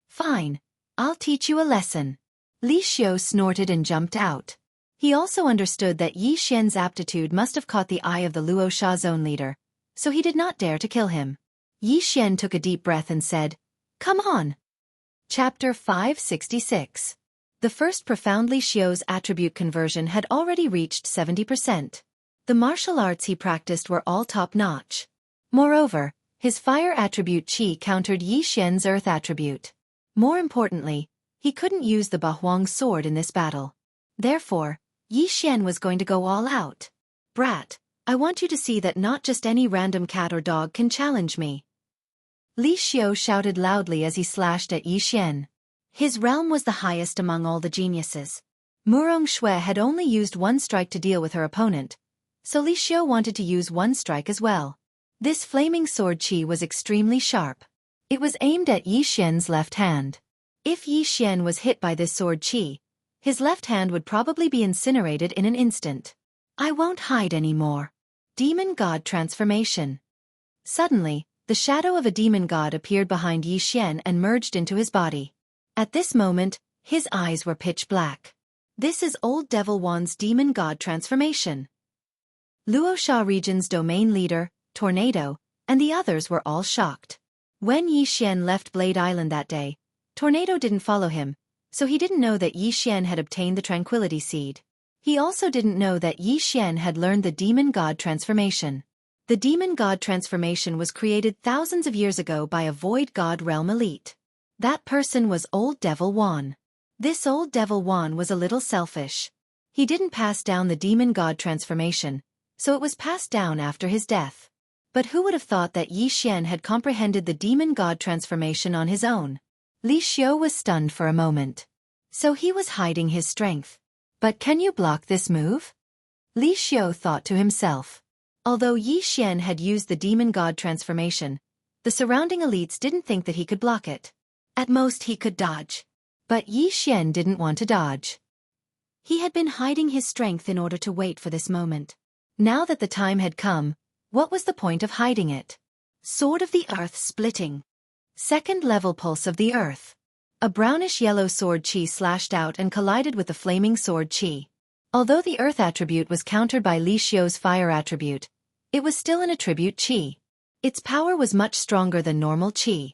Fine. I'll teach you a lesson. Li Xiu snorted and jumped out. He also understood that Yi Xian's aptitude must have caught the eye of the Luoxia zone leader, so he did not dare to kill him. Yi Xian took a deep breath and said, "Come on." Chapter 566. The first profoundly Xiao's attribute conversion had already reached 70%. The martial arts he practiced were all top-notch. Moreover, his fire attribute qi countered Yi Xian's earth attribute. More importantly, he couldn't use the Bahuang sword in this battle. Therefore, Yi Xian was going to go all out. "Brat, I want you to see that not just any random cat or dog can challenge me." Li Xiao shouted loudly as he slashed at Yi Xian. His realm was the highest among all the geniuses. Murong Shui had only used one strike to deal with her opponent, so Li Xiao wanted to use one strike as well. This flaming sword qi was extremely sharp. It was aimed at Yi Xian's left hand. If Yi Xian was hit by this sword qi, his left hand would probably be incinerated in an instant. "I won't hide anymore." Demon God Transformation. Suddenly, the shadow of a demon god appeared behind Yi Xian and merged into his body. At this moment, his eyes were pitch black. This is Old Devil Wan's demon god transformation. Luosha region's domain leader, Tornado, and the others were all shocked. When Yi Xian left Blade Island that day, Tornado didn't follow him, so he didn't know that Yi Xian had obtained the Tranquility Seed. He also didn't know that Yi Xian had learned the demon god transformation. The demon god transformation was created thousands of years ago by a void god realm elite. That person was Old Devil Wan. This Old Devil Wan was a little selfish. He didn't pass down the demon god transformation, so it was passed down after his death. But who would have thought that Yi Xian had comprehended the demon god transformation on his own? Li Xiao was stunned for a moment. So he was hiding his strength. But can you block this move? Li Xiao thought to himself. Although Yi Xian had used the demon god transformation, the surrounding elites didn't think that he could block it. At most he could dodge. But Yi Xian didn't want to dodge. He had been hiding his strength in order to wait for this moment. Now that the time had come, what was the point of hiding it? Sword of the Earth splitting. Second level pulse of the Earth. A brownish-yellow sword qi slashed out and collided with the flaming sword qi. Although the Earth attribute was countered by Li Xiao's fire attribute, it was still an attribute qi. Its power was much stronger than normal qi.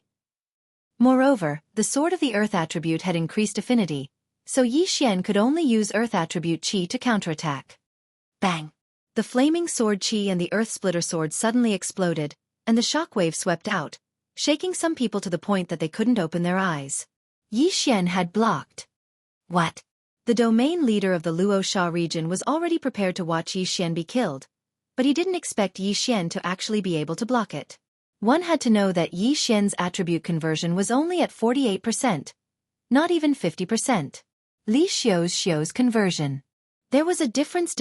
Moreover, the Sword of the Earth attribute had increased affinity, so Yi Xian could only use Earth attribute qi to counterattack. Bang! The flaming sword qi and the Earth splitter sword suddenly exploded, and the shockwave swept out, shaking some people to the point that they couldn't open their eyes. Yi Xian had blocked. What? The domain leader of the Luosha region was already prepared to watch Yi Xian be killed, but he didn't expect Yi Xian to actually be able to block it. One had to know that Yi Xian's attribute conversion was only at 48%, not even 50%. Li Xiao's conversion. There was a difference.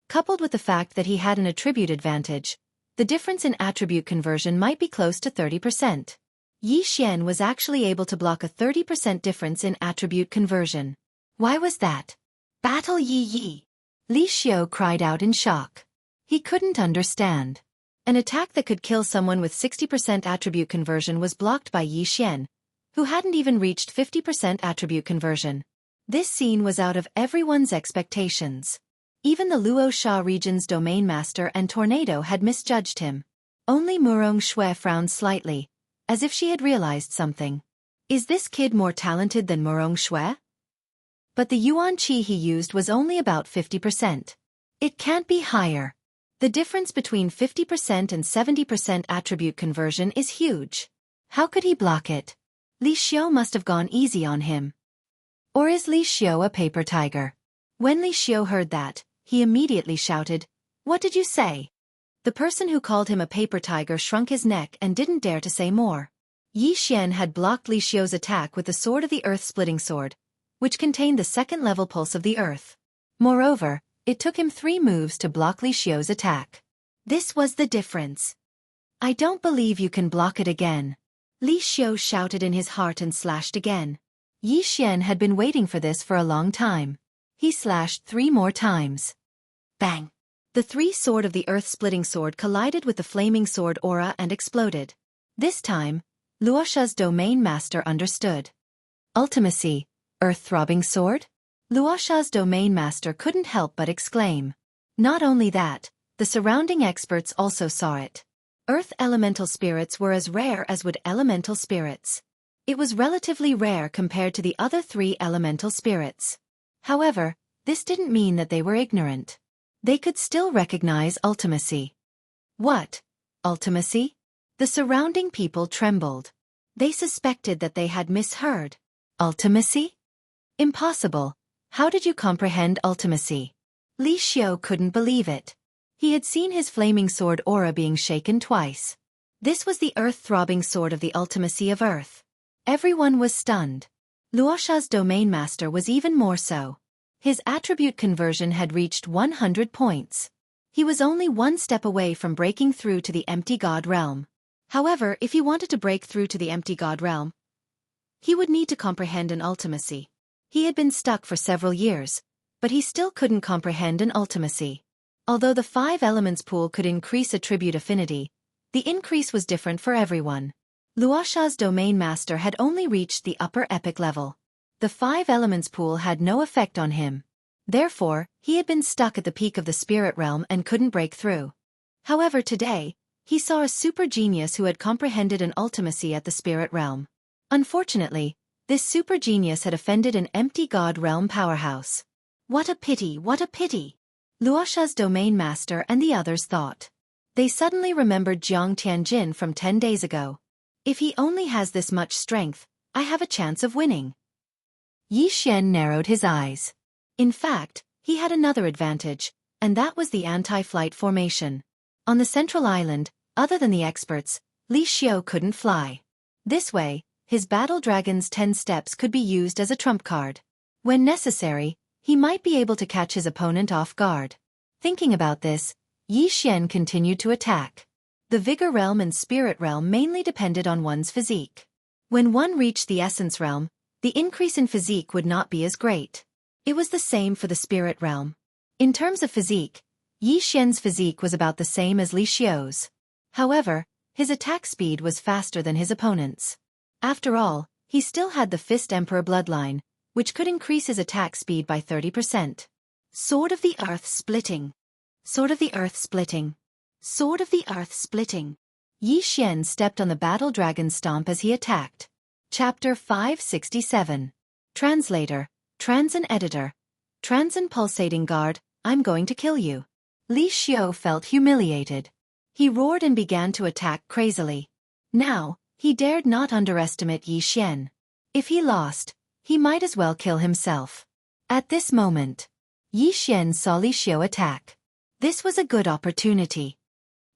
Coupled with the fact that he had an attribute advantage, the difference in attribute conversion might be close to 30%. Yi Xian was actually able to block a 30% difference in attribute conversion. Why was that? Battle Yi! Li Xiao cried out in shock. He couldn't understand. An attack that could kill someone with 60% attribute conversion was blocked by Yi Xian, who hadn't even reached 50% attribute conversion. This scene was out of everyone's expectations. Even the Luosha region's domain master and Tornado had misjudged him. Only Murong Shui frowned slightly, as if she had realized something. Is this kid more talented than Murong Shui? But the yuan qi he used was only about 50%. It can't be higher. The difference between 50% and 70% attribute conversion is huge. How could he block it? Li Xiao must have gone easy on him. Or is Li Xiao a paper tiger? When Li Xiao heard that, he immediately shouted, "What did you say?" The person who called him a paper tiger shrunk his neck and didn't dare to say more. Yi Xian had blocked Li Xiao's attack with the Sword of the Earth splitting sword, which contained the second-level pulse of the Earth. Moreover, it took him 3 moves to block Li Xiao's attack. This was the difference. "I don't believe you can block it again." Li Xiao shouted in his heart and slashed again. Yi Xian had been waiting for this for a long time. He slashed 3 more times. Bang! The 3 Sword of the Earth splitting sword collided with the flaming sword aura and exploded. This time, Luosha's domain master understood. Ultimacy, earth-throbbing sword? Luosha's domain master couldn't help but exclaim. Not only that, the surrounding experts also saw it. Earth elemental spirits were as rare as wood elemental spirits. It was relatively rare compared to the other 3 elemental spirits. However, this didn't mean that they were ignorant. They could still recognize ultimacy. What? Ultimacy? The surrounding people trembled. They suspected that they had misheard. Ultimacy? Impossible. How did you comprehend ultimacy? Li Xiao couldn't believe it. He had seen his flaming sword aura being shaken twice. This was the earth-throbbing sword of the ultimacy of earth. Everyone was stunned. Luoxia's domain master was even more so. His attribute conversion had reached 100 points. He was only 1 step away from breaking through to the empty god realm. However, if he wanted to break through to the empty god realm, he would need to comprehend an ultimacy. He had been stuck for several years, but he still couldn't comprehend an ultimacy. Although the 5 elements pool could increase attribute affinity, the increase was different for everyone. Luoxia's domain master had only reached the upper epic level. The 5 elements pool had no effect on him. Therefore, he had been stuck at the peak of the spirit realm and couldn't break through. However, today, he saw a super genius who had comprehended an ultimacy at the spirit realm. Unfortunately, this super genius had offended an empty god realm powerhouse. What a pity, what a pity! Luoxia's domain master and the others thought. They suddenly remembered Jiang Tianjin from 10 days ago. If he only has this much strength, I have a chance of winning. Yi Xian narrowed his eyes. In fact, he had another advantage, and that was the anti-flight formation. On the central island, other than the experts, Li Xiao couldn't fly. This way, his battle dragon's 10 steps could be used as a trump card. When necessary, he might be able to catch his opponent off guard. Thinking about this, Yi Xian continued to attack. The vigor realm and spirit realm mainly depended on one's physique. When one reached the essence realm, the increase in physique would not be as great. It was the same for the spirit realm. In terms of physique, Yi Xian's physique was about the same as Li Xiao's. However, his attack speed was faster than his opponent's. After all, he still had the Fist Emperor bloodline, which could increase his attack speed by 30%. Sword of the Earth Splitting. Sword of the Earth Splitting. Sword of the Earth Splitting. Yi Xian stepped on the battle dragon stomp as he attacked. Chapter 567. Translator, Transin Editor. Transin Pulsating Guard, I'm going to kill you. Li Xiao felt humiliated. He roared and began to attack crazily. Now, he dared not underestimate Yi Xian. If he lost, he might as well kill himself. At this moment, Yi Xian saw Li Xiao attack. This was a good opportunity.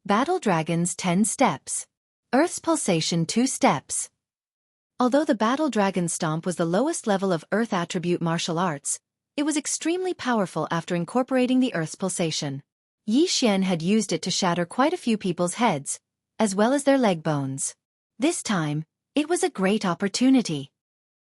Battle Dragon's 10 steps. Earth's Pulsation 2 steps. Although the Battle Dragon Stomp was the lowest level of Earth attribute martial arts, it was extremely powerful after incorporating the Earth's Pulsation. Yi Xian had used it to shatter quite a few people's heads, as well as their leg bones. This time, it was a great opportunity.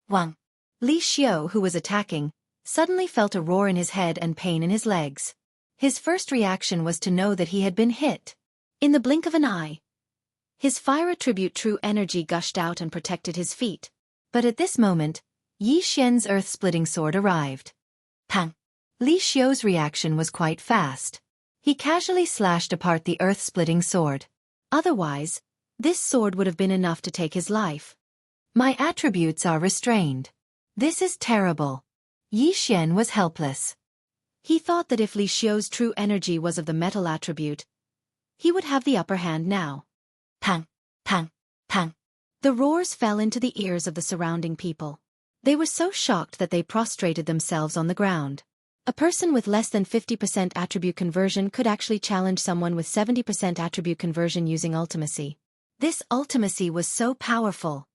Wang. Li Xiao, who was attacking, suddenly felt a roar in his head and pain in his legs. His first reaction was to know that he had been hit. In the blink of an eye, his fire attribute true energy gushed out and protected his feet. But at this moment, Yi Xian's earth-splitting sword arrived. Pang! Li Xiao's reaction was quite fast. He casually slashed apart the earth-splitting sword. Otherwise, this sword would have been enough to take his life. My attributes are restrained. This is terrible. Yi Xian was helpless. He thought that if Li Xiao's true energy was of the metal attribute, he would have the upper hand now. Pang! Pang! Pang! The roars fell into the ears of the surrounding people. They were so shocked that they prostrated themselves on the ground. A person with less than 50% attribute conversion could actually challenge someone with 70% attribute conversion using ultimacy. This ultimacy was so powerful.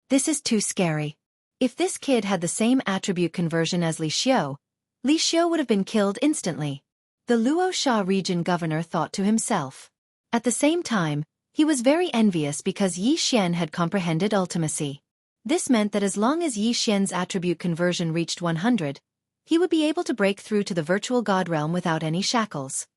This is too scary. If this kid had the same attribute conversion as Li Xiao would have been killed instantly. The Luoxia region governor thought to himself. At the same time, he was very envious because Yi Xian had comprehended ultimacy. This meant that as long as Yi Xian's attribute conversion reached 100, he would be able to break through to the virtual god realm without any shackles.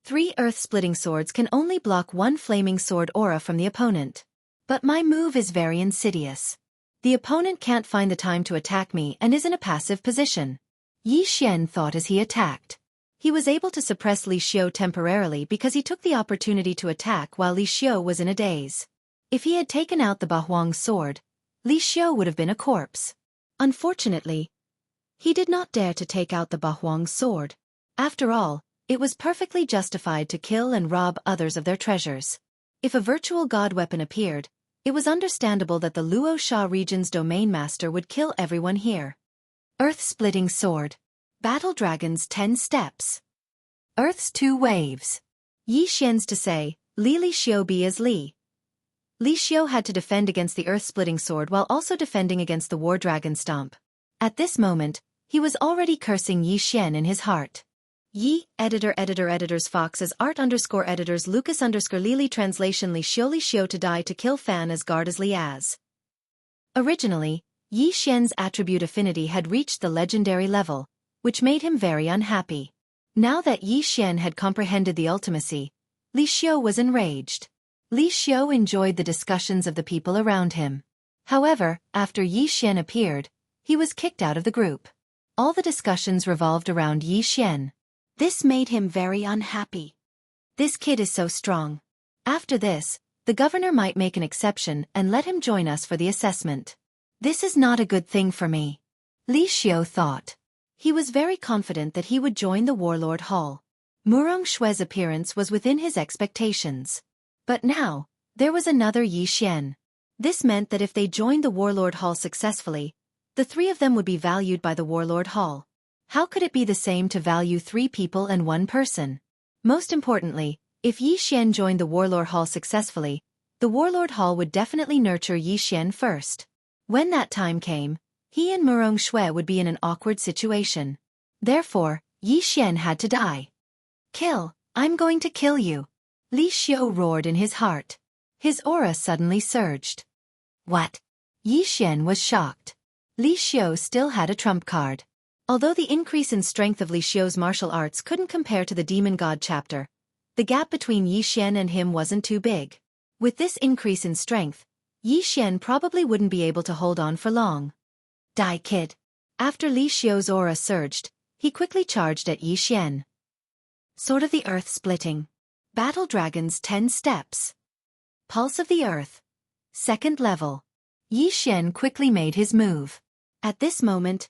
3 earth-splitting swords can only block 1 flaming sword aura from the opponent. But my move is very insidious. The opponent can't find the time to attack me and is in a passive position. Yi Xian thought as he attacked. He was able to suppress Li Xiu temporarily because he took the opportunity to attack while Li Xiu was in a daze. If he had taken out the Bahuang's sword, Li Xiu would have been a corpse. Unfortunately, he did not dare to take out the Bahuang's sword. After all, it was perfectly justified to kill and rob others of their treasures. If a virtual god weapon appeared, it was understandable that the Luo Sha region's domain master would kill everyone here. Earth-splitting sword. Battle Dragon's 10 steps. Earth's 2 waves. Yi Xian's to say, Li Xiu be as Li. Li Xiu had to defend against the earth-splitting sword while also defending against the war dragon stomp. At this moment, he was already cursing Yi Xian in his heart. Yi, editors Fox's art_editors Lucas_Lily translation Li Xiu to die to kill Fan as guard as Li as. Originally, Yi Xian's attribute affinity had reached the legendary level, which made him very unhappy. Now that Yi Xian had comprehended the ultimacy, Li Xiu was enraged. Li Xiu enjoyed the discussions of the people around him. However, after Yi Xian appeared, he was kicked out of the group. All the discussions revolved around Yi Xian. This made him very unhappy. This kid is so strong. After this, the governor might make an exception and let him join us for the assessment. This is not a good thing for me, Li Xiu thought. He was very confident that he would join the Warlord Hall. Murong Shui's appearance was within his expectations. But now, there was another Yi Xian. This meant that if they joined the Warlord Hall successfully, the 3 of them would be valued by the Warlord Hall. How could it be the same to value 3 people and 1 person? Most importantly, if Yi Xian joined the Warlord Hall successfully, the Warlord Hall would definitely nurture Yi Xian first. When that time came, he and Murong Shui would be in an awkward situation. Therefore, Yi Xian had to die. Kill, I'm going to kill you. Li Xiu roared in his heart. His aura suddenly surged. What? Yi Xian was shocked. Li Xiu still had a trump card. Although the increase in strength of Li Xiu's martial arts couldn't compare to the Demon God chapter, the gap between Yi Xian and him wasn't too big. With this increase in strength, Yi Xian probably wouldn't be able to hold on for long. Die, kid. After Li Xiu's aura surged, he quickly charged at Yi Xian. Sword of the Earth splitting. Battle Dragon's 10 steps. Pulse of the Earth. 2nd level. Yi Xian quickly made his move. At this moment,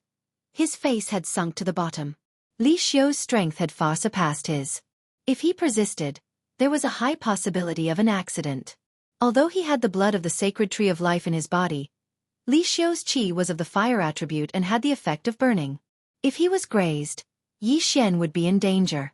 his face had sunk to the bottom. Li Xiu's strength had far surpassed his. If he persisted, there was a high possibility of an accident. Although he had the blood of the sacred tree of life in his body, Li Xiu's qi was of the fire attribute and had the effect of burning. If he was grazed, Yi Xian would be in danger.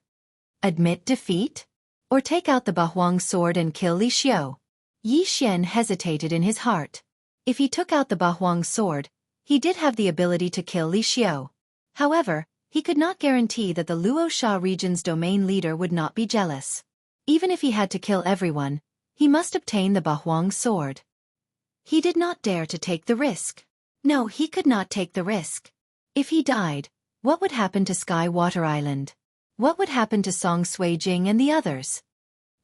Admit defeat? Or take out the Bahuang sword and kill Li Xiu? Yi Xian hesitated in his heart. If he took out the Bahuang sword, he did have the ability to kill Li Xiu. However, he could not guarantee that the Luo Sha region's domain leader would not be jealous. Even if he had to kill everyone, he must obtain the Bahuang sword. He did not dare to take the risk. No, he could not take the risk. If he died, what would happen to Sky Water Island? What would happen to Song Suijing and the others?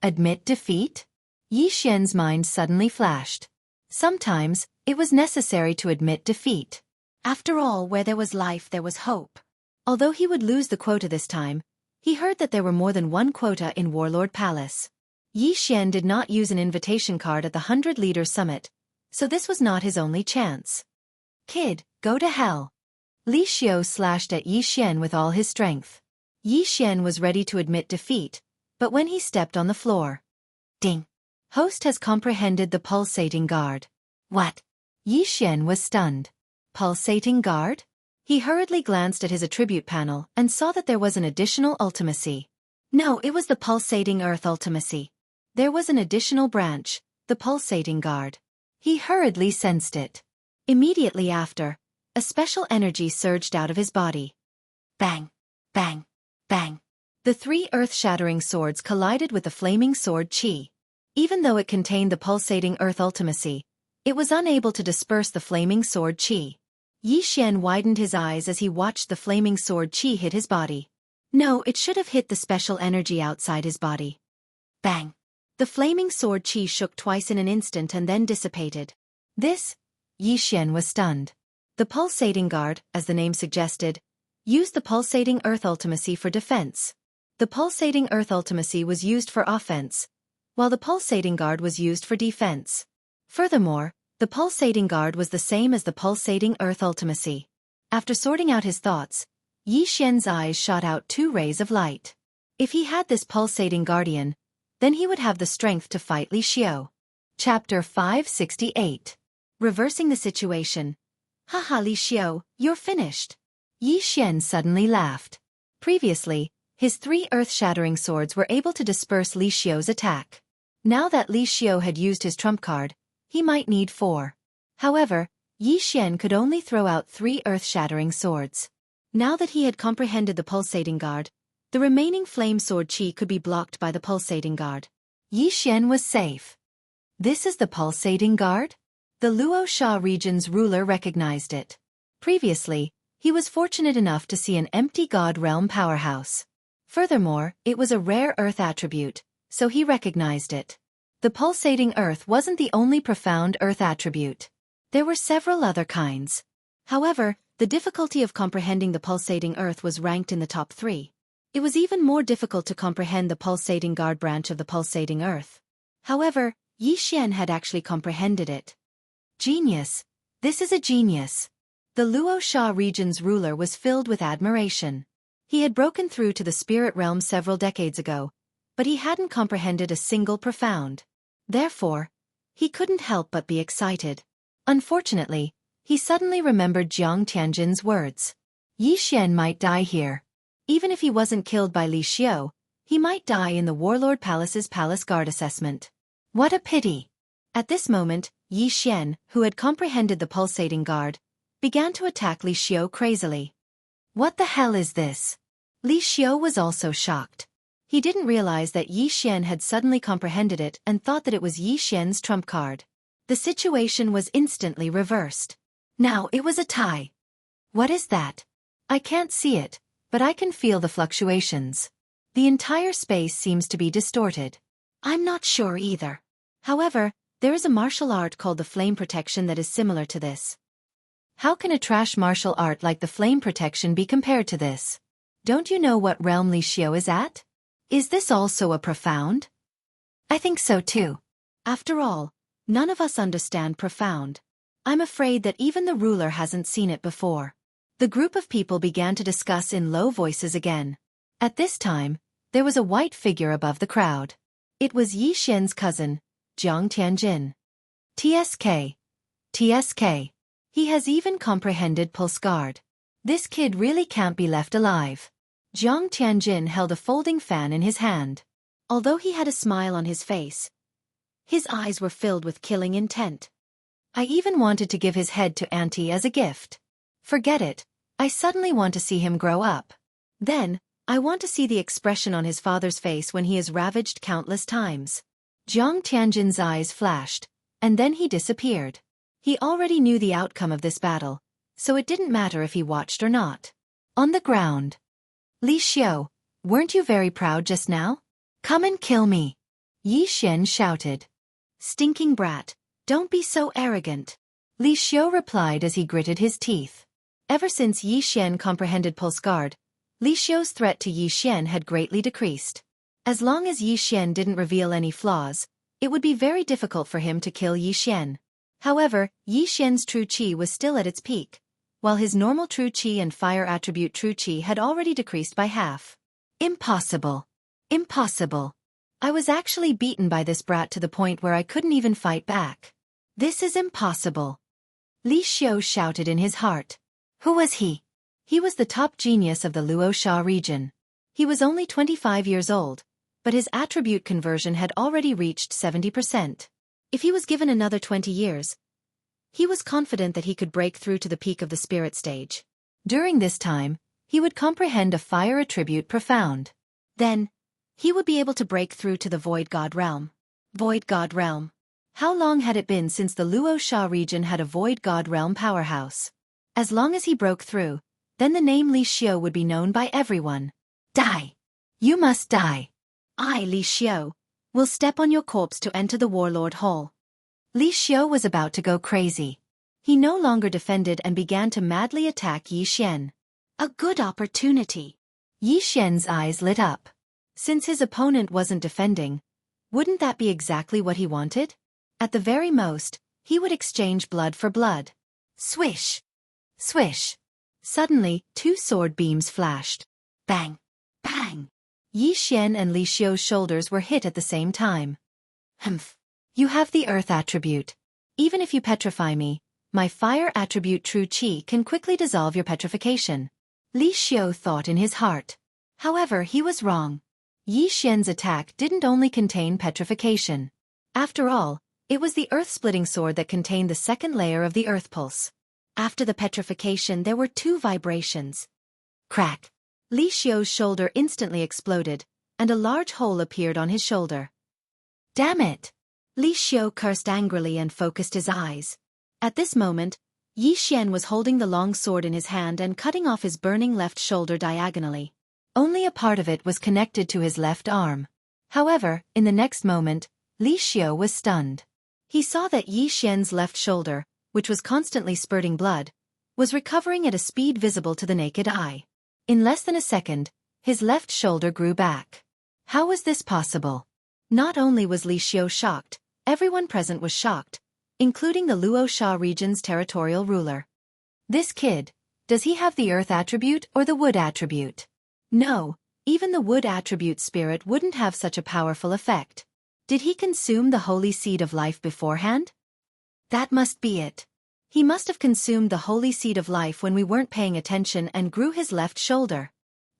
Admit defeat? Yi Xian's mind suddenly flashed. Sometimes, it was necessary to admit defeat. After all, where there was life there was hope. Although he would lose the quota this time, he heard that there were more than 1 quota in Warlord Palace. Yi Xian did not use an invitation card at the 100-leader summit, so this was not his only chance. Kid, go to hell. Li Xiu slashed at Yi Xian with all his strength. Yi Xian was ready to admit defeat, but when he stepped on the floor. Ding! Host has comprehended the pulsating guard. What? Yi Xian was stunned. Pulsating guard? He hurriedly glanced at his attribute panel and saw that there was an additional ultimacy. No, it was the pulsating earth ultimacy. There was an additional branch, the pulsating guard. He hurriedly sensed it. Immediately after, a special energy surged out of his body. Bang! Bang! Bang! The 3 earth-shattering swords collided with the flaming sword qi. Even though it contained the pulsating earth ultimacy, it was unable to disperse the flaming sword qi. Yi Xian widened his eyes as he watched the flaming sword qi hit his body. No, it should have hit the special energy outside his body. Bang! The flaming sword qi shook twice in an instant and then dissipated. This? Yi Xian was stunned. The pulsating guard, as the name suggested, used the pulsating earth ultimacy for defense. The pulsating earth ultimacy was used for offense, while the pulsating guard was used for defense. Furthermore, the pulsating guard was the same as the pulsating earth ultimacy. After sorting out his thoughts, Yi Xian's eyes shot out 2 rays of light. If he had this pulsating guardian, then he would have the strength to fight Li Xiao. Chapter 568. Reversing the situation. Haha, Li Xiao, you're finished. Yi Xian suddenly laughed. Previously, his 3 earth-shattering swords were able to disperse Li Xiao's attack. Now that Li Xiao had used his trump card, he might need 4. However, Yi Xian could only throw out 3 earth-shattering swords. Now that he had comprehended the pulsating guard, the remaining flame sword chi could be blocked by the pulsating guard. Yi Xian was safe. This is the pulsating guard? The Luo region's ruler recognized it. Previously, he was fortunate enough to see an empty god realm powerhouse. Furthermore, it was a rare earth attribute, so he recognized it. The pulsating earth wasn't the only profound earth attribute. There were several other kinds. However, the difficulty of comprehending the pulsating earth was ranked in the top 3. It was even more difficult to comprehend the pulsating guard branch of the pulsating earth. However, Yi Xian had actually comprehended it. Genius! This is a genius! The Luo region's ruler was filled with admiration. He had broken through to the spirit realm several decades ago, but he hadn't comprehended a single profound. Therefore, he couldn't help but be excited. Unfortunately, he suddenly remembered Jiang Tianjin's words. Yi Xian might die here. Even if he wasn't killed by Li Xiao, he might die in the Warlord Palace's palace guard assessment. What a pity! At this moment, Yi Xian, who had comprehended the pulsating guard, began to attack Li Xiao crazily. What the hell is this? Li Xiao was also shocked. He didn't realize that Yi Xian had suddenly comprehended it and thought that it was Yi Xian's trump card. The situation was instantly reversed. Now it was a tie. What is that? I can't see it, but I can feel the fluctuations. The entire space seems to be distorted. I'm not sure either. However, there is a martial art called the flame protection that is similar to this. How can a trash martial art like the flame protection be compared to this? Don't you know what realm Li Xiao is at? Is this also a profound? I think so too. After all, none of us understand profound. I'm afraid that even the ruler hasn't seen it before. The group of people began to discuss in low voices again. At this time, there was a white figure above the crowd. It was Yi Xian's cousin, Jiang Tianjin. TSK. TSK. He has even comprehended Pulse Guard. This kid really can't be left alive. Jiang Tianjin held a folding fan in his hand. Although he had a smile on his face, his eyes were filled with killing intent. I even wanted to give his head to Auntie as a gift. Forget it, I suddenly want to see him grow up. Then, I want to see the expression on his father's face when he is ravaged countless times. Jiang Tianjin's eyes flashed, and then he disappeared. He already knew the outcome of this battle, so it didn't matter if he watched or not. On the ground. Li Xiao, weren't you very proud just now? Come and kill me. Yi Xian shouted. Stinking brat, don't be so arrogant. Li Xiao replied as he gritted his teeth. Ever since Yi Xian comprehended Pulse Guard, Li Xiao's threat to Yi Xian had greatly decreased. As long as Yi Xian didn't reveal any flaws, it would be very difficult for him to kill Yi Xian. However, Yi Xian's true qi was still at its peak, while his normal true qi and fire attribute true qi had already decreased by half. Impossible. Impossible. I was actually beaten by this brat to the point where I couldn't even fight back. This is impossible. Li Xiao shouted in his heart. Who was he? He was the top genius of the Luo region. He was only 25 years old, but his attribute conversion had already reached 70%. If he was given another 20 years, he was confident that he could break through to the peak of the spirit stage. During this time, he would comprehend a fire attribute profound. Then, he would be able to break through to the Void God realm. Void God realm. How long had it been since the Luo region had a Void God realm powerhouse? As long as he broke through, then the name Li Xiao would be known by everyone. Die! You must die! I, Li Xiao, will step on your corpse to enter the Warlord Hall. Li Xiao was about to go crazy. He no longer defended and began to madly attack Yi Xian. A good opportunity. Yi Xian's eyes lit up. Since his opponent wasn't defending, wouldn't that be exactly what he wanted? At the very most, he would exchange blood for blood. Swish! Swish! Suddenly, two sword beams flashed. Bang! Bang! Yi Xian and Li Xiu's shoulders were hit at the same time. Humph! You have the earth attribute. Even if you petrify me, my fire attribute true qi can quickly dissolve your petrification. Li Xiu thought in his heart. However, he was wrong. Yi Xian's attack didn't only contain petrification. After all, it was the earth-splitting sword that contained the second layer of the earth pulse. After the petrification there were two vibrations. Crack! Li Xiu's shoulder instantly exploded, and a large hole appeared on his shoulder. Damn it! Li Xiu cursed angrily and focused his eyes. At this moment, Yi Xian was holding the long sword in his hand and cutting off his burning left shoulder diagonally. Only a part of it was connected to his left arm. However, in the next moment, Li Xiu was stunned. He saw that Yi Xian's left shoulder, which was constantly spurting blood, was recovering at a speed visible to the naked eye. In less than a second, his left shoulder grew back. How was this possible? Not only was Li Xiu shocked, everyone present was shocked, including the Luo region's territorial ruler. This kid, does he have the earth attribute or the wood attribute? No, even the wood attribute spirit wouldn't have such a powerful effect. Did he consume the holy seed of life beforehand? That must be it. He must have consumed the holy seed of life when we weren't paying attention and grew his left shoulder.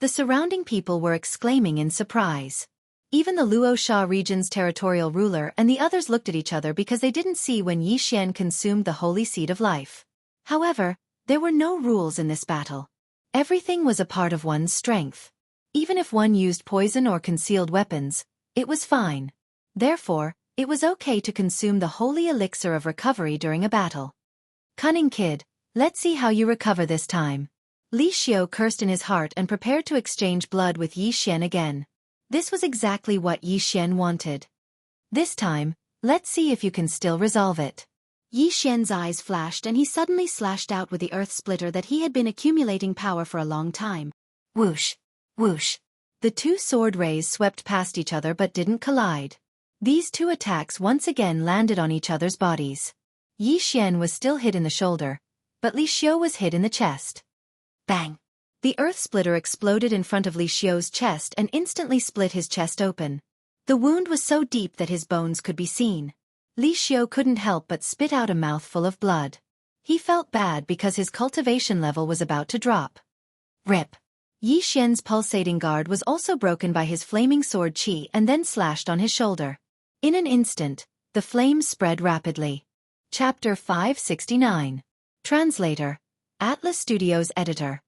The surrounding people were exclaiming in surprise. Even the Luo region's territorial ruler and the others looked at each other because they didn't see when Yi Xian consumed the holy seed of life. However, there were no rules in this battle. Everything was a part of one's strength. Even if one used poison or concealed weapons, it was fine. Therefore, it was okay to consume the holy elixir of recovery during a battle. Cunning kid, let's see how you recover this time. Li Xiu cursed in his heart and prepared to exchange blood with Yi Xian again. This was exactly what Yi Xian wanted. This time, let's see if you can still resolve it. Yi Xian's eyes flashed and he suddenly slashed out with the earth splitter that he had been accumulating power for a long time. Whoosh! Whoosh! The two sword rays swept past each other but didn't collide. These two attacks once again landed on each other's bodies. Yi Xian was still hit in the shoulder, but Li Xiu was hit in the chest. Bang! The earth splitter exploded in front of Li Xiu's chest and instantly split his chest open. The wound was so deep that his bones could be seen. Li Xiu couldn't help but spit out a mouthful of blood. He felt bad because his cultivation level was about to drop. Rip! Yi Xian's pulsating guard was also broken by his flaming sword qi and then slashed on his shoulder. In an instant, the flames spread rapidly. Chapter 569. Translator. Atlas Studios Editor.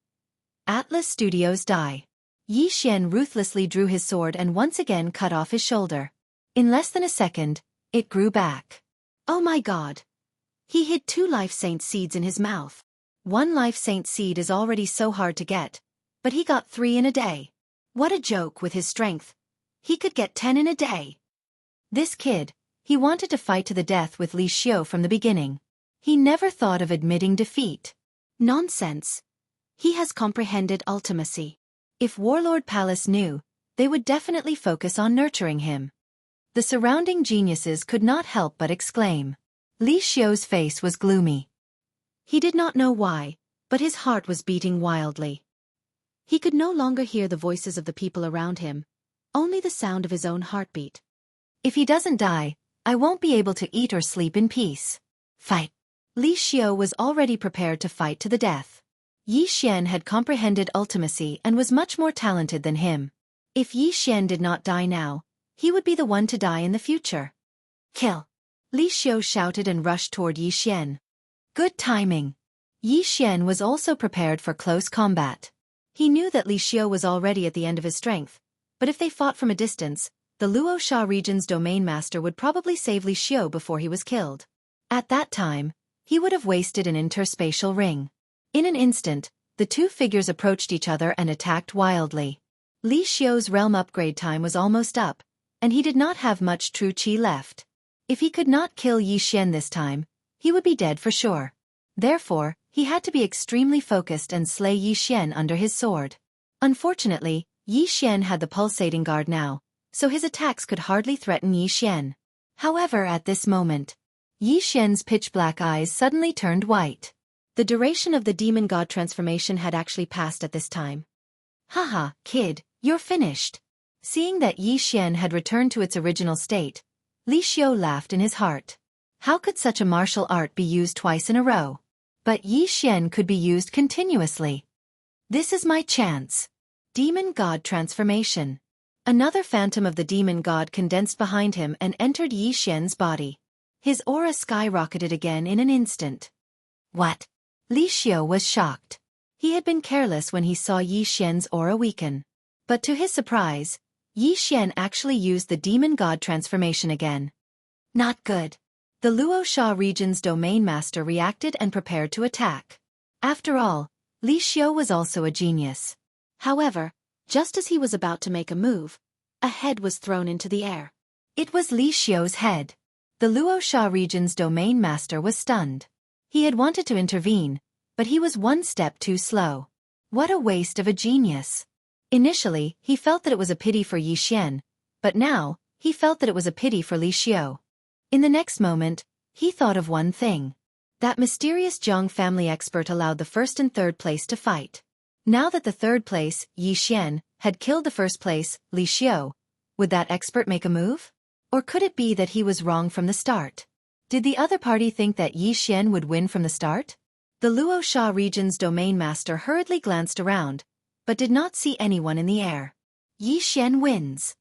Atlas Studios Die. Yi Xian ruthlessly drew his sword and once again cut off his shoulder. In less than a second, it grew back. Oh my god! He hid 2 life saint seeds in his mouth. 1 life saint seed is already so hard to get, but he got 3 in a day. What a joke with his strength. He could get 10 in a day. This kid, he wanted to fight to the death with Li Xiu from the beginning. He never thought of admitting defeat. Nonsense. He has comprehended ultimacy. If Warlord Palace knew, they would definitely focus on nurturing him. The surrounding geniuses could not help but exclaim. Li Xiu's face was gloomy. He did not know why, but his heart was beating wildly. He could no longer hear the voices of the people around him, only the sound of his own heartbeat. If he doesn't die, I won't be able to eat or sleep in peace. Fight! Li Xiu was already prepared to fight to the death. Yi Xian had comprehended ultimacy and was much more talented than him. If Yi Xian did not die now, he would be the one to die in the future. Kill! Li Xiu shouted and rushed toward Yi Xian. Good timing. Yi Xian was also prepared for close combat. He knew that Li Xiu was already at the end of his strength, but if they fought from a distance, the Luo region's domain master would probably save Li Xiu before he was killed. At that time, he would have wasted an interspatial ring. In an instant, the two figures approached each other and attacked wildly. Li Xiu's realm upgrade time was almost up, and he did not have much true qi left. If he could not kill Yi Xian this time, he would be dead for sure. Therefore, he had to be extremely focused and slay Yi Xian under his sword. Unfortunately, Yi Xian had the pulsating guard now, so his attacks could hardly threaten Yi Xian. However, at this moment, Yi Xian's pitch-black eyes suddenly turned white. The duration of the demon god transformation had actually passed at this time. Haha, kid, you're finished. Seeing that Yi Xian had returned to its original state, Li Xiu laughed in his heart. How could such a martial art be used twice in a row? But Yi Xian could be used continuously. This is my chance. Demon god transformation. Another phantom of the demon god condensed behind him and entered Yi Xian's body. His aura skyrocketed again in an instant. What? Li Xiu was shocked. He had been careless when he saw Yi Xian's aura weaken. But to his surprise, Yi Xian actually used the demon god transformation again. Not good. The Luosha region's domain master reacted and prepared to attack. After all, Li Xiu was also a genius. However, just as he was about to make a move, a head was thrown into the air. It was Li Xiu's head. The Luosha region's domain master was stunned. He had wanted to intervene, but he was one step too slow. What a waste of a genius. Initially, he felt that it was a pity for Yi Xian, but now, he felt that it was a pity for Li Xiu. In the next moment, he thought of one thing. That mysterious Jianghu family expert allowed the first and third place to fight. Now that the third place, Yi Xian, had killed the first place, Li Xiu, would that expert make a move? Or could it be that he was wrong from the start? Did the other party think that Yi Xian would win from the start? The Luosha region's domain master hurriedly glanced around, but did not see anyone in the air. Yi Xian wins.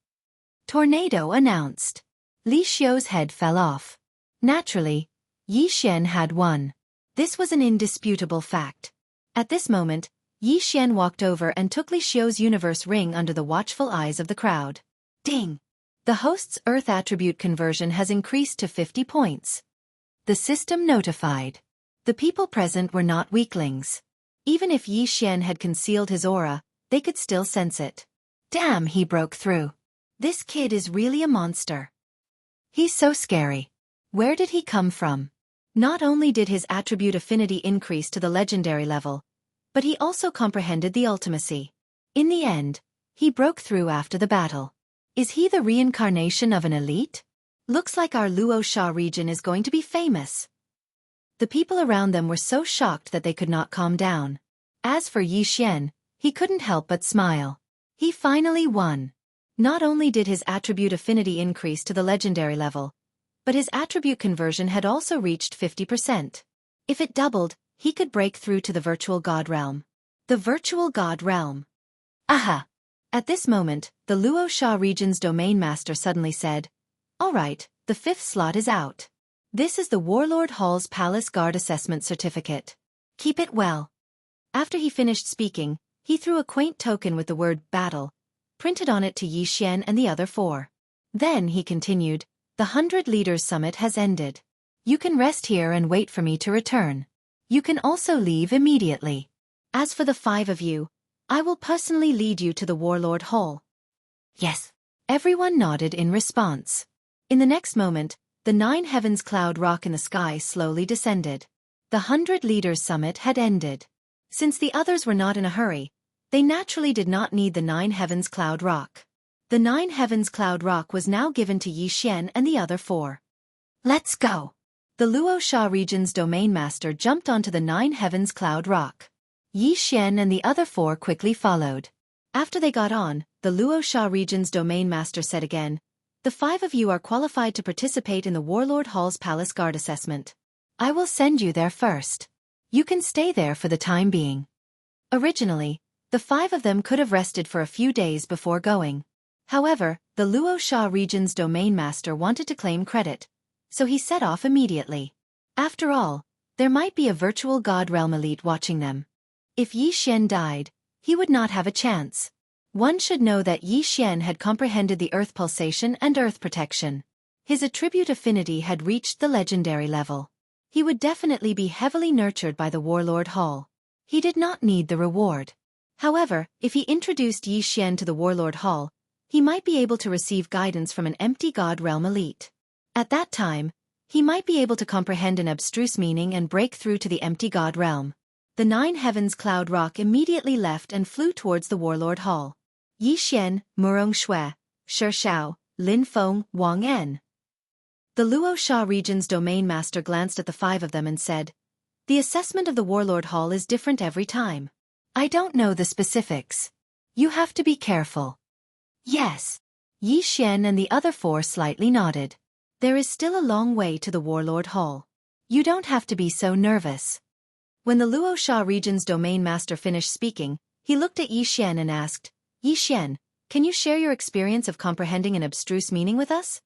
Tornado announced. Li Xiu's head fell off. Naturally, Yi Xian had won. This was an indisputable fact. At this moment, Yi Xian walked over and took Li Xiu's universe ring under the watchful eyes of the crowd. Ding! The host's Earth attribute conversion has increased to 50 points. The system notified. The people present were not weaklings. Even if Yi Xian had concealed his aura, they could still sense it. Damn, he broke through. This kid is really a monster. He's so scary. Where did he come from? Not only did his attribute affinity increase to the legendary level, but he also comprehended the ultimacy. In the end, he broke through after the battle. Is he the reincarnation of an elite? Looks like our Luosha region is going to be famous. The people around them were so shocked that they could not calm down. As for Yi Xian, he couldn't help but smile. He finally won. Not only did his attribute affinity increase to the legendary level, but his attribute conversion had also reached 50%. If it doubled, he could break through to the virtual god realm. The virtual god realm. Aha! At this moment, the Luosha region's domain master suddenly said, "All right, the fifth slot is out. This is the Warlord Hall's Palace Guard Assessment Certificate. Keep it well." After he finished speaking, he threw a quaint token with the word battle printed on it to Yi Xian and the other four. Then he continued, "The 100 Leaders Summit has ended. You can rest here and wait for me to return. You can also leave immediately. As for the 5 of you, I will personally lead you to the Warlord Hall." Yes. Everyone nodded in response. In the next moment, the 9 heavens cloud rock in the sky slowly descended. The 100 Leaders Summit had ended. Since the others were not in a hurry, they naturally did not need the 9 heavens cloud rock. The 9 heavens cloud rock was now given to Yi Xian and the other 4. Let's go! The Luosha region's domain master jumped onto the 9 heavens cloud rock. Yi Xian and the other 4 quickly followed. After they got on, the Luosha region's domain master said again, "The 5 of you are qualified to participate in the Warlord Hall's Palace Guard Assessment. I will send you there first. You can stay there for the time being." Originally, the 5 of them could have rested for a few days before going. However, the Luosha region's domain master wanted to claim credit, so he set off immediately. After all, there might be a virtual god realm elite watching them. If Yi Xian died, he would not have a chance. One should know that Yi Xian had comprehended the earth pulsation and earth protection. His attribute affinity had reached the legendary level. He would definitely be heavily nurtured by the Warlord Hall. He did not need the reward. However, if he introduced Yi Xian to the Warlord Hall, he might be able to receive guidance from an empty god realm elite. At that time, he might be able to comprehend an abstruse meaning and break through to the empty god realm. The 9 heavens cloud rock immediately left and flew towards the Warlord Hall. Yi Xian, Murong Shui, Shi Shao, Lin Feng, Wang En. The Luo Sha region's domain master glanced at the 5 of them and said, "The assessment of the Warlord Hall is different every time. I don't know the specifics. You have to be careful." "Yes." Yi Xian and the other 4 slightly nodded. "There is still a long way to the Warlord Hall. You don't have to be so nervous." When the Luo Sha region's domain master finished speaking, he looked at Yi Xian and asked, "Yi Xian, can you share your experience of comprehending an abstruse meaning with us?"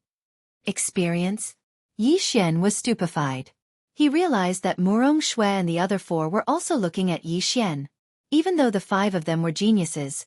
Experience? Yi Xian was stupefied. He realized that Murong Shui and the other 4 were also looking at Yi Xian. Even though the 5 of them were geniuses,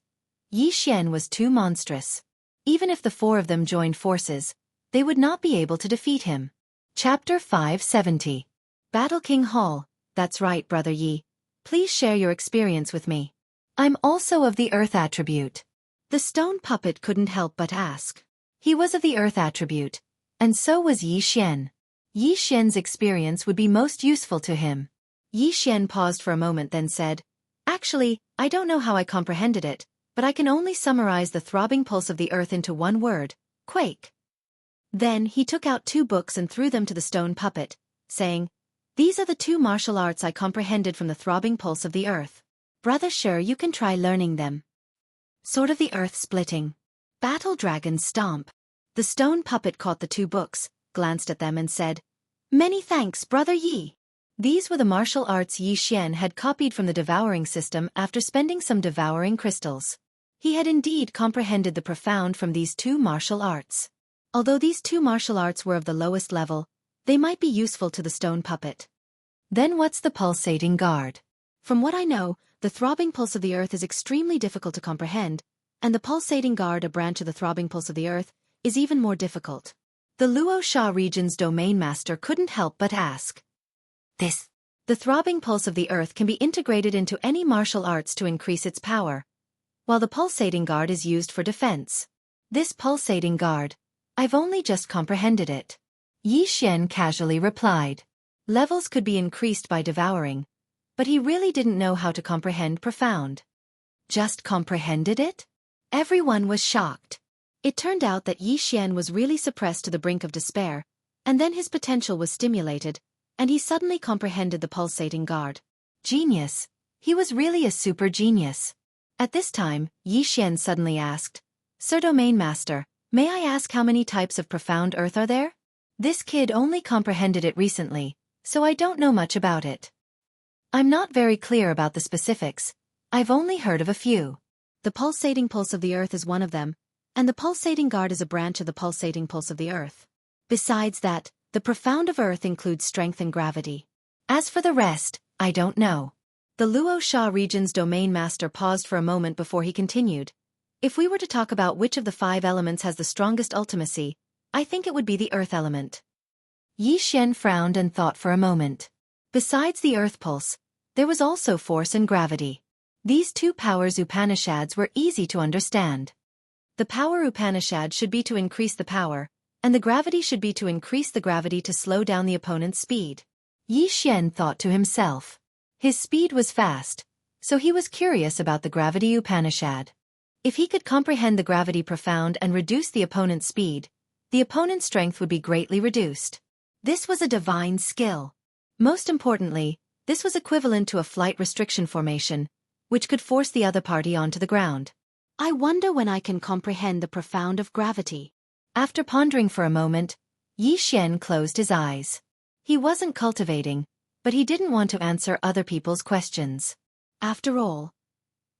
Yi Xian was too monstrous. Even if the 4 of them joined forces, they would not be able to defeat him. Chapter 570. Battle King Hall. That's right, Brother Yi. Please share your experience with me. I'm also of the Earth attribute. The stone puppet couldn't help but ask. He was of the Earth attribute, and so was Yi Xian. Yi Xian's experience would be most useful to him. Yi Xian paused for a moment then said, "Actually, I don't know how I comprehended it, but I can only summarize the throbbing pulse of the earth into one word: quake." Then he took out 2 books and threw them to the stone puppet, saying, "These are the 2 martial arts I comprehended from the throbbing pulse of the earth. Brother, sure you can try learning them." Sword of the Earth Splitting. Battle Dragon Stomp. The stone puppet caught the 2 books, glanced at them and said, "Many thanks, Brother Yi." These were the martial arts Yi Xian had copied from the devouring system after spending some devouring crystals. He had indeed comprehended the profound from these 2 martial arts. Although these 2 martial arts were of the lowest level, they might be useful to the stone puppet. Then what's the pulsating guard? From what I know, the throbbing pulse of the earth is extremely difficult to comprehend, and the pulsating guard, a branch of the throbbing pulse of the earth, is even more difficult. The Luo Sha region's domain master couldn't help but ask. The throbbing pulse of the earth can be integrated into any martial arts to increase its power, while the pulsating guard is used for defense. This pulsating guard, I've only just comprehended it. Yi Xian casually replied. Levels could be increased by devouring, but he really didn't know how to comprehend profound. Just comprehended it? Everyone was shocked. It turned out that Yi Xian was really suppressed to the brink of despair, and then his potential was stimulated, and he suddenly comprehended the pulsating guard. Genius. He was really a super genius. At this time, Yi Xian suddenly asked, "Sir Domain Master, may I ask how many types of profound earth are there? This kid only comprehended it recently, so I don't know much about it. I'm not very clear about the specifics. I've only heard of a few. The pulsating pulse of the earth is one of them, and the pulsating guard is a branch of the pulsating pulse of the earth. Besides that, the profound of earth includes strength and gravity. As for the rest, I don't know." The Luo Sha region's domain master paused for a moment before he continued. "If we were to talk about which of the 5 elements has the strongest ultimacy, I think it would be the earth element." Yi Xian frowned and thought for a moment. Besides the earth pulse, there was also force and gravity. These 2 powers Upanishads were easy to understand. The power Upanishad should be to increase the power, and the gravity should be to increase the gravity to slow down the opponent's speed. Yi Xian thought to himself. His speed was fast, so he was curious about the gravity Upanishad. If he could comprehend the gravity profound and reduce the opponent's speed, the opponent's strength would be greatly reduced. This was a divine skill. Most importantly, this was equivalent to a flight restriction formation, which could force the other party onto the ground. I wonder when I can comprehend the profound of gravity. After pondering for a moment, Yi Xian closed his eyes. He wasn't cultivating, but he didn't want to answer other people's questions. After all,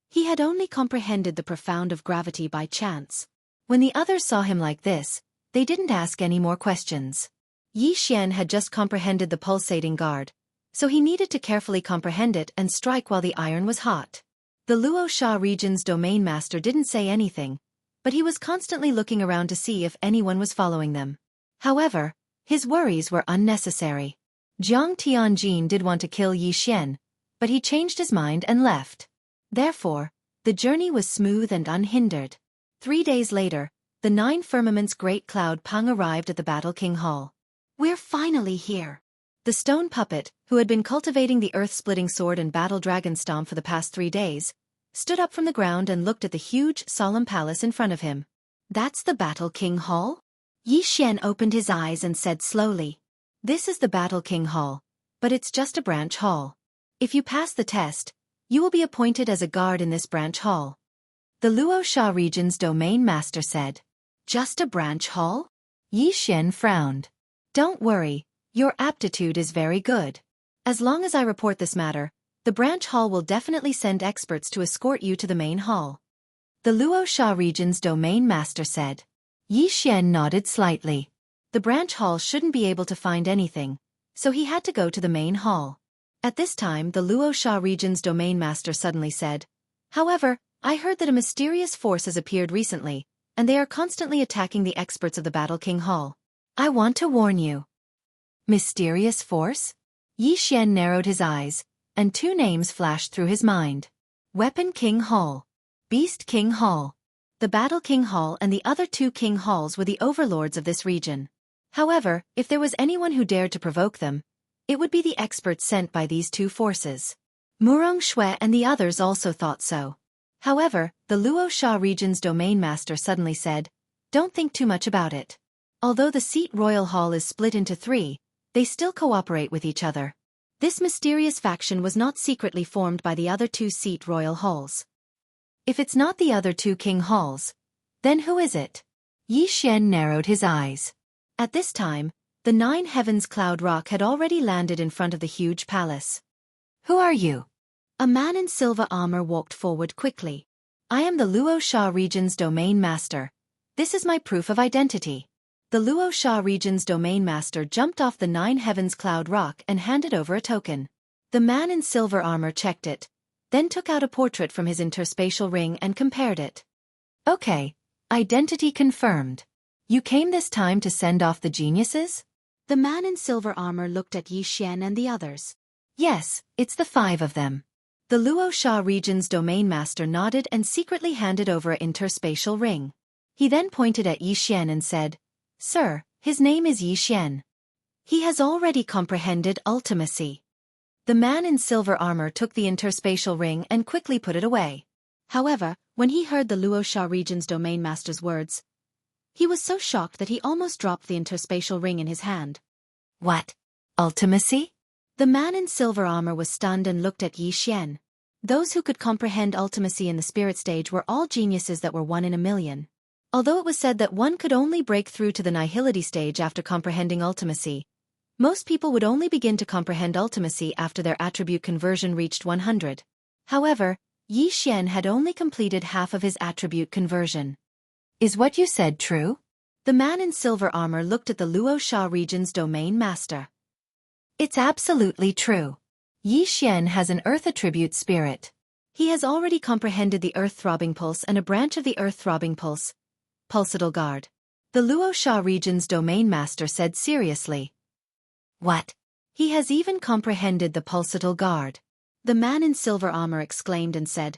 he had only comprehended the profound of gravity by chance. When the others saw him like this, they didn't ask any more questions. Yi Xian had just comprehended the pulsating guard, so he needed to carefully comprehend it and strike while the iron was hot. The Luo Sha region's domain master didn't say anything, but he was constantly looking around to see if anyone was following them. However, his worries were unnecessary. Jiang Tianjin did want to kill Yi Xian, but he changed his mind and left. Therefore, the journey was smooth and unhindered. 3 days later, the 9 firmament's great cloud Pang arrived at the Battle King Hall. "We're finally here." The stone puppet, who had been cultivating the earth-splitting sword and battle dragon stomp for the past 3 days, stood up from the ground and looked at the huge, solemn palace in front of him. That's the Battle King Hall? Yi Xian opened his eyes and said slowly. This is the Battle King Hall, but it's just a branch hall. If you pass the test, you will be appointed as a guard in this branch hall. The Luoxia region's domain master said. Just a branch hall? Yi Xian frowned. Don't worry, your aptitude is very good. As long as I report this matter, the branch hall will definitely send experts to escort you to the main hall. The Luoxia region's domain master said. Yi Xian nodded slightly. The branch hall shouldn't be able to find anything, so he had to go to the main hall. At this time, the Luoxia region's domain master suddenly said, However, I heard that a mysterious force has appeared recently, and they are constantly attacking the experts of the Battle King Hall. I want to warn you. Mysterious force? Yi Xian narrowed his eyes, and two names flashed through his mind. Weapon King Hall. Beast King Hall. The Battle King Hall and the other two King Halls were the overlords of this region. However, if there was anyone who dared to provoke them, it would be the experts sent by these two forces. Murong Shui and the others also thought so. However, the Luoxia region's domain master suddenly said, Don't think too much about it. Although the Seat Royal Hall is split into three, they still cooperate with each other. This mysterious faction was not secretly formed by the other two Seat Royal Halls. If it's not the other two King Halls, then who is it? Yi Xian narrowed his eyes. At this time, the Nine Heavens Cloud Rock had already landed in front of the huge palace. Who are you? A man in silver armor walked forward quickly. I am the Luoxia region's domain master. This is my proof of identity. The Luoxia region's domain master jumped off the Nine Heavens Cloud Rock and handed over a token. The man in silver armor checked it, then took out a portrait from his interspatial ring and compared it. Okay, identity confirmed. You came this time to send off the geniuses? The man in silver armor looked at Yi Xian and the others. Yes, it's the 5 of them. The Luoxia region's domain master nodded and secretly handed over an interspatial ring. He then pointed at Yi Xian and said, Sir, his name is Yi Xian. He has already comprehended ultimacy. The man in silver armor took the interspatial ring and quickly put it away. However, when he heard the Luoxia region's domain master's words, he was so shocked that he almost dropped the interspatial ring in his hand. What? Ultimacy? The man in silver armor was stunned and looked at Yi Xian. Those who could comprehend ultimacy in the spirit stage were all geniuses that were 1 in a million. Although it was said that one could only break through to the nihility stage after comprehending ultimacy, most people would only begin to comprehend ultimacy after their attribute conversion reached 100. However, Yi Xian had only completed half of his attribute conversion. Is what you said true? The man in silver armor looked at the Luoxia region's domain master. It's absolutely true. Yi Xian has an earth attribute spirit. He has already comprehended the earth-throbbing pulse and a branch of the earth-throbbing pulse, pulsatile guard. The Luoxia region's domain master said seriously. What? He has even comprehended the pulsatile guard. The man in silver armor exclaimed and said,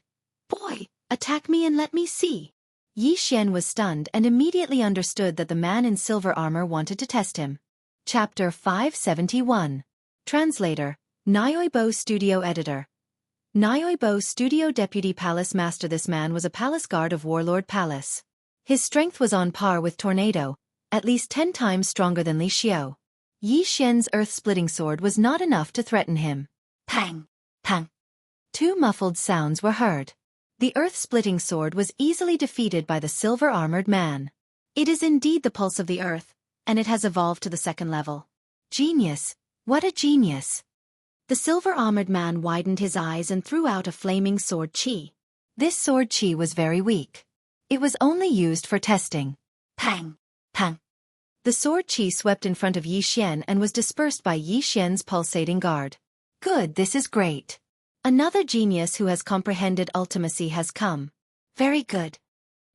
Boy, attack me and let me see. Yi Xian was stunned and immediately understood that the man in silver armor wanted to test him. Chapter 571. Translator, Nyoibo Studio Editor. Nyoibo Studio Deputy Palace Master. This man was a palace guard of Warlord Palace. His strength was on par with Tornado, at least 10 times stronger than Li Xiao. Yi Xian's earth-splitting sword was not enough to threaten him. Pang! Pang! 2 muffled sounds were heard. The earth-splitting sword was easily defeated by the silver-armored man. It is indeed the pulse of the earth, and it has evolved to the 2nd level. Genius! What a genius! The silver-armored man widened his eyes and threw out a flaming sword chi. This sword chi was very weak. It was only used for testing. Pang! Pang! The sword chi swept in front of Yi Xian and was dispersed by Yi Xian's pulsating guard. Good, this is great. Another genius who has comprehended ultimacy has come. Very good.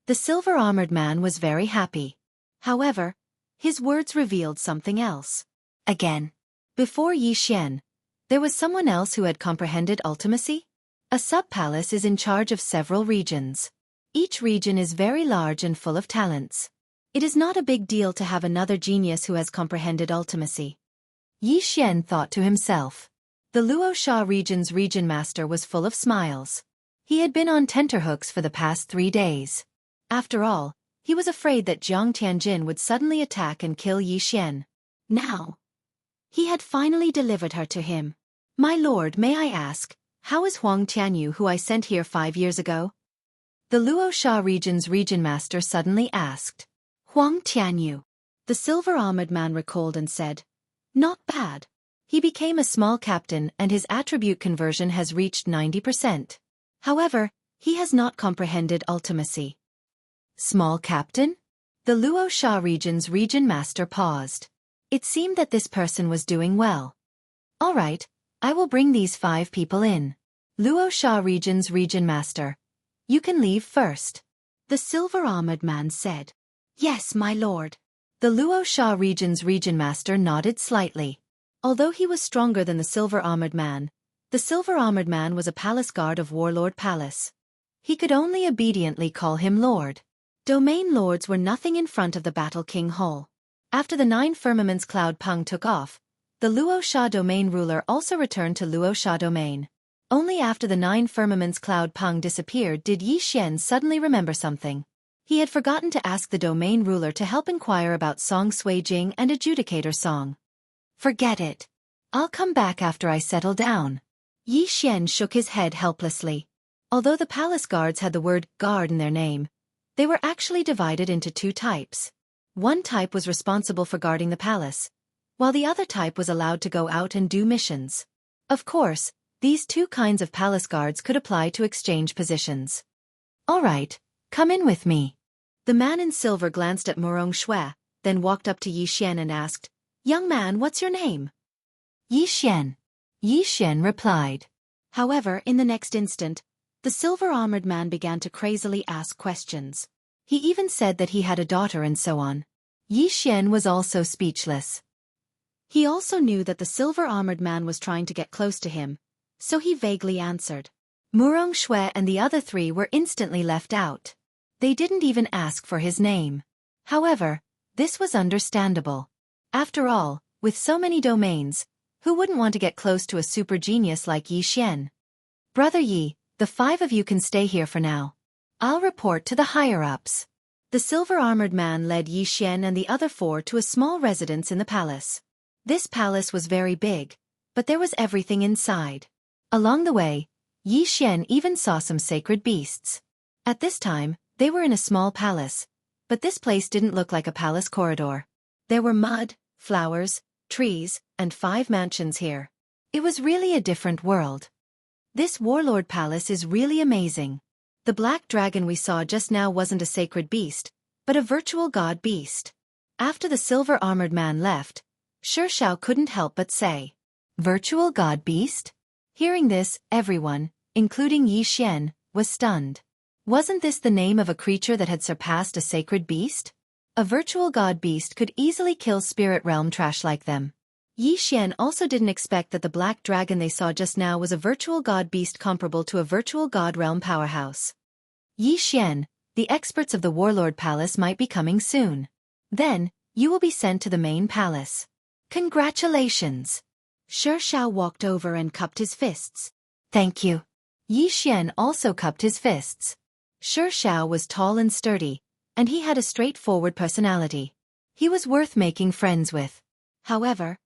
The silver-armored man was very happy. However, his words revealed something else. Again. Before Yi Xian, there was someone else who had comprehended ultimacy? A sub-palace is in charge of several regions. Each region is very large and full of talents. It is not a big deal to have another genius who has comprehended ultimacy. Yi Xian thought to himself. The Luoxia region's region master was full of smiles. He had been on tenterhooks for the past 3 days. After all, he was afraid that Jiang Tianjin would suddenly attack and kill Yi Xian. Now, he had finally delivered her to him. My lord, may I ask, how is Huang Tianyu who I sent here 5 years ago? The Luo region's region master suddenly asked. Huang Tianyu. The silver-armored man recalled and said, not bad. He became a small captain and his attribute conversion has reached 90%. However, he has not comprehended ultimacy. Small captain? The Luo region's region master paused. It seemed that this person was doing well. All right, I will bring these 5 people in. Luo region's region master. You can leave first. The silver-armored man said. Yes, my lord. The Luo region's region master nodded slightly. Although he was stronger than the silver-armored man, the silver-armored man was a palace guard of Warlord Palace. He could only obediently call him Lord. Domain lords were nothing in front of the Battle King Hall. After the 9 firmaments Cloud Peng took off, the Luo domain ruler also returned to Luo domain. Only after the 9 firmaments Cloud Peng disappeared did Yi Xian suddenly remember something. He had forgotten to ask the domain ruler to help inquire about Song Sui Jing and Adjudicator Song. Forget it. I'll come back after I settle down. Yi Xian shook his head helplessly. Although the palace guards had the word guard in their name, they were actually divided into 2 types. One type was responsible for guarding the palace, while the other type was allowed to go out and do missions. Of course, these 2 kinds of palace guards could apply to exchange positions. All right, come in with me. The man in silver glanced at Murong Shui, then walked up to Yi Xian and asked, young man, what's your name? Yi Xian. Yi Xian replied. However, in the next instant, the silver-armored man began to crazily ask questions. He even said that he had a daughter and so on. Yi Xian was also speechless. He also knew that the silver-armored man was trying to get close to him, so he vaguely answered. Murong Shui and the other 3 were instantly left out. They didn't even ask for his name. However, this was understandable. After all, with so many domains, who wouldn't want to get close to a super genius like Yi Xian? Brother Yi, the 5 of you can stay here for now. I'll report to the higher-ups. The silver-armored man led Yi Xian and the other 4 to a small residence in the palace. This palace was very big, but there was everything inside. Along the way, Yi Xian even saw some sacred beasts. At this time, they were in a small palace, but this place didn't look like a palace corridor. There were mud, flowers, trees, and 5 mansions here. It was really a different world. This warlord palace is really amazing. The black dragon we saw just now wasn't a sacred beast, but a virtual god beast. After the silver-armored man left, Xianxia couldn't help but say, virtual god beast? Hearing this, everyone, including Yi Xian, was stunned. Wasn't this the name of a creature that had surpassed a sacred beast? A virtual god beast could easily kill spirit realm trash like them. Yi Xian also didn't expect that the black dragon they saw just now was a virtual god beast comparable to a virtual god realm powerhouse. Yi Xian, the experts of the Warlord Palace might be coming soon. Then, you will be sent to the main palace. Congratulations! Xianxia walked over and cupped his fists. Thank you. Yi Xian also cupped his fists. Xianxia was tall and sturdy, and he had a straightforward personality. He was worth making friends with. However,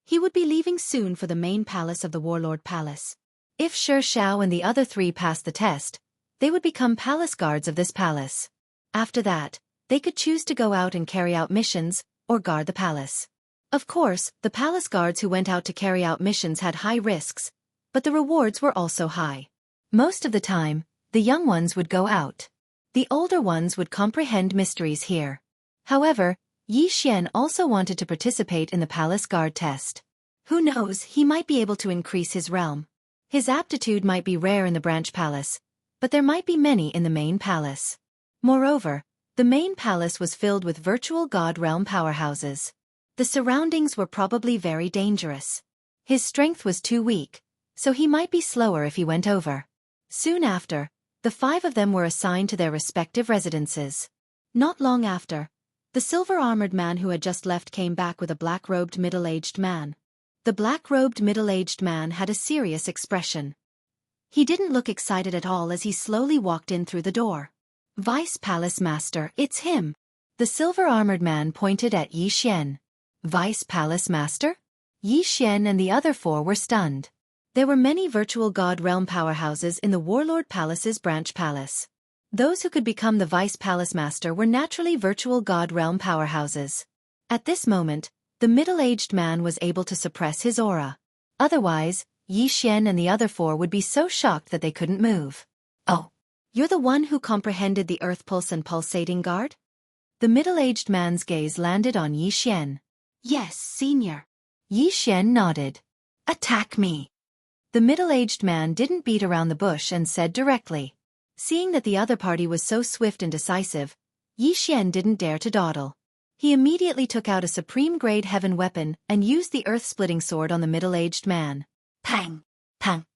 he would be leaving soon for the main palace of the Warlord Palace. If Xianxia and the other 3 passed the test, they would become palace guards of this palace. After that, they could choose to go out and carry out missions, or guard the palace. Of course, the palace guards who went out to carry out missions had high risks, but the rewards were also high. Most of the time, the young ones would go out. The older ones would comprehend mysteries here. However, Yi Xian also wanted to participate in the palace guard test. Who knows, he might be able to increase his realm. His aptitude might be rare in the branch palace, but there might be many in the main palace. Moreover, the main palace was filled with virtual god realm powerhouses. The surroundings were probably very dangerous. His strength was too weak, so he might be slower if he went over. Soon after, the 5 of them were assigned to their respective residences. Not long after, the silver-armored man who had just left came back with a black-robed middle-aged man. The black-robed middle-aged man had a serious expression. He didn't look excited at all as he slowly walked in through the door. Vice Palace Master, it's him. The silver-armored man pointed at Yi Xian. Vice Palace Master? Yi Xian and the other four were stunned. There were many virtual god realm powerhouses in the Warlord Palace's branch palace. Those who could become the Vice Palace Master were naturally virtual god realm powerhouses. At this moment, the middle-aged man was able to suppress his aura. Otherwise, Yi Xian and the other four would be so shocked that they couldn't move. Oh, you're the one who comprehended the earth pulse and pulsating guard? The middle-aged man's gaze landed on Yi Xian. Yes, senior. Yi Xian nodded. Attack me. The middle-aged man didn't beat around the bush and said directly. Seeing that the other party was so swift and decisive, Yi Xian didn't dare to dawdle. He immediately took out a supreme-grade heaven weapon and used the earth-splitting sword on the middle-aged man. Pang! Pang!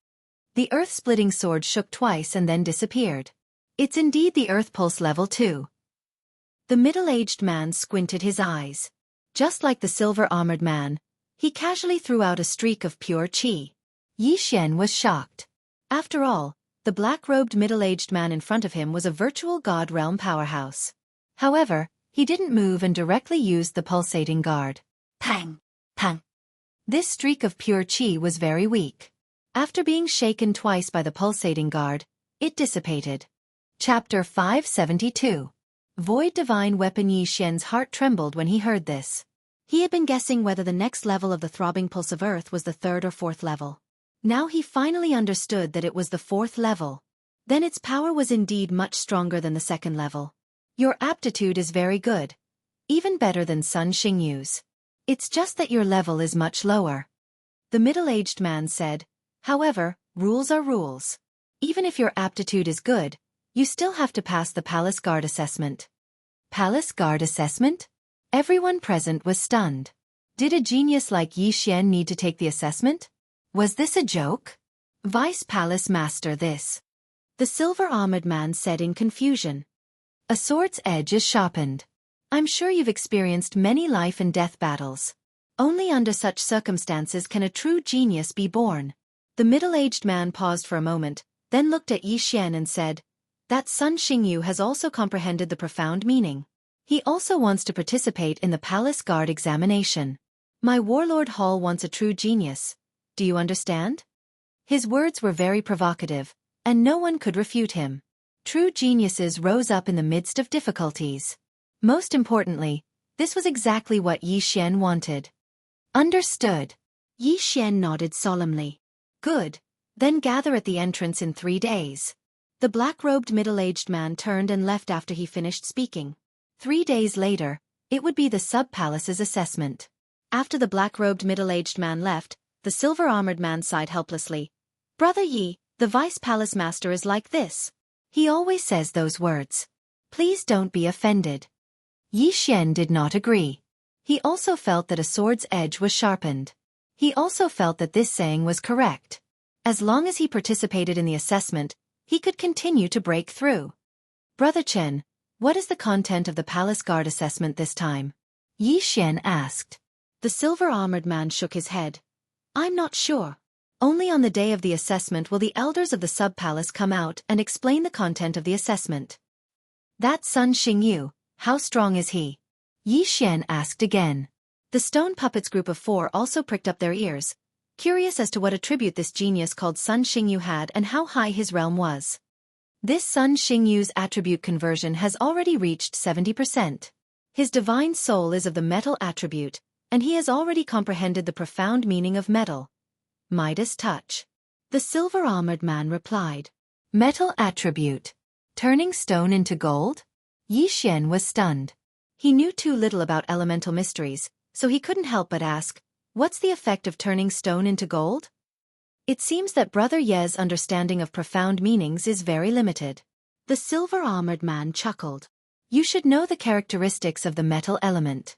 The earth-splitting sword shook twice and then disappeared. It's indeed the earth pulse level 2. The middle-aged man squinted his eyes. Just like the silver-armored man, he casually threw out a streak of pure qi. Yi Xian was shocked. After all, the black-robed middle-aged man in front of him was a virtual god realm powerhouse. However, he didn't move and directly used the pulsating guard. Pang! Pang! This streak of pure qi was very weak. After being shaken twice by the pulsating guard, it dissipated. Chapter 572. Void Divine Weapon. Yi Xian's heart trembled when he heard this. He had been guessing whether the next level of the throbbing pulse of earth was the 3rd or 4th level. Now he finally understood that it was the 4th level. Then its power was indeed much stronger than the 2nd level. Your aptitude is very good. Even better than Sun Xingyu's. It's just that your level is much lower. The middle-aged man said. However, rules are rules. Even if your aptitude is good, you still have to pass the Palace Guard assessment. Palace Guard assessment? Everyone present was stunned. Did a genius like Yi Xian need to take the assessment? Was this a joke? Vice Palace Master, this. The silver-armored man said in confusion. A sword's edge is sharpened. I'm sure you've experienced many life and death battles. Only under such circumstances can a true genius be born. The middle-aged man paused for a moment, then looked at Yi Xian and said, that Sun Xingyu has also comprehended the profound meaning. He also wants to participate in the Palace Guard examination. My Warlord Hall wants a true genius. Do you understand? His words were very provocative, and no one could refute him. True geniuses rose up in the midst of difficulties. Most importantly, this was exactly what Yi Xian wanted. Understood. Yi Xian nodded solemnly. Good. Then gather at the entrance in 3 days. The black-robed middle-aged man turned and left after he finished speaking. 3 days later, it would be the sub-palace's assessment. After the black-robed middle-aged man left, the silver-armored man sighed helplessly. Brother Yi, the Vice Palace Master is like this. He always says those words. Please don't be offended. Yi Xian did not agree. He also felt that a sword's edge was sharpened. He also felt that this saying was correct. As long as he participated in the assessment, he could continue to break through. Brother Chen, what is the content of the Palace Guard assessment this time? Yi Xian asked. The silver-armored man shook his head. I'm not sure. Only on the day of the assessment will the elders of the sub-palace come out and explain the content of the assessment. That Sun Xingyu, how strong is he? Yi Xian asked again. The stone puppets group of 4 also pricked up their ears, curious as to what attribute this genius called Sun Xingyu had and how high his realm was. This Sun Xingyu's attribute conversion has already reached 70%. His divine soul is of the metal attribute, and he has already comprehended the profound meaning of metal. Midas touch. The silver-armored man replied. Metal attribute. Turning stone into gold? Yi Xian was stunned. He knew too little about elemental mysteries, so he couldn't help but ask, what's the effect of turning stone into gold? It seems that Brother Ye's understanding of profound meanings is very limited. The silver-armored man chuckled. You should know the characteristics of the metal element.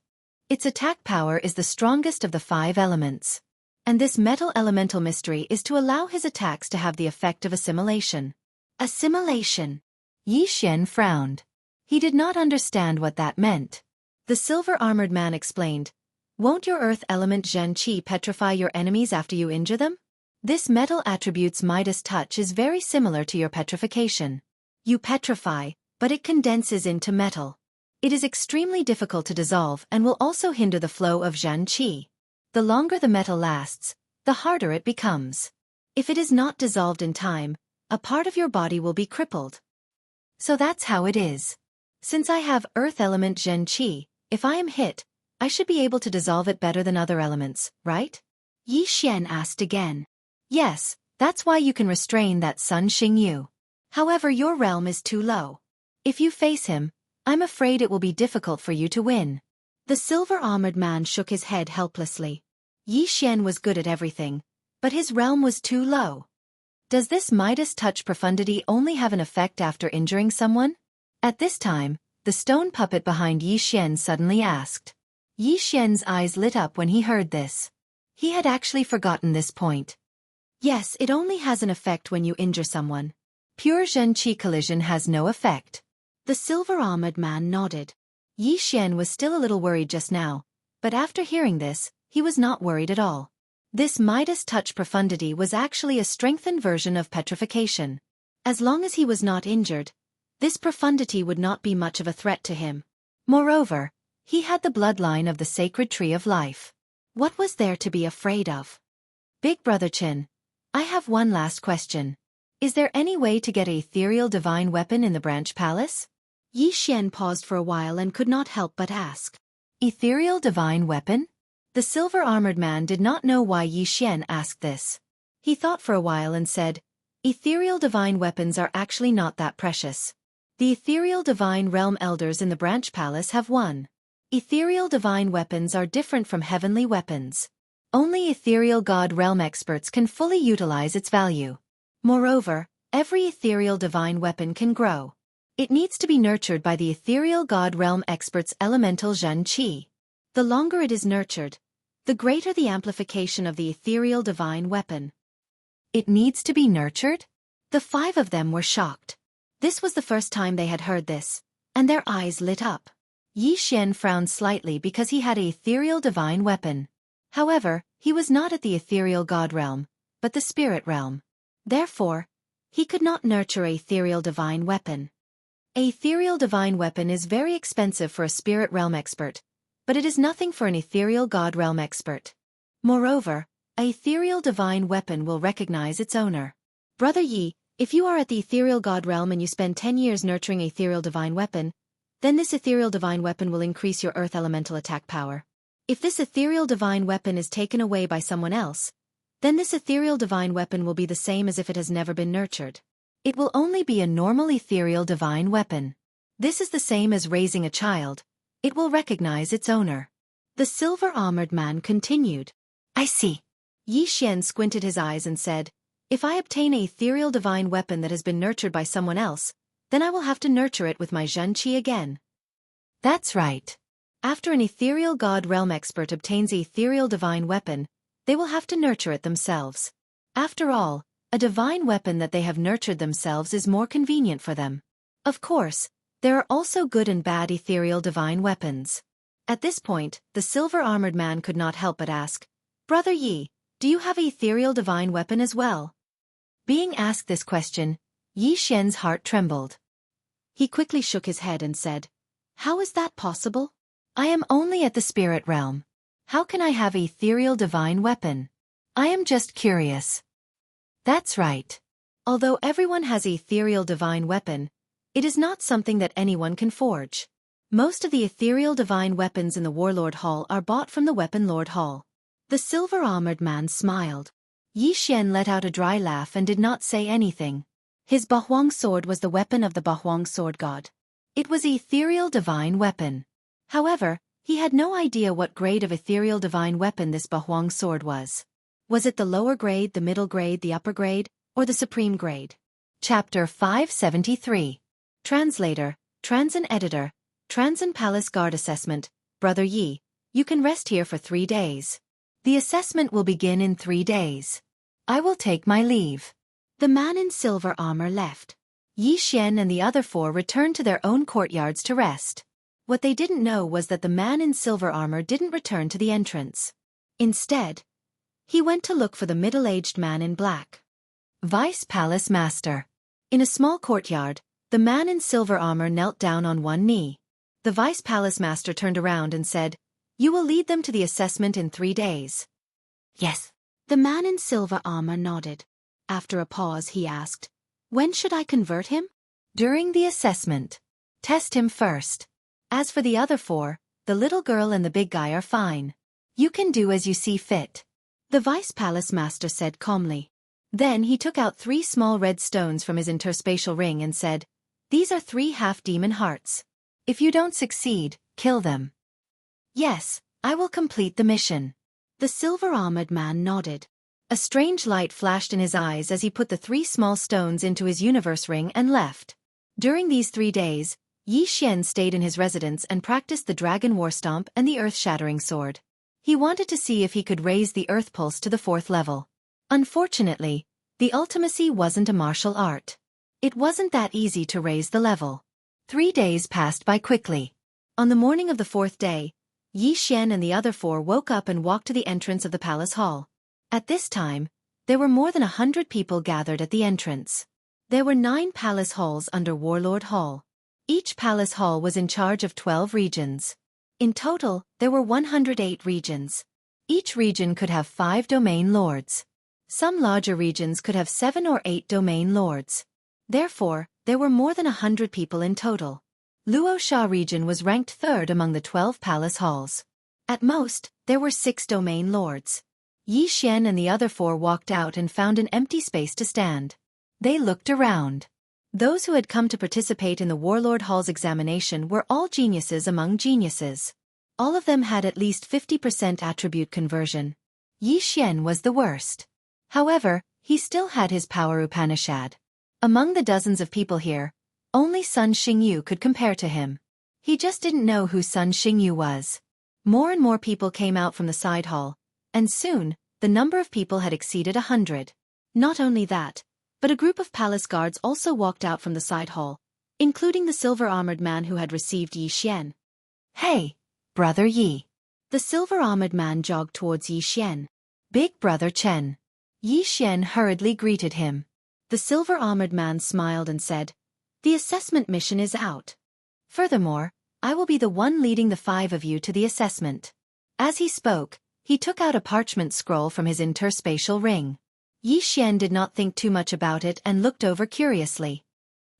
Its attack power is the strongest of the 5 elements. And this metal elemental mystery is to allow his attacks to have the effect of assimilation. Assimilation. Yi Xian frowned. He did not understand what that meant. The silver-armored man explained, won't your earth element Zhen Qi petrify your enemies after you injure them? This metal attribute's Midas touch is very similar to your petrification. You petrify, but it condenses into metal. It is extremely difficult to dissolve and will also hinder the flow of Xianxia. The longer the metal lasts, the harder it becomes. If it is not dissolved in time, a part of your body will be crippled. So that's how it is. Since I have earth element Xianxia, if I am hit, I should be able to dissolve it better than other elements, right? Yi Xian asked again. Yes, that's why you can restrain that Sun Xingyu. However, your realm is too low. If you face him, I'm afraid it will be difficult for you to win. The silver-armored man shook his head helplessly. Yi Xian was good at everything, but his realm was too low. Does this Midas touch profundity only have an effect after injuring someone? At this time, the stone puppet behind Yi Xian suddenly asked. Yi Xian's eyes lit up when he heard this. He had actually forgotten this point. Yes, it only has an effect when you injure someone. Pure Xianxia collision has no effect. The silver-armored man nodded. Yi Xian was still a little worried just now, but after hearing this, he was not worried at all. This Midas touch profundity was actually a strengthened version of petrification. As long as he was not injured, this profundity would not be much of a threat to him. Moreover, he had the bloodline of the sacred tree of life. What was there to be afraid of? Big Brother Qin, I have one last question. Is there any way to get an ethereal divine weapon in the branch palace? Yi Xian paused for a while and could not help but ask. Ethereal divine weapon? The silver-armored man did not know why Yi Xian asked this. He thought for a while and said, ethereal divine weapons are actually not that precious. The ethereal divine realm elders in the branch palace have one. Ethereal divine weapons are different from heavenly weapons. Only ethereal god realm experts can fully utilize its value. Moreover, every ethereal divine weapon can grow. It needs to be nurtured by the ethereal god realm expert's elemental Xianxia. The longer it is nurtured, the greater the amplification of the ethereal divine weapon. It needs to be nurtured? The five of them were shocked. This was the first time they had heard this, and their eyes lit up. Yi Xian frowned slightly because he had an ethereal divine weapon. However, he was not at the ethereal god realm, but the spirit realm. Therefore, he could not nurture an ethereal divine weapon. An ethereal divine weapon is very expensive for a spirit realm expert, but it is nothing for an ethereal god realm expert. Moreover, an ethereal divine weapon will recognize its owner. Brother Yi, if you are at the ethereal god realm and you spend 10 years nurturing an ethereal divine weapon, then this ethereal divine weapon will increase your earth elemental attack power. If this ethereal divine weapon is taken away by someone else, then this ethereal divine weapon will be the same as if it has never been nurtured. It will only be a normal ethereal divine weapon. This is the same as raising a child. It will recognize its owner. The silver-armored man continued. I see. Yi Xian squinted his eyes and said, if I obtain an ethereal divine weapon that has been nurtured by someone else, then I will have to nurture it with my Xianxia again. That's right. After an ethereal god realm expert obtains an ethereal divine weapon, they will have to nurture it themselves. After all, a divine weapon that they have nurtured themselves is more convenient for them. Of course, there are also good and bad ethereal divine weapons. At this point, the silver-armored man could not help but ask, Brother Yi, do you have an ethereal divine weapon as well? Being asked this question, Yi Xian's heart trembled. He quickly shook his head and said, how is that possible? I am only at the spirit realm. How can I have an ethereal divine weapon? I am just curious. That's right. Although everyone has an ethereal divine weapon, it is not something that anyone can forge. Most of the ethereal divine weapons in the Warlord Hall are bought from the Weapon Lord Hall. The silver-armored man smiled. Yi Xian let out a dry laugh and did not say anything. His Bahuang sword was the weapon of the Bahuang sword god. It was an ethereal divine weapon. However, he had no idea what grade of ethereal divine weapon this Bahuang sword was. Was it the lower grade, the middle grade, the upper grade, or the supreme grade? Chapter 573. Translator, Transin Editor, Transin Palace Guard Assessment. Brother Yi, you can rest here for 3 days. The assessment will begin in 3 days. I will take my leave. The man in silver armor left. Yi Xian and the other 4 returned to their own courtyards to rest. What they didn't know was that the man in silver armor didn't return to the entrance. Instead, He went to look for the middle-aged man in black. Vice Palace Master. In a small courtyard, the man in silver armor knelt down on one knee. The Vice Palace Master turned around and said, "You will lead them to the assessment in 3 days." Yes. The man in silver armor nodded. After a pause he asked, "When should I convert him?" "During the assessment. Test him first. As for the other 4, the little girl and the big guy are fine. You can do as you see fit," the Vice Palace Master said calmly. Then he took out 3 small red stones from his interspatial ring and said, "These are 3 half-demon hearts. If you don't succeed, kill them." "Yes, I will complete the mission." The silver-armored man nodded. A strange light flashed in his eyes as he put the 3 small stones into his universe ring and left. During these 3 days, Xianxia stayed in his residence and practiced the Dragon War Stomp and the Earth-Shattering Sword. He wanted to see if he could raise the Earth Pulse to the 4th level. Unfortunately, the ultimacy wasn't a martial art. It wasn't that easy to raise the level. 3 days passed by quickly. On the morning of the 4th day, Xian and the other 4 woke up and walked to the entrance of the palace hall. At this time, there were more than 100 people gathered at the entrance. There were 9 palace halls under Warlord Hall. Each palace hall was in charge of 12 regions. In total, there were 108 regions. Each region could have 5 domain lords. Some larger regions could have 7 or 8 domain lords. Therefore, there were more than 100 people in total. Luosha region was ranked 3rd among the 12 palace halls. At most, there were 6 domain lords. Xian and the other 4 walked out and found an empty space to stand. They looked around. Those who had come to participate in the Warlord Hall's examination were all geniuses among geniuses. All of them had at least 50% attribute conversion. Xian was the worst. However, he still had his power Upanishad. Among the dozens of people here, only Sun Xingyu could compare to him. He just didn't know who Sun Xingyu was. More and more people came out from the side hall, and soon, the number of people had exceeded 100. Not only that, but a group of palace guards also walked out from the side hall, including the silver-armored man who had received Xian. "Hey, Brother Yi." The silver-armored man jogged towards Xian. "Big Brother Chen." Xian hurriedly greeted him. The silver-armored man smiled and said, "The assessment mission is out. Furthermore, I will be the one leading the 5 of you to the assessment." As he spoke, he took out a parchment scroll from his interspatial ring. Xian did not think too much about it and looked over curiously.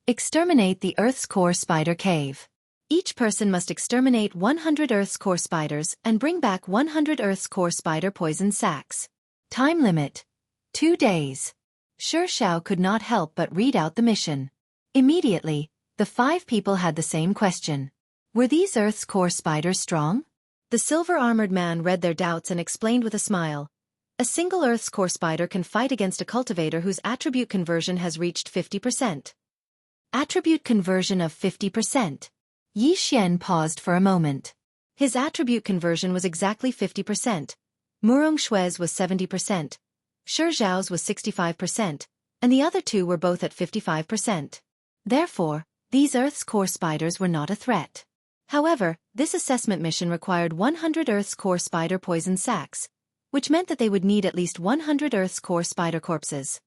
Exterminate the Earth's core spider cave. Each person must exterminate 100 Earth's core spiders and bring back 100 Earth's core spider poison sacs. Time limit: 2 days. Xiao could not help but read out the mission. Immediately, the 5 people had the same question. Were these Earth's core spiders strong? The silver-armored man read their doubts and explained with a smile. A single Earth's core spider can fight against a cultivator whose attribute conversion has reached 50%. Attribute conversion of 50%. Xian paused for a moment. His attribute conversion was exactly 50%. Murong Shui's was 70%. Zhao's was 65%, and the other 2 were both at 55%. Therefore, these Earth's core spiders were not a threat. However, this assessment mission required 100 Earth's core spider poison sacs, which meant that they would need at least 100 Earth's core spider corpses.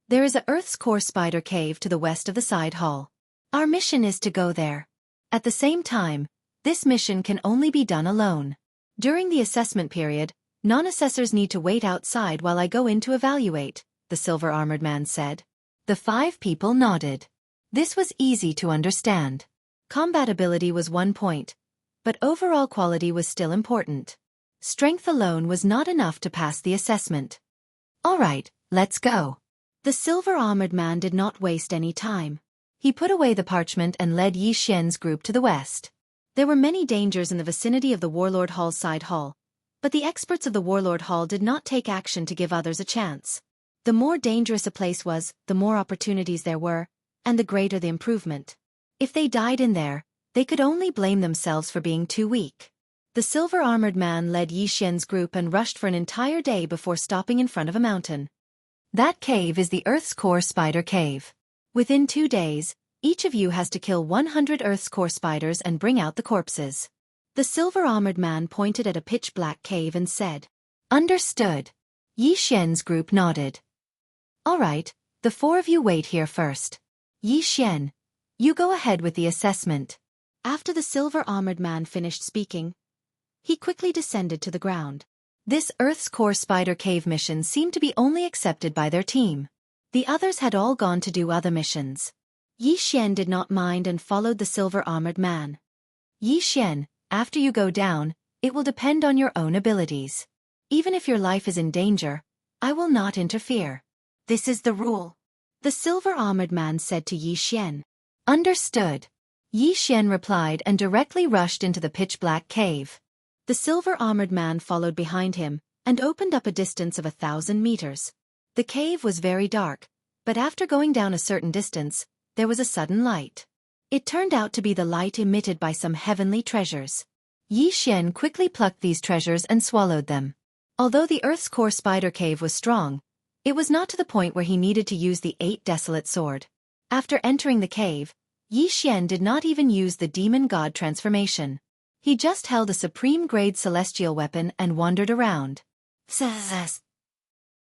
There is a Earth's core spider cave to the west of the side hall. Our mission is to go there. At the same time, this mission can only be done alone. During the assessment period, non-assessors need to wait outside while I go in to evaluate, the silver-armored man said. The 5 people nodded. This was easy to understand. Combat ability was 1 point, but overall quality was still important. Strength alone was not enough to pass the assessment. All right, let's go. The silver-armored man did not waste any time. He put away the parchment and led Xian's group to the west. There were many dangers in the vicinity of the Warlord Hall's side hall, but the experts of the Warlord Hall did not take action to give others a chance. The more dangerous a place was, the more opportunities there were, and the greater the improvement. If they died in there, they could only blame themselves for being too weak. The silver-armored man led Xian's group and rushed for an entire day before stopping in front of a mountain. That cave is the Earth's Core Spider Cave. Within 2 days, each of you has to kill 100 Earth's Core spiders and bring out the corpses. The silver-armored man pointed at a pitch-black cave and said, "Understood." Yi Xian's group nodded. All right, the four of you wait here first. Yi Xian, you go ahead with the assessment. After the silver-armored man finished speaking, he quickly descended to the ground. This Earth's Core Spider Cave mission seemed to be only accepted by their team. The others had all gone to do other missions. Yi Xian did not mind and followed the silver-armored man. Yi Xian, after you go down, it will depend on your own abilities. Even if your life is in danger, I will not interfere. This is the rule. The silver-armored man said to Yi Xian. Understood. Yi Xian replied and directly rushed into the pitch-black cave. The silver-armored man followed behind him and opened up a distance of 1,000 meters. The cave was very dark, but after going down a certain distance, there was a sudden light. It turned out to be the light emitted by some heavenly treasures. Yi Xian quickly plucked these treasures and swallowed them. Although the Earth's Core Spider Cave was strong, it was not to the point where he needed to use the 8 Desolate Sword. After entering the cave, Yi Xian did not even use the demon god transformation. He just held a supreme-grade celestial weapon and wandered around.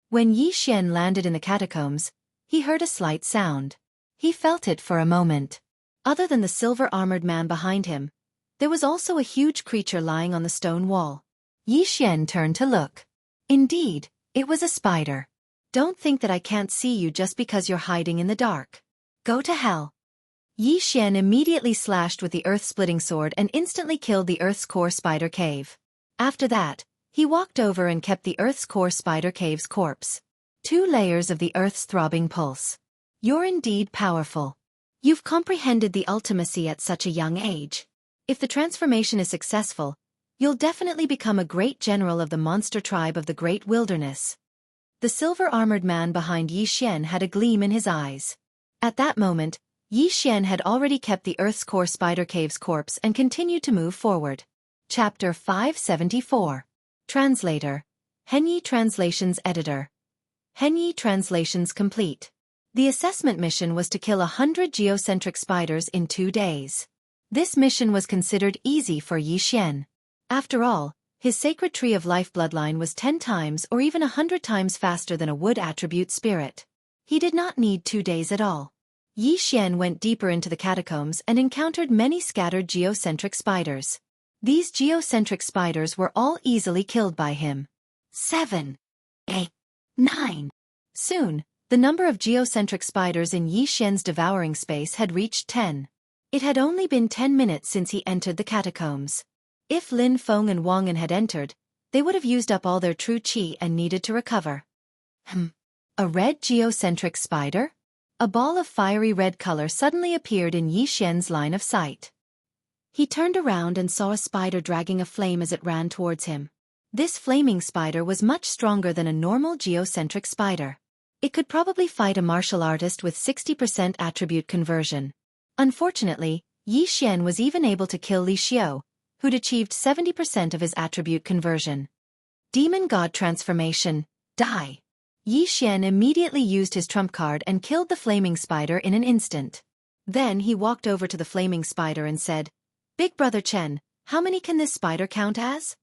When Yi Xian landed in the catacombs, he heard a slight sound. He felt it for a moment. Other than the silver-armored man behind him, there was also a huge creature lying on the stone wall. Yi Xian turned to look. Indeed, it was a spider. Don't think that I can't see you just because you're hiding in the dark. Go to hell. Yi Xian immediately slashed with the earth-splitting sword and instantly killed the Earth's Core Spider Cave. After that, he walked over and kept the Earth's Core Spider Cave's corpse. 2 layers of the Earth's throbbing pulse. You're indeed powerful. You've comprehended the ultimacy at such a young age. If the transformation is successful, you'll definitely become a great general of the monster tribe of the Great Wilderness. The silver-armored man behind Yi Xian had a gleam in his eyes. At that moment, Yi Xian had already kept the Earth's Core Spider Cave's corpse and continued to move forward. Chapter 574. Translator. Henyi Translations Editor. Henyi Translations Complete. The assessment mission was to kill 100 geocentric spiders in 2 days. This mission was considered easy for Yi Xian. After all, his sacred tree of life bloodline was 10 times or even 100 times faster than a wood attribute spirit. He did not need 2 days at all. Yi Xian went deeper into the catacombs and encountered many scattered geocentric spiders. These geocentric spiders were all easily killed by him. 7, 8, 9. Soon, the number of geocentric spiders in Yi Xian's devouring space had reached 10. It had only been 10 minutes since he entered the catacombs. If Lin Feng and Wang An had entered, they would have used up all their true qi and needed to recover. A red geocentric spider? A ball of fiery red color suddenly appeared in Yi Xian's line of sight. He turned around and saw a spider dragging a flame as it ran towards him. This flaming spider was much stronger than a normal geocentric spider. It could probably fight a martial artist with 60% attribute conversion. Unfortunately, Yi Xian was even able to kill Li Xiao, who'd achieved 70% of his attribute conversion. Demon God Transformation, die. Yi Xian immediately used his trump card and killed the flaming spider in an instant. Then he walked over to the flaming spider and said, "Big Brother Chen, how many can this spider count as?"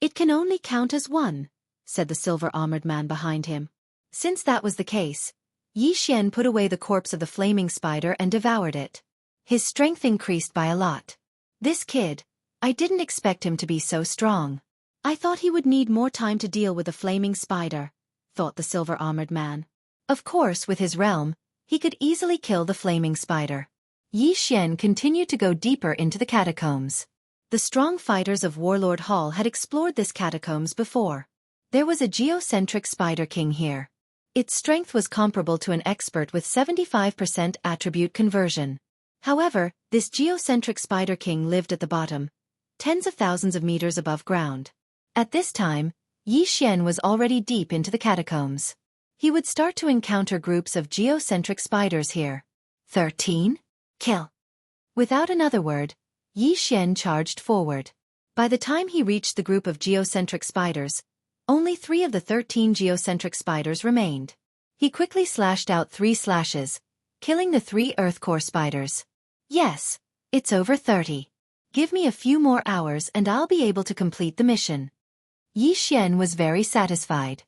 "It can only count as 1, said the silver-armored man behind him. Since that was the case, Yi Xian put away the corpse of the flaming spider and devoured it. His strength increased by a lot. This kid, I didn't expect him to be so strong. I thought he would need more time to deal with the flaming spider, thought the silver-armored man. Of course, with his realm, he could easily kill the flaming spider. Yi Xian continued to go deeper into the catacombs. The strong fighters of Warlord Hall had explored this catacombs before. There was a geocentric spider king here. Its strength was comparable to an expert with 75% attribute conversion. However, this geocentric spider king lived at the bottom, tens of thousands of meters above ground. At this time, Yi Xian was already deep into the catacombs. He would start to encounter groups of geocentric spiders here. 13? Kill. Without another word, Yi Xian charged forward. By the time he reached the group of geocentric spiders, only 3 of the 13 geocentric spiders remained. He quickly slashed out 3 slashes, killing the 3 Earth Core spiders. Yes, it's over 30. Give me a few more hours and I'll be able to complete the mission. Yi Xian was very satisfied.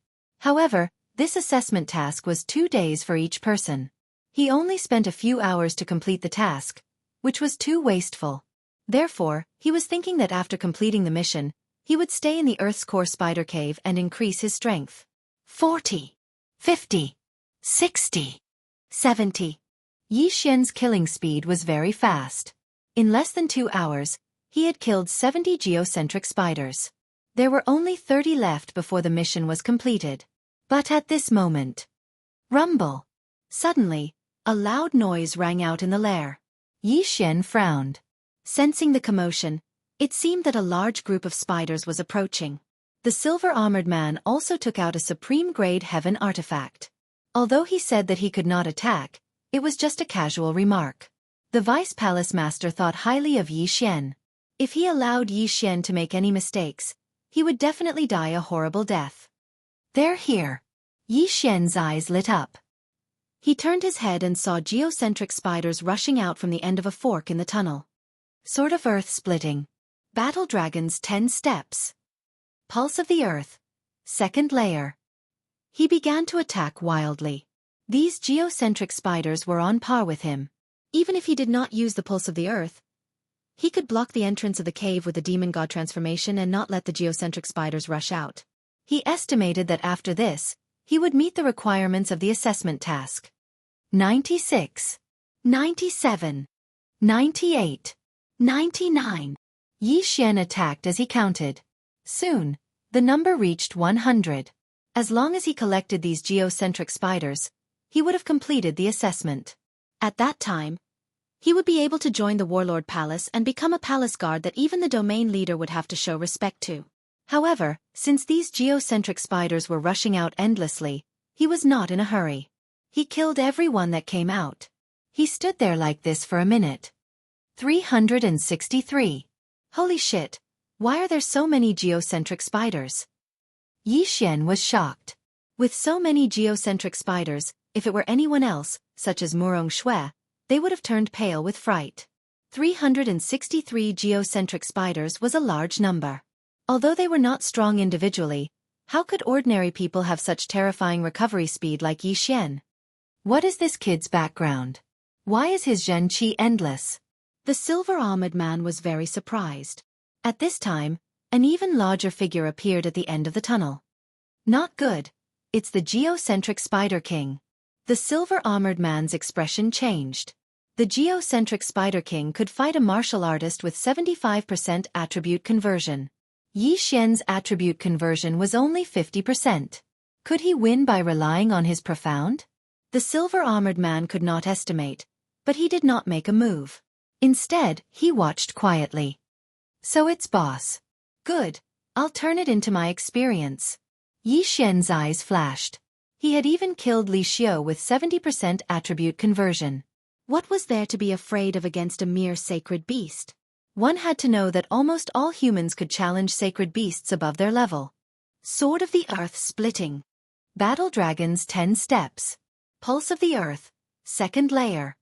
However, this assessment task was 2 days for each person. He only spent a few hours to complete the task, which was too wasteful. Therefore, he was thinking that after completing the mission, he would stay in the Earth's core spider cave and increase his strength. 40, 50, 60, 70. Yi Xian's killing speed was very fast. In less than 2 hours, he had killed 70 geocentric spiders. There were only 30 left before the mission was completed. But at this moment, rumble! Suddenly, a loud noise rang out in the lair. Yi Xian frowned. Sensing the commotion, it seemed that a large group of spiders was approaching. The silver-armored man also took out a supreme-grade heaven artifact. Although he said that he could not attack, it was just a casual remark. The vice-palace master thought highly of Yi Xian. If he allowed Yi Xian to make any mistakes, he would definitely die a horrible death. "They're here." Yi Xian's eyes lit up. He turned his head and saw geocentric spiders rushing out from the end of a fork in the tunnel. Sword of Earth splitting. Battle Dragon's 10 steps. Pulse of the Earth. Second layer. He began to attack wildly. These geocentric spiders were on par with him. Even if he did not use the Pulse of the Earth, he could block the entrance of the cave with the demon god transformation and not let the geocentric spiders rush out. He estimated that after this, he would meet the requirements of the assessment task. 96, 97, 98, 99. Yi Xian attacked as he counted. Soon, the number reached 100. As long as he collected these geocentric spiders, he would have completed the assessment. At that time, he would be able to join the Warlord Palace and become a palace guard that even the domain leader would have to show respect to. However, since these geocentric spiders were rushing out endlessly, he was not in a hurry. He killed everyone that came out. He stood there like this for a minute. 363. Holy shit, why are there so many geocentric spiders? Yi Xian was shocked. With so many geocentric spiders, if it were anyone else, such as Murong Shui, they would have turned pale with fright. 363 geocentric spiders was a large number. Although they were not strong individually, how could ordinary people have such terrifying recovery speed like Yi Xian? What is this kid's background? Why is his Zhen Qi endless? The silver-armored man was very surprised. At this time, an even larger figure appeared at the end of the tunnel. Not good. It's the geocentric Spider King. The silver-armored man's expression changed. The geocentric Spider King could fight a martial artist with 75% attribute conversion. Yi Xian's attribute conversion was only 50%. Could he win by relying on his profound? The silver-armored man could not estimate, but he did not make a move. Instead, he watched quietly. So it's boss. Good, I'll turn it into my experience. Yi Xian's eyes flashed. He had even killed Li Xiu with 70% attribute conversion. What was there to be afraid of against a mere sacred beast? One had to know that almost all humans could challenge sacred beasts above their level. Sword of the Earth splitting. Battle Dragon's 10 steps. Pulse of the Earth. Second layer.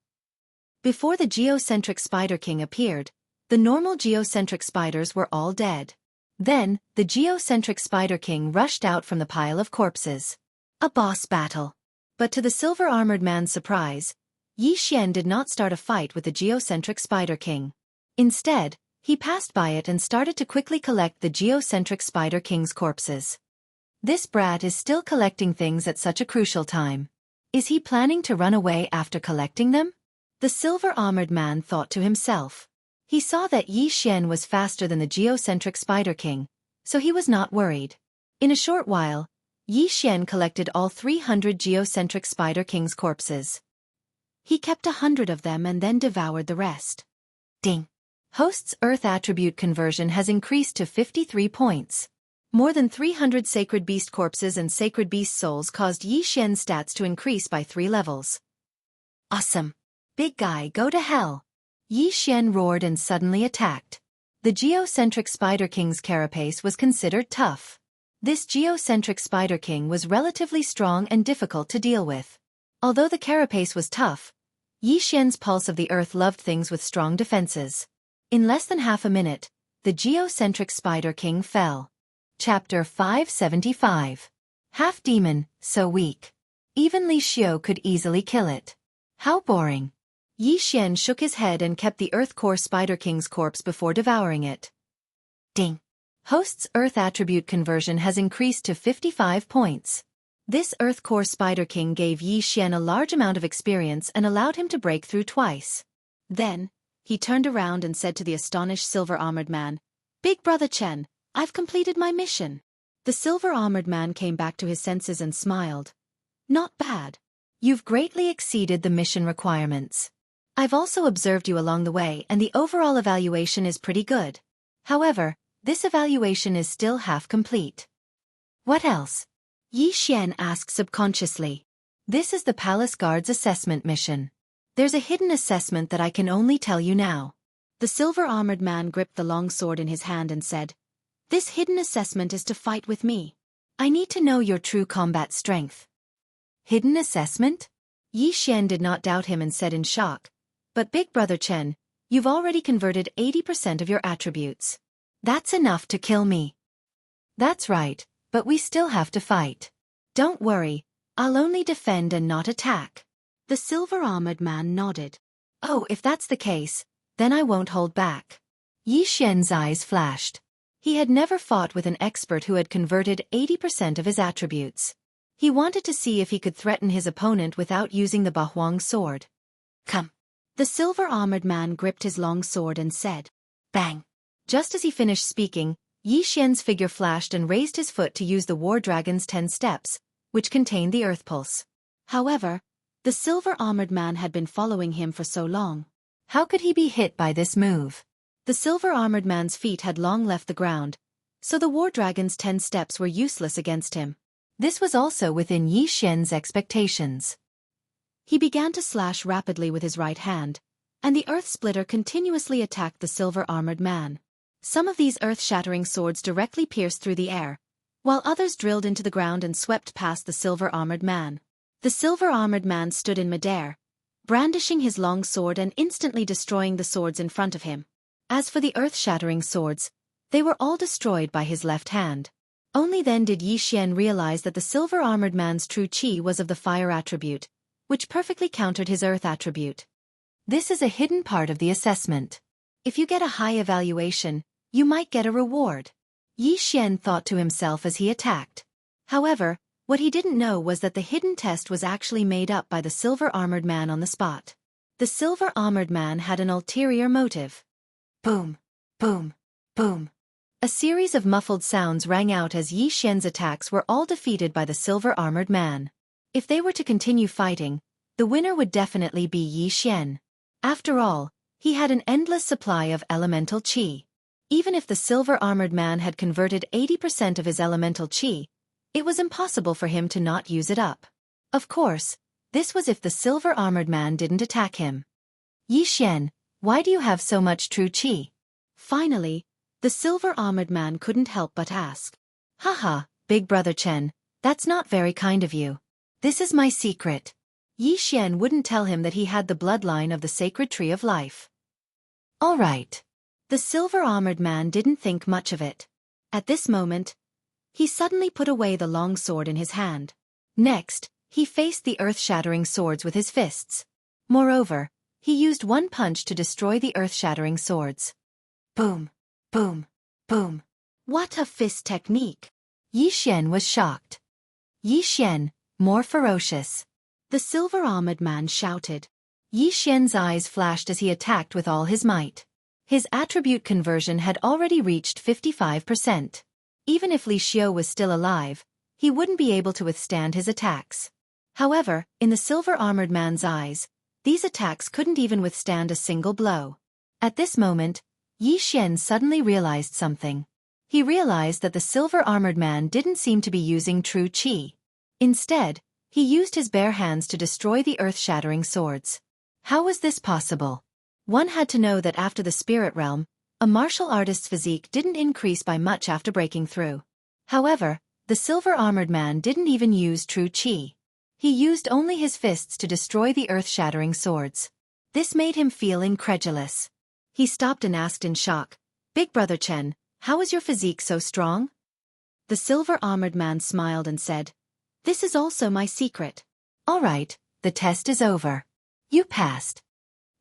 Before the geocentric Spider King appeared, the normal geocentric spiders were all dead. Then, the geocentric Spider King rushed out from the pile of corpses. A boss battle. But to the silver-armored man's surprise, Yi Xian did not start a fight with the geocentric Spider King. Instead, he passed by it and started to quickly collect the geocentric Spider King's corpses. This brat is still collecting things at such a crucial time. Is he planning to run away after collecting them? The silver-armored man thought to himself. He saw that Yi Xian was faster than the geocentric Spider King, so he was not worried. In a short while, Yi Xian collected all 300 geocentric Spider King's corpses. He kept 100 of them and then devoured the rest. Ding! Host's Earth attribute conversion has increased to 53 points. More than 300 sacred beast corpses and sacred beast souls caused Yi Xian's stats to increase by 3 levels. Awesome! Big guy, go to hell! Yi Xian roared and suddenly attacked. The geocentric Spider King's carapace was considered tough. This geocentric Spider King was relatively strong and difficult to deal with. Although the carapace was tough, Yi Xian's Pulse of the Earth loved things with strong defenses. In less than half a minute, the geocentric Spider King fell. Chapter 575. Half demon, so weak. Even Li Xiu could easily kill it. How boring. Yi Xian shook his head and kept the Earth Core Spider King's corpse before devouring it. Ding. Host's Earth attribute conversion has increased to 55 points. This Earth Core Spider King gave Yi Xian a large amount of experience and allowed him to break through twice. Then, he turned around and said to the astonished silver-armored man, "Big Brother Chen, I've completed my mission." The silver-armored man came back to his senses and smiled. "Not bad. You've greatly exceeded the mission requirements. I've also observed you along the way and the overall evaluation is pretty good. However, this evaluation is still half complete." "What else?" Yi Xian asked subconsciously. "This is the Palace Guard's assessment mission. There's a hidden assessment that I can only tell you now." The silver-armored man gripped the long sword in his hand and said, "This hidden assessment is to fight with me. I need to know your true combat strength." Hidden assessment? Yi Xian did not doubt him and said in shock, "But Big Brother Chen, you've already converted 80% of your attributes. That's enough to kill me." "That's right, but we still have to fight. Don't worry, I'll only defend and not attack." The silver-armored man nodded. "Oh, if that's the case, then I won't hold back." Yi Xian's eyes flashed. He had never fought with an expert who had converted 80% of his attributes. He wanted to see if he could threaten his opponent without using the Bahuang sword. "Come." The silver-armored man gripped his long sword and said, "Bang." Just as he finished speaking, Yi Xian's figure flashed and raised his foot to use the War Dragon's 10 steps, which contained the Earth Pulse. However, the silver-armored man had been following him for so long. How could he be hit by this move? The silver-armored man's feet had long left the ground, so the War Dragon's 10 steps were useless against him. This was also within Yi Xian's expectations. He began to slash rapidly with his right hand, and the Earth Splitter continuously attacked the silver-armored man. Some of these earth-shattering swords directly pierced through the air, while others drilled into the ground and swept past the silver-armored man. The silver-armored man stood in midair, brandishing his long sword and instantly destroying the swords in front of him. As for the earth-shattering swords, they were all destroyed by his left hand. Only then did Yi Xian realize that the silver-armored man's true qi was of the fire attribute, which perfectly countered his earth attribute. This is a hidden part of the assessment. If you get a high evaluation, you might get a reward. Yi Xian thought to himself as he attacked. However, what he didn't know was that the hidden test was actually made up by the silver-armored man on the spot. The silver-armored man had an ulterior motive. Boom, boom, boom. A series of muffled sounds rang out as Yi Xian's attacks were all defeated by the silver-armored man. If they were to continue fighting, the winner would definitely be Yi Xian. After all, he had an endless supply of elemental qi. Even if the silver-armored man had converted 80% of his elemental qi, it was impossible for him to not use it up. Of course, this was if the silver-armored man didn't attack him. "Yi Xian, why do you have so much true qi?" Finally, the silver-armored man couldn't help but ask. "Haha, Big Brother Chen, that's not very kind of you. This is my secret." Yi Xian wouldn't tell him that he had the bloodline of the sacred tree of life. "All right." The silver-armored man didn't think much of it. At this moment, he suddenly put away the long sword in his hand. Next, he faced the earth-shattering swords with his fists. Moreover, he used one punch to destroy the earth-shattering swords. Boom, boom, boom. What a fist technique! Yi Xian was shocked. "Yi Xian, more ferocious." The silver-armored man shouted. Yi Xian's eyes flashed as he attacked with all his might. His attribute conversion had already reached 55%. Even if Li Xiu was still alive, he wouldn't be able to withstand his attacks. However, in the silver-armored man's eyes, these attacks couldn't even withstand a single blow. At this moment, Yi Xian suddenly realized something. He realized that the silver-armored man didn't seem to be using true qi. Instead, he used his bare hands to destroy the earth-shattering swords. How was this possible? One had to know that after the spirit realm, a martial artist's physique didn't increase by much after breaking through. However, the silver-armored man didn't even use true qi. He used only his fists to destroy the earth-shattering swords. This made him feel incredulous. He stopped and asked in shock, "Big Brother Chen, how is your physique so strong?" The silver-armored man smiled and said, This is also my secret. All right, the test is over. You passed.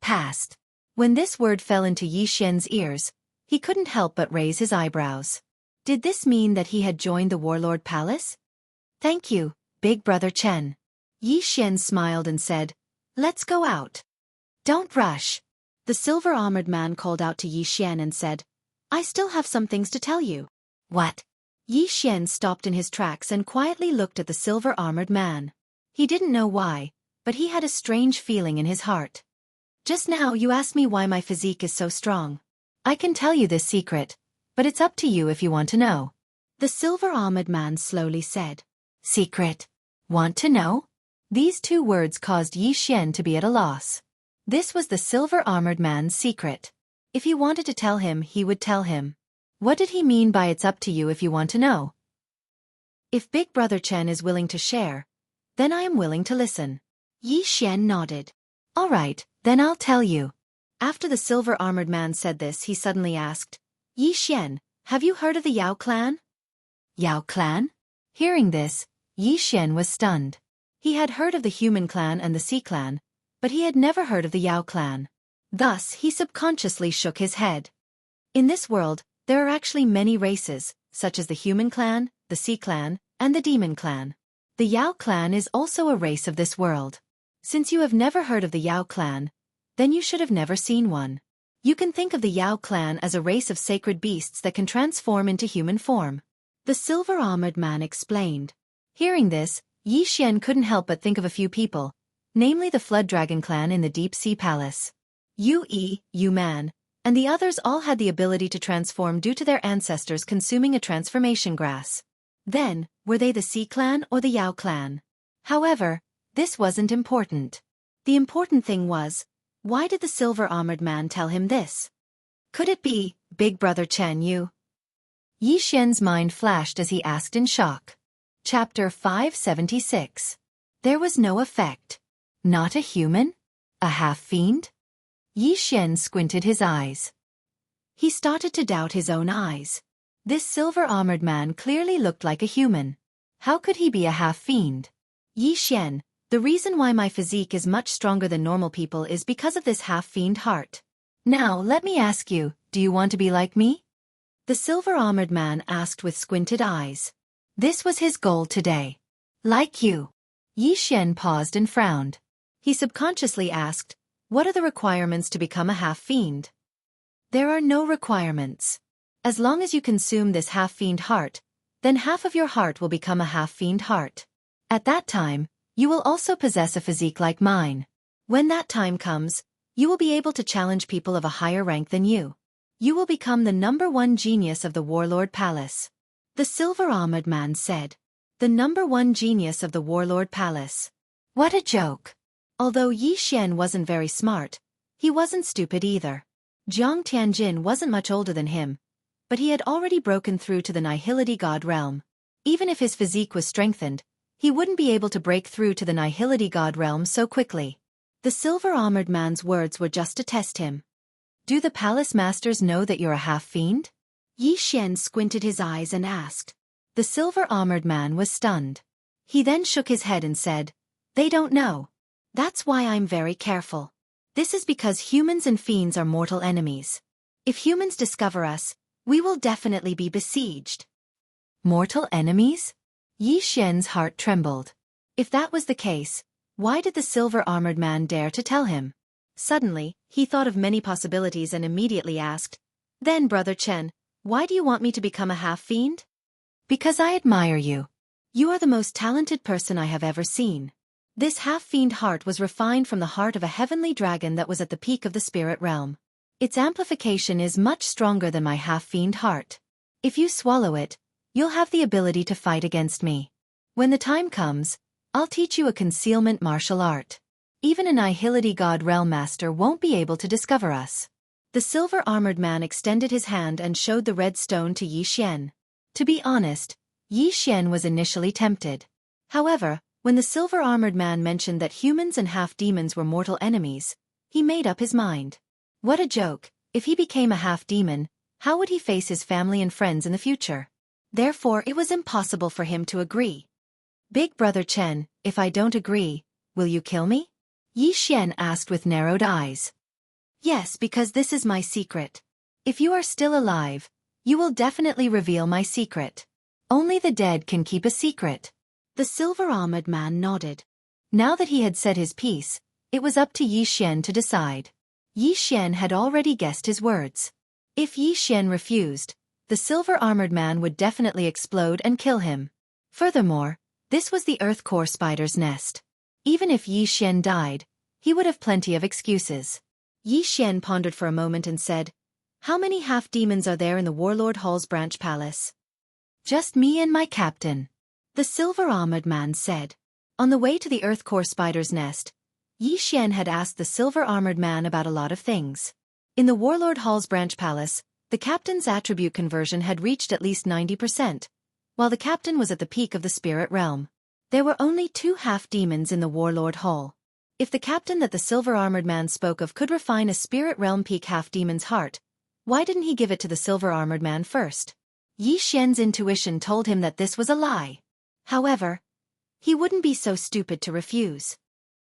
Passed. When this word fell into Yi Xian's ears, he couldn't help but raise his eyebrows. Did this mean that he had joined the warlord palace? Thank you, Big Brother Chen. Yi Xian smiled and said, "Let's go out." "Don't rush." The silver-armored man called out to Yi Xian and said, "I still have some things to tell you." "What?" Yi Xian stopped in his tracks and quietly looked at the silver-armored man. He didn't know why, but he had a strange feeling in his heart. "Just now you asked me why my physique is so strong. I can tell you this secret, but it's up to you if you want to know." The silver-armored man slowly said, "Secret? Want to know?" These two words caused Yi Xian to be at a loss. This was the silver-armored man's secret. If he wanted to tell him, he would tell him. What did he mean by "it's up to you if you want to know"? If Big Brother Chen is willing to share, then I am willing to listen. Yi Xian nodded. All right, then I'll tell you. After the silver-armored man said this, he suddenly asked, "Yi Xian, have you heard of the Yao clan?" Yao clan? Hearing this, Yi Xian was stunned. He had heard of the human clan and the sea clan, but he had never heard of the Yao clan. Thus, he subconsciously shook his head. In this world, there are actually many races, such as the human clan, the sea clan, and the demon clan. The Yao clan is also a race of this world. Since you have never heard of the Yao clan, then you should have never seen one. You can think of the Yao clan as a race of sacred beasts that can transform into human form. The silver-armored man explained. Hearing this, Yi Xian couldn't help but think of a few people, namely the Flood Dragon clan in the Deep Sea Palace. Yu Man, and the others all had the ability to transform due to their ancestors consuming a transformation grass. Then, were they the Sea clan or the Yao clan? However, this wasn't important. The important thing was, why did the silver-armored man tell him this? Could it be, Big Brother Chen Yu? Yi Xian's mind flashed as he asked in shock. Chapter 576. There was no effect. Not a human? A half-fiend? Yi Xian squinted his eyes. He started to doubt his own eyes. This silver-armored man clearly looked like a human. How could he be a half-fiend? Yi Xian, the reason why my physique is much stronger than normal people is because of this half-fiend heart. Now, let me ask you, do you want to be like me? The silver-armored man asked with squinted eyes. This was his goal today. Like you. Yi Xian paused and frowned. He subconsciously asked, what are the requirements to become a half-fiend? There are no requirements. As long as you consume this half-fiend heart, then half of your heart will become a half-fiend heart. At that time, you will also possess a physique like mine. When that time comes, you will be able to challenge people of a higher rank than you. You will become the #1 genius of the Warlord Palace. The silver-armored man said. The #1 genius of the Warlord Palace. What a joke. Although Yi Xian wasn't very smart, he wasn't stupid either. Jiang Tianjin wasn't much older than him, but he had already broken through to the Nihility God realm. Even if his physique was strengthened, he wouldn't be able to break through to the Nihility God realm so quickly. The silver-armored man's words were just to test him. Do the palace masters know that you're a half-fiend? Yi Xian squinted his eyes and asked. The silver-armored man was stunned. He then shook his head and said, they don't know. That's why I'm very careful. This is because humans and fiends are mortal enemies. If humans discover us, we will definitely be besieged. Mortal enemies? Yi Xian's heart trembled. If that was the case, why did the silver-armored man dare to tell him? Suddenly, he thought of many possibilities and immediately asked, then, Brother Chen, why do you want me to become a half-fiend? Because I admire you. You are the most talented person I have ever seen. This half-fiend heart was refined from the heart of a heavenly dragon that was at the peak of the spirit realm. Its amplification is much stronger than my half-fiend heart. If you swallow it, you'll have the ability to fight against me. When the time comes, I'll teach you a concealment martial art. Even a Nihility God realm master won't be able to discover us. The silver-armored man extended his hand and showed the red stone to Yi Xian. To be honest, Yi Xian was initially tempted. However, when the silver-armored man mentioned that humans and half-demons were mortal enemies, he made up his mind. What a joke, if he became a half-demon, how would he face his family and friends in the future? Therefore it was impossible for him to agree. Big Brother Chen, if I don't agree, will you kill me? Yi Xian asked with narrowed eyes. Yes, because this is my secret. If you are still alive, you will definitely reveal my secret. Only the dead can keep a secret. The silver-armored man nodded. Now that he had said his piece, it was up to Yi Xian to decide. Yi Xian had already guessed his words. If Yi Xian refused, the silver-armored man would definitely explode and kill him. Furthermore, this was the Earth Core Spider's nest. Even if Yi Xian died, he would have plenty of excuses. Yi Xian pondered for a moment and said, "How many half-demons are there in the Warlord Hall's branch palace?" "Just me and my captain," the silver-armored man said. On the way to the Earth Core Spider's nest, Yi Xian had asked the silver-armored man about a lot of things. In the Warlord Hall's branch palace, the captain's attribute conversion had reached at least 90%, while the captain was at the peak of the spirit realm. There were only 2 half-demons in the Warlord Hall. If the captain that the silver-armored man spoke of could refine a spirit realm peak half-demon's heart, why didn't he give it to the silver-armored man first? Yi Xian's intuition told him that this was a lie. However, he wouldn't be so stupid to refuse.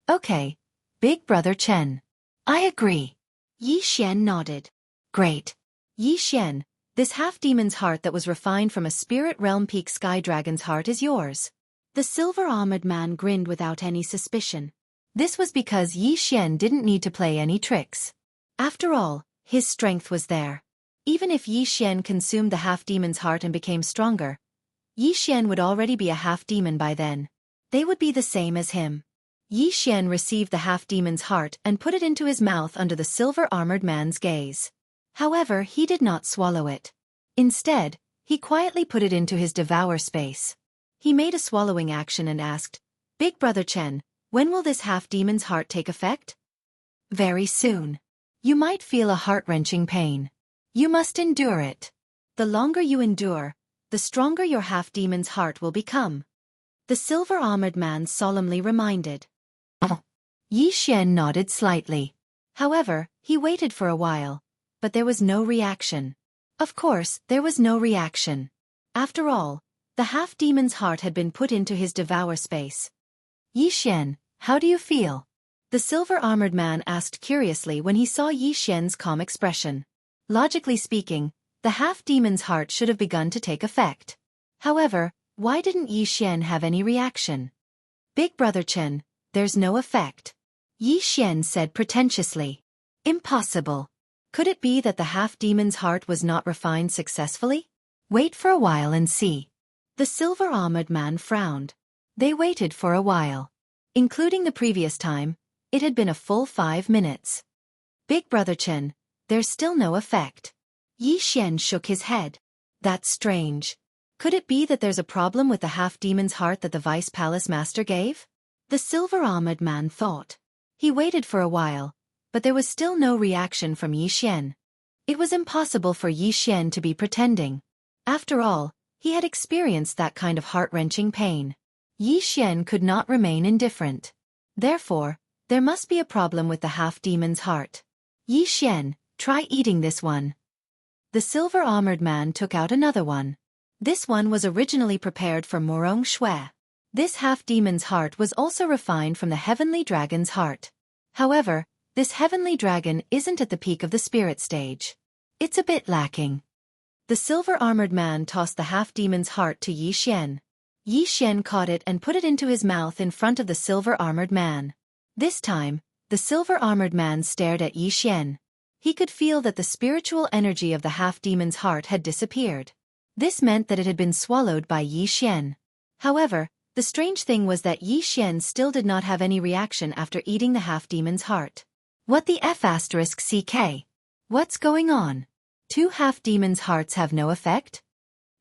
"Okay, Big Brother Chen. I agree." Yi Xian nodded. "Great. Yi Xian, this half-demon's heart that was refined from a spirit realm peak sky dragon's heart is yours." The silver-armored man grinned without any suspicion. This was because Yi Xian didn't need to play any tricks. After all, his strength was there. Even if Yi Xian consumed the half-demon's heart and became stronger, Yi Xian would already be a half-demon by then. They would be the same as him. Yi Xian received the half-demon's heart and put it into his mouth under the silver-armored man's gaze. However, he did not swallow it. Instead, he quietly put it into his devour space. He made a swallowing action and asked, "Big Brother Chen, when will this half-demon's heart take effect?" "Very soon. You might feel a heart-wrenching pain. You must endure it. The longer you endure, the stronger your half-demon's heart will become," the silver-armored man solemnly reminded. Yi Xian nodded slightly. However, he waited for a while, but there was no reaction. Of course, there was no reaction. After all, the half-demon's heart had been put into his devour space. "Yi Xian, how do you feel?" the silver-armored man asked curiously when he saw Yi Xian's calm expression. Logically speaking, the half-demon's heart should have begun to take effect. However, why didn't Yi Xian have any reaction? "Big Brother Chen, there's no effect," Yi Xian said pretentiously. "Impossible. Could it be that the half-demon's heart was not refined successfully? Wait for a while and see." The silver-armored man frowned. They waited for a while. Including the previous time, it had been a full 5 minutes. "Big Brother Chen, there's still no effect." Yi Xian shook his head. "That's strange. Could it be that there's a problem with the half-demon's heart that the Vice Palace Master gave?" The silver-armored man thought. He waited for a while, but there was still no reaction from Yi Xian. It was impossible for Yi Xian to be pretending. After all, he had experienced that kind of heart-wrenching pain. Yi Xian could not remain indifferent. Therefore, there must be a problem with the half-demon's heart. "Yi Xian, try eating this one." The silver-armored man took out another one. This one was originally prepared for Morong Shui. This half-demon's heart was also refined from the heavenly dragon's heart. However, this heavenly dragon isn't at the peak of the spirit stage. It's a bit lacking. The silver-armored man tossed the half-demon's heart to Yi Xian. Yi Xian caught it and put it into his mouth in front of the silver-armored man. This time, the silver-armored man stared at Yi Xian. He could feel that the spiritual energy of the half-demon's heart had disappeared. This meant that it had been swallowed by Yi Xian. However, the strange thing was that Yi Xian still did not have any reaction after eating the half-demon's heart. What the F***ck? What's going on? 2 half-demons' hearts have no effect?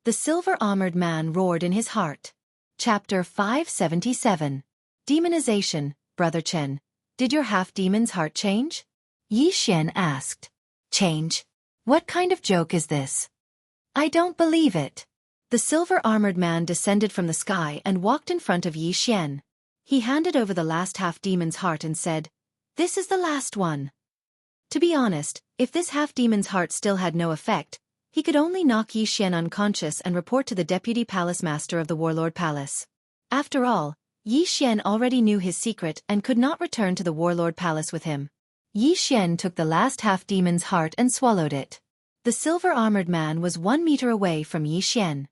The silver-armored man roared in his heart. Chapter 577. Demonization. Brother Chen, did your half-demon's heart change? Yi Xian asked. Change? What kind of joke is this? I don't believe it. The silver-armored man descended from the sky and walked in front of Yi Xian. He handed over the last half-demon's heart and said, "This is the last one." To be honest, if this half-demon's heart still had no effect, he could only knock Yi Xian unconscious and report to the deputy palace master of the Warlord Palace. After all, Yi Xian already knew his secret and could not return to the warlord palace with him. Yi Xian took the last half-demon's heart and swallowed it. The silver-armored man was 1 meter away from Yi Xian.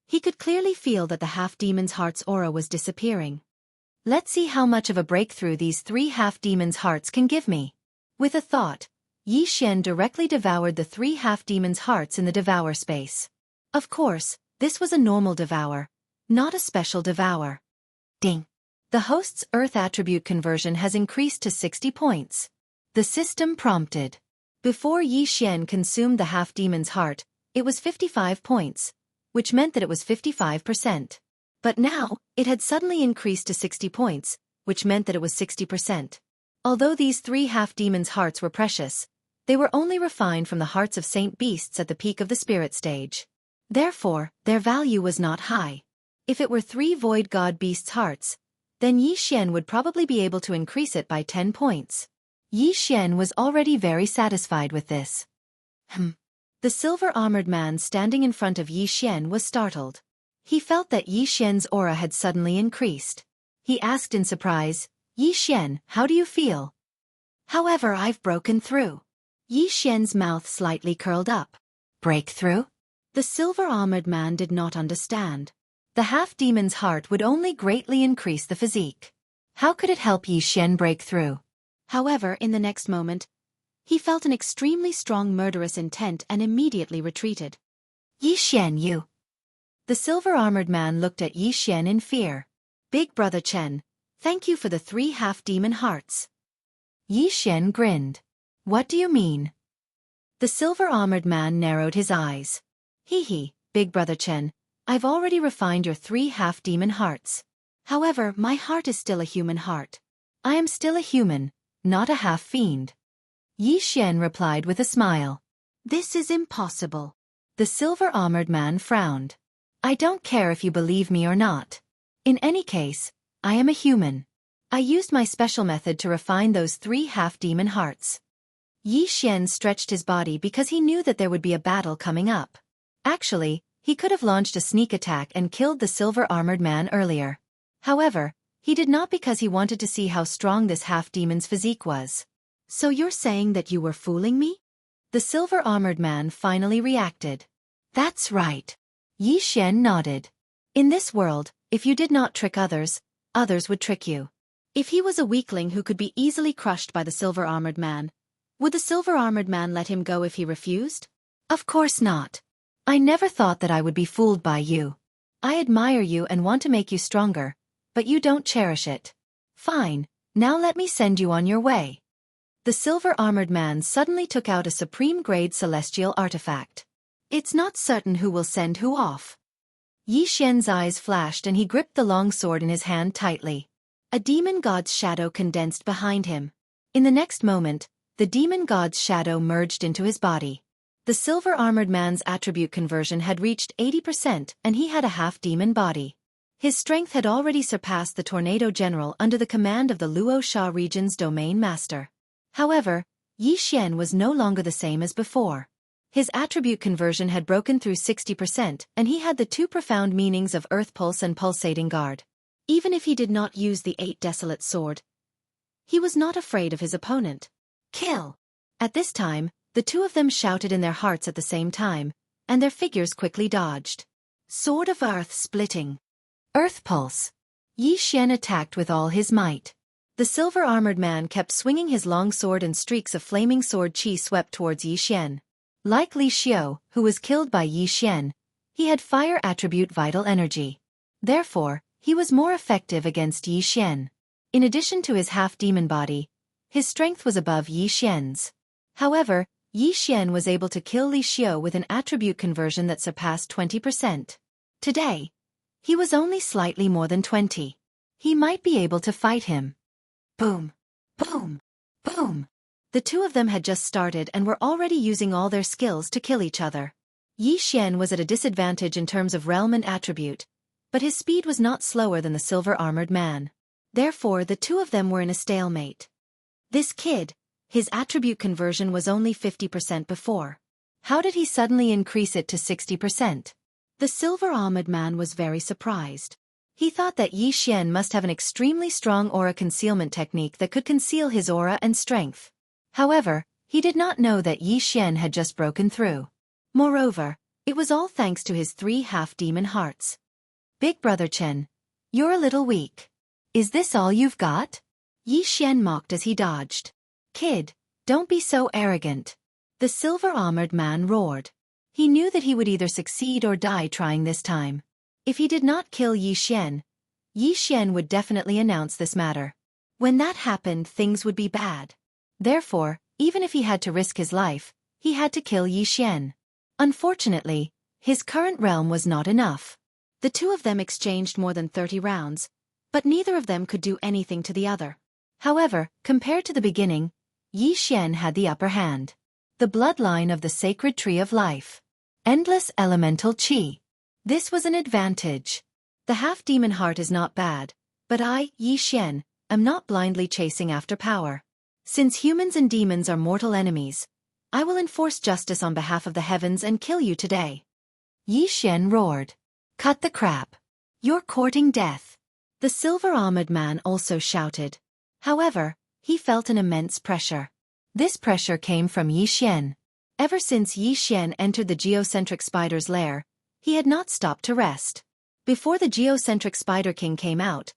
He could clearly feel that the half-demon's heart's aura was disappearing. Let's see how much of a breakthrough these 3 half-demon's hearts can give me. With a thought, Yi Xian directly devoured the 3 half-demon's hearts in the devour space. Of course, this was a normal devour, not a special devour. Ding! The host's Earth attribute conversion has increased to 60 points. The system prompted. Before Yi Xian consumed the half-demon's heart, it was 55 points, which meant that it was 55%. But now, it had suddenly increased to 60 points, which meant that it was 60%. Although these 3 half-demon's hearts were precious, they were only refined from the hearts of saint beasts at the peak of the spirit stage. Therefore, their value was not high. If it were 3 void god beasts' hearts, then Yi Xian would probably be able to increase it by 10 points. Yi Xian was already very satisfied with this. The silver-armored man standing in front of Yi Xian was startled. He felt that Yi Xian's aura had suddenly increased. He asked in surprise, "Yi Xian, how do you feel?" "However, I've broken through." Yi Xian's mouth slightly curled up. "Breakthrough?" The silver-armored man did not understand. The half-demon's heart would only greatly increase the physique. How could it help Yi Xian break through? However, in the next moment, he felt an extremely strong murderous intent and immediately retreated. "Yi Xian, you!" The silver-armored man looked at Yi Xian in fear. "Big brother Chen, thank you for the 3 half-demon hearts." Yi Xian grinned. "What do you mean?" The silver-armored man narrowed his eyes. "Hee, big brother Chen, I've already refined your 3 half-demon hearts. However, my heart is still a human heart. I am still a human, not a half-fiend." Yi Xian replied with a smile. "This is impossible." The silver-armored man frowned. "I don't care if you believe me or not. In any case, I am a human. I used my special method to refine those 3 half-demon hearts." Yi Xian stretched his body because he knew that there would be a battle coming up. Actually, he could have launched a sneak attack and killed the silver-armored man earlier. However, he did not because he wanted to see how strong this half-demon's physique was. "So you're saying that you were fooling me?" The silver-armored man finally reacted. "That's right." Yi Xian nodded. "In this world, if you did not trick others, others would trick you." If he was a weakling who could be easily crushed by the silver-armored man, would the silver-armored man let him go if he refused? Of course not. I never thought that I would be fooled by you. I admire you and want to make you stronger, but you don't cherish it. Fine, now let me send you on your way. The silver-armored man suddenly took out a supreme-grade celestial artifact. It's not certain who will send who off. Yi Xian's eyes flashed and he gripped the long sword in his hand tightly. A demon god's shadow condensed behind him. In the next moment, the demon god's shadow merged into his body. The silver-armored man's attribute conversion had reached 80% and he had a half-demon body. His strength had already surpassed the Tornado General under the command of the Luo Sha region's domain master. However, Yi Xian was no longer the same as before. His attribute conversion had broken through 60% and he had the 2 profound meanings of Earth Pulse and Pulsating Guard. Even if he did not use the 8 Desolate Sword, he was not afraid of his opponent. "Kill!" At this time, the 2 of them shouted in their hearts at the same time, and their figures quickly dodged. Sword of Earth splitting. Earth Pulse. Yi Xian attacked with all his might. The silver-armored man kept swinging his long sword and streaks of flaming sword chi swept towards Yi Xian. Like Li Xiu, who was killed by Yi Xian, he had fire attribute vital energy. Therefore, he was more effective against Yi Xian. In addition to his half-demon body, his strength was above Yi Xian's. However, Yi Xian was able to kill Li Xiu with an attribute conversion that surpassed 20%. Today, he was only slightly more than 20. He might be able to fight him. Boom! Boom! Boom! The 2 of them had just started and were already using all their skills to kill each other. Yi Xian was at a disadvantage in terms of realm and attribute, but his speed was not slower than the silver-armored man. Therefore, the 2 of them were in a stalemate. This kid, his attribute conversion was only 50% before. How did he suddenly increase it to 60%? The silver-armored man was very surprised. He thought that Yi Xian must have an extremely strong aura concealment technique that could conceal his aura and strength. However, he did not know that Yi Xian had just broken through. Moreover, it was all thanks to his 3 half-demon hearts. Big Brother Chen, you're a little weak. Is this all you've got? Yi Xian mocked as he dodged. Kid, don't be so arrogant. The silver-armored man roared. He knew that he would either succeed or die trying this time. If he did not kill Yi Xian would definitely announce this matter. When that happened, things would be bad. Therefore, even if he had to risk his life, he had to kill Yi Xian. Unfortunately, his current realm was not enough. The two of them exchanged more than 30 rounds, but neither of them could do anything to the other. However, compared to the beginning, Yi Xian had the upper hand. The bloodline of the sacred tree of life. Endless elemental qi. This was an advantage. The half-demon heart is not bad, but I, Yi Xian, am not blindly chasing after power. Since humans and demons are mortal enemies, I will enforce justice on behalf of the heavens and kill you today. Yi Xian roared. Cut the crap. You're courting death. The silver-armored man also shouted. However, he felt an immense pressure. This pressure came from Yi Xian. Ever since Yi Xian entered the geocentric spider's lair, he had not stopped to rest. Before the geocentric spider king came out,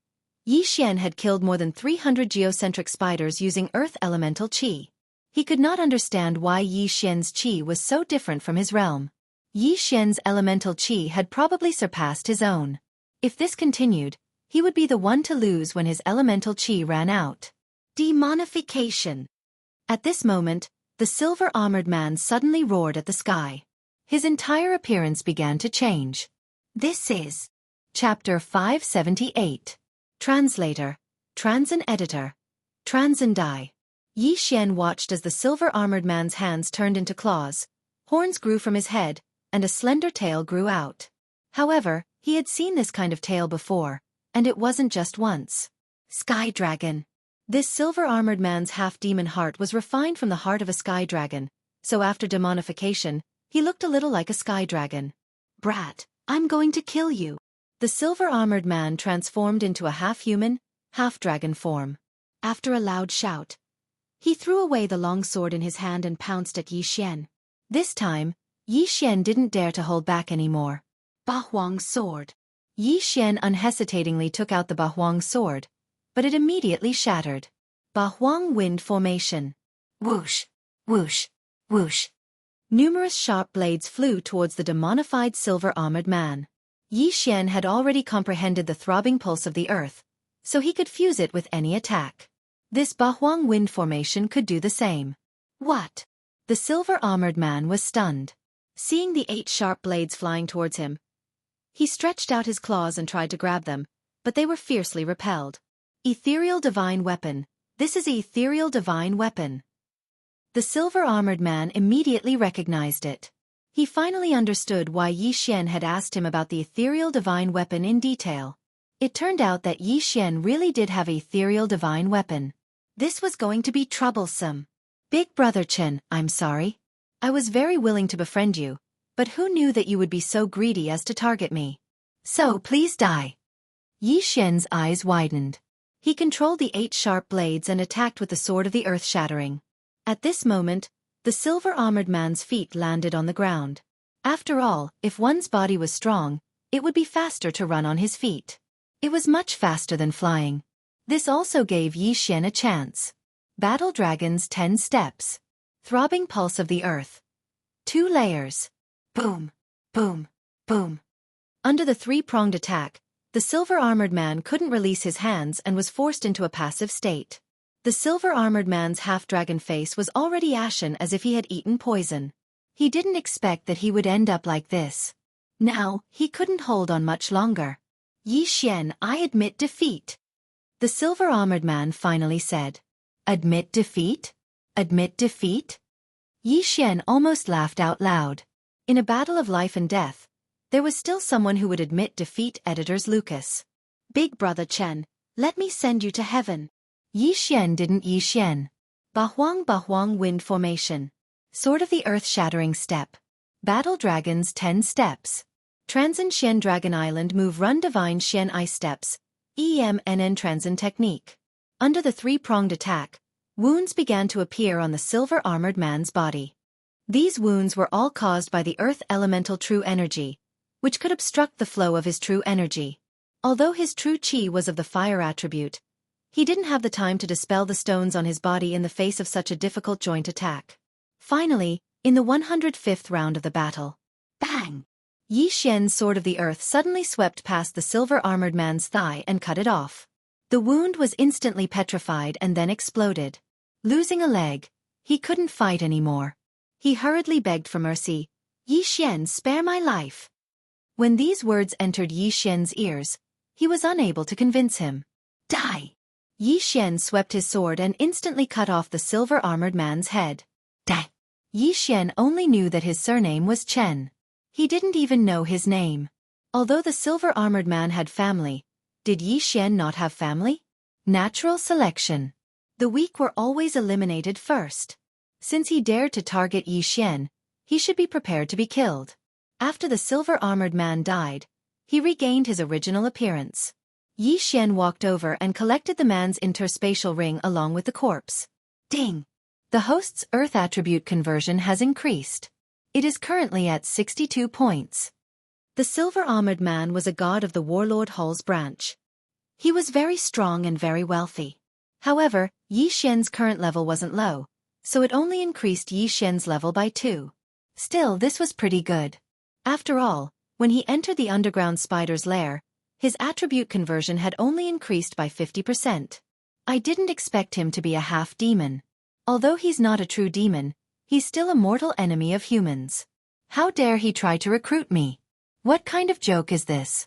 Yi Xian had killed more than 300 geocentric spiders using earth elemental qi. He could not understand why Yi Xian's qi was so different from his realm. Yi Xian's elemental qi had probably surpassed his own. If this continued, he would be the one to lose when his elemental qi ran out. Demonification. At this moment, the silver-armored man suddenly roared at the sky. His entire appearance began to change. This is Chapter 578. Translator, Transin Editor, Transin Dai. Yi Xian watched as the silver-armored man's hands turned into claws, horns grew from his head, and a slender tail grew out. However, he had seen this kind of tail before, and it wasn't just once. Sky Dragon. This silver-armored man's half-demon heart was refined from the heart of a sky dragon, so after demonification, he looked a little like a sky dragon. Brat, I'm going to kill you. The silver-armored man transformed into a half-human, half-dragon form. After a loud shout, he threw away the long sword in his hand and pounced at Yi Xian. This time, Yi Xian didn't dare to hold back anymore. Bahuang sword. Yi Xian unhesitatingly took out the Bahuang sword, but it immediately shattered. Bahuang wind formation. Whoosh, whoosh, whoosh. Numerous sharp blades flew towards the demonified silver-armored man. Yi Xian had already comprehended the throbbing pulse of the earth, so he could fuse it with any attack. This Bahuang wind formation could do the same. What? The silver-armored man was stunned. Seeing the 8 sharp blades flying towards him, he stretched out his claws and tried to grab them, but they were fiercely repelled. Ethereal divine weapon. This is an ethereal divine weapon. The silver-armored man immediately recognized it. He finally understood why Yi Xian had asked him about the ethereal divine weapon in detail. It turned out that Yi Xian really did have an ethereal divine weapon. This was going to be troublesome. Big Brother Chen, I'm sorry. I was very willing to befriend you, but who knew that you would be so greedy as to target me? So please die. Yi Xian's eyes widened. He controlled the 8 sharp blades and attacked with the sword of the earth shattering. At this moment, the silver-armored man's feet landed on the ground. After all, if one's body was strong, it would be faster to run on his feet. It was much faster than flying. This also gave Yi Xian a chance. Battle Dragon's 10 steps. Throbbing pulse of the earth. 2 layers. Boom, boom, boom. Under the 3-pronged attack, the silver-armored man couldn't release his hands and was forced into a passive state. The silver-armored man's half-dragon face was already ashen as if he had eaten poison. He didn't expect that he would end up like this. Now, he couldn't hold on much longer. Yi Xian, I admit defeat. The silver-armored man finally said. Admit defeat? Admit defeat? Yi Xian almost laughed out loud. In a battle of life and death, there was still someone who would admit defeat. Editors Lucas. Big Brother Chen, let me send you to heaven. Yi Xian didn't Yi Xian. Bahuang wind formation. Sword of the earth shattering step. Battle Dragon's 10 steps. Transin Xian Dragon Island Move Run Divine Xian Ice Steps, EMNN Transin Technique. Under the three-pronged attack, wounds began to appear on the silver-armored man's body. These wounds were all caused by the earth elemental true energy, which could obstruct the flow of his true energy. Although his true chi was of the fire attribute, he didn't have the time to dispel the stones on his body in the face of such a difficult joint attack. Finally, in the 105th round of the battle, bang! Yi Xian's sword of the earth suddenly swept past the silver-armored man's thigh and cut it off. The wound was instantly petrified and then exploded. Losing a leg, he couldn't fight anymore. He hurriedly begged for mercy. "Yi Xian, spare my life." When these words entered Yi Xian's ears, he was unable to convince him. "Die!" Yi Xian swept his sword and instantly cut off the silver-armored man's head. Die! Yi Xian only knew that his surname was Chen. He didn't even know his name. Although the silver-armored man had family, did Yi Xian not have family? Natural selection. The weak were always eliminated first. Since he dared to target Yi Xian, he should be prepared to be killed. After the silver-armored man died, he regained his original appearance. Yi Xian walked over and collected the man's interspatial ring along with the corpse. Ding! The host's earth attribute conversion has increased. It is currently at 62 points. The silver-armored man was a god of the warlord Hall's branch. He was very strong and very wealthy. However, Yi Xian's current level wasn't low, so it only increased Yi Xian's level by 2. Still, this was pretty good. After all, when he entered the underground spider's lair, his attribute conversion had only increased by 50%. I didn't expect him to be a half-demon. Although he's not a true demon, he's still a mortal enemy of humans. How dare he try to recruit me? What kind of joke is this?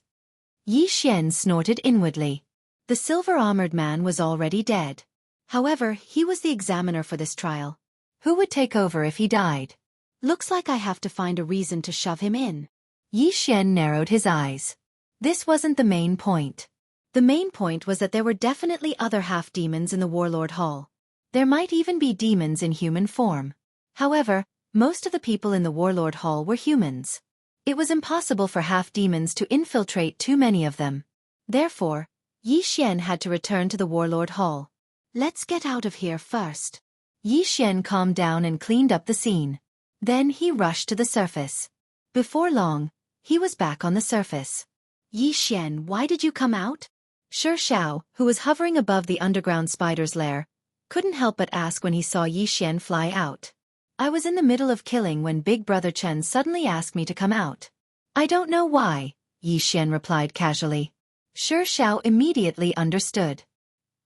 Yi Xian snorted inwardly. The silver-armored man was already dead. However, he was the examiner for this trial. Who would take over if he died? Looks like I have to find a reason to shove him in. Yi Xian narrowed his eyes. This wasn't the main point. The main point was that there were definitely other half-demons in the Warlord Hall. There might even be demons in human form. However, most of the people in the Warlord Hall were humans. It was impossible for half-demons to infiltrate too many of them. Therefore, Yi Xian had to return to the Warlord Hall. Let's get out of here first. Yi Xian calmed down and cleaned up the scene. Then he rushed to the surface. Before long, he was back on the surface. Yi Xian, why did you come out? Xiao, who was hovering above the underground spider's lair, couldn't help but ask when he saw Yi Xian fly out. I was in the middle of killing when Big Brother Chen suddenly asked me to come out. I don't know why, Yi Xian replied casually. Xiao immediately understood.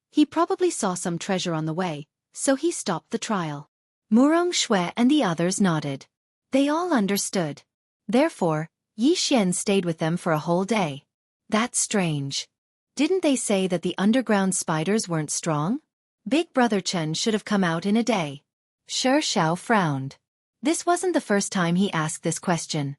He probably saw some treasure on the way, so he stopped the trial. Murong Shui and the others nodded. They all understood. Therefore, Yi Xian stayed with them for a whole day. That's strange. Didn't they say that the underground spiders weren't strong? Big Brother Chen should have come out in a day. Xiao frowned. This wasn't the first time he asked this question.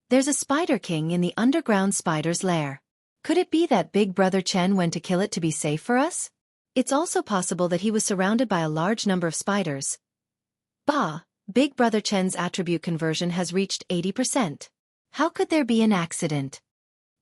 There's a Spider King in the underground spider's lair. Could it be that Big Brother Chen went to kill it to be safe for us? It's also possible that he was surrounded by a large number of spiders. Bah, Big Brother Chen's attribute conversion has reached 80%. How could there be an accident?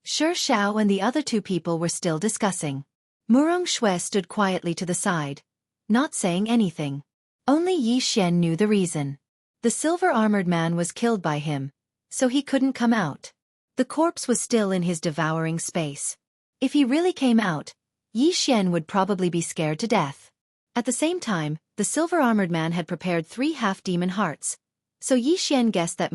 Xiao and the other two people were still discussing. Murong Shui stood quietly to the side, not saying anything. Only Yi Xian knew the reason. The silver-armored man was killed by him, so he couldn't come out. The corpse was still in his devouring space. If he really came out, Yi Xian would probably be scared to death. At the same time, the silver-armored man had prepared 3 half-demon hearts, so Yi Xian guessed that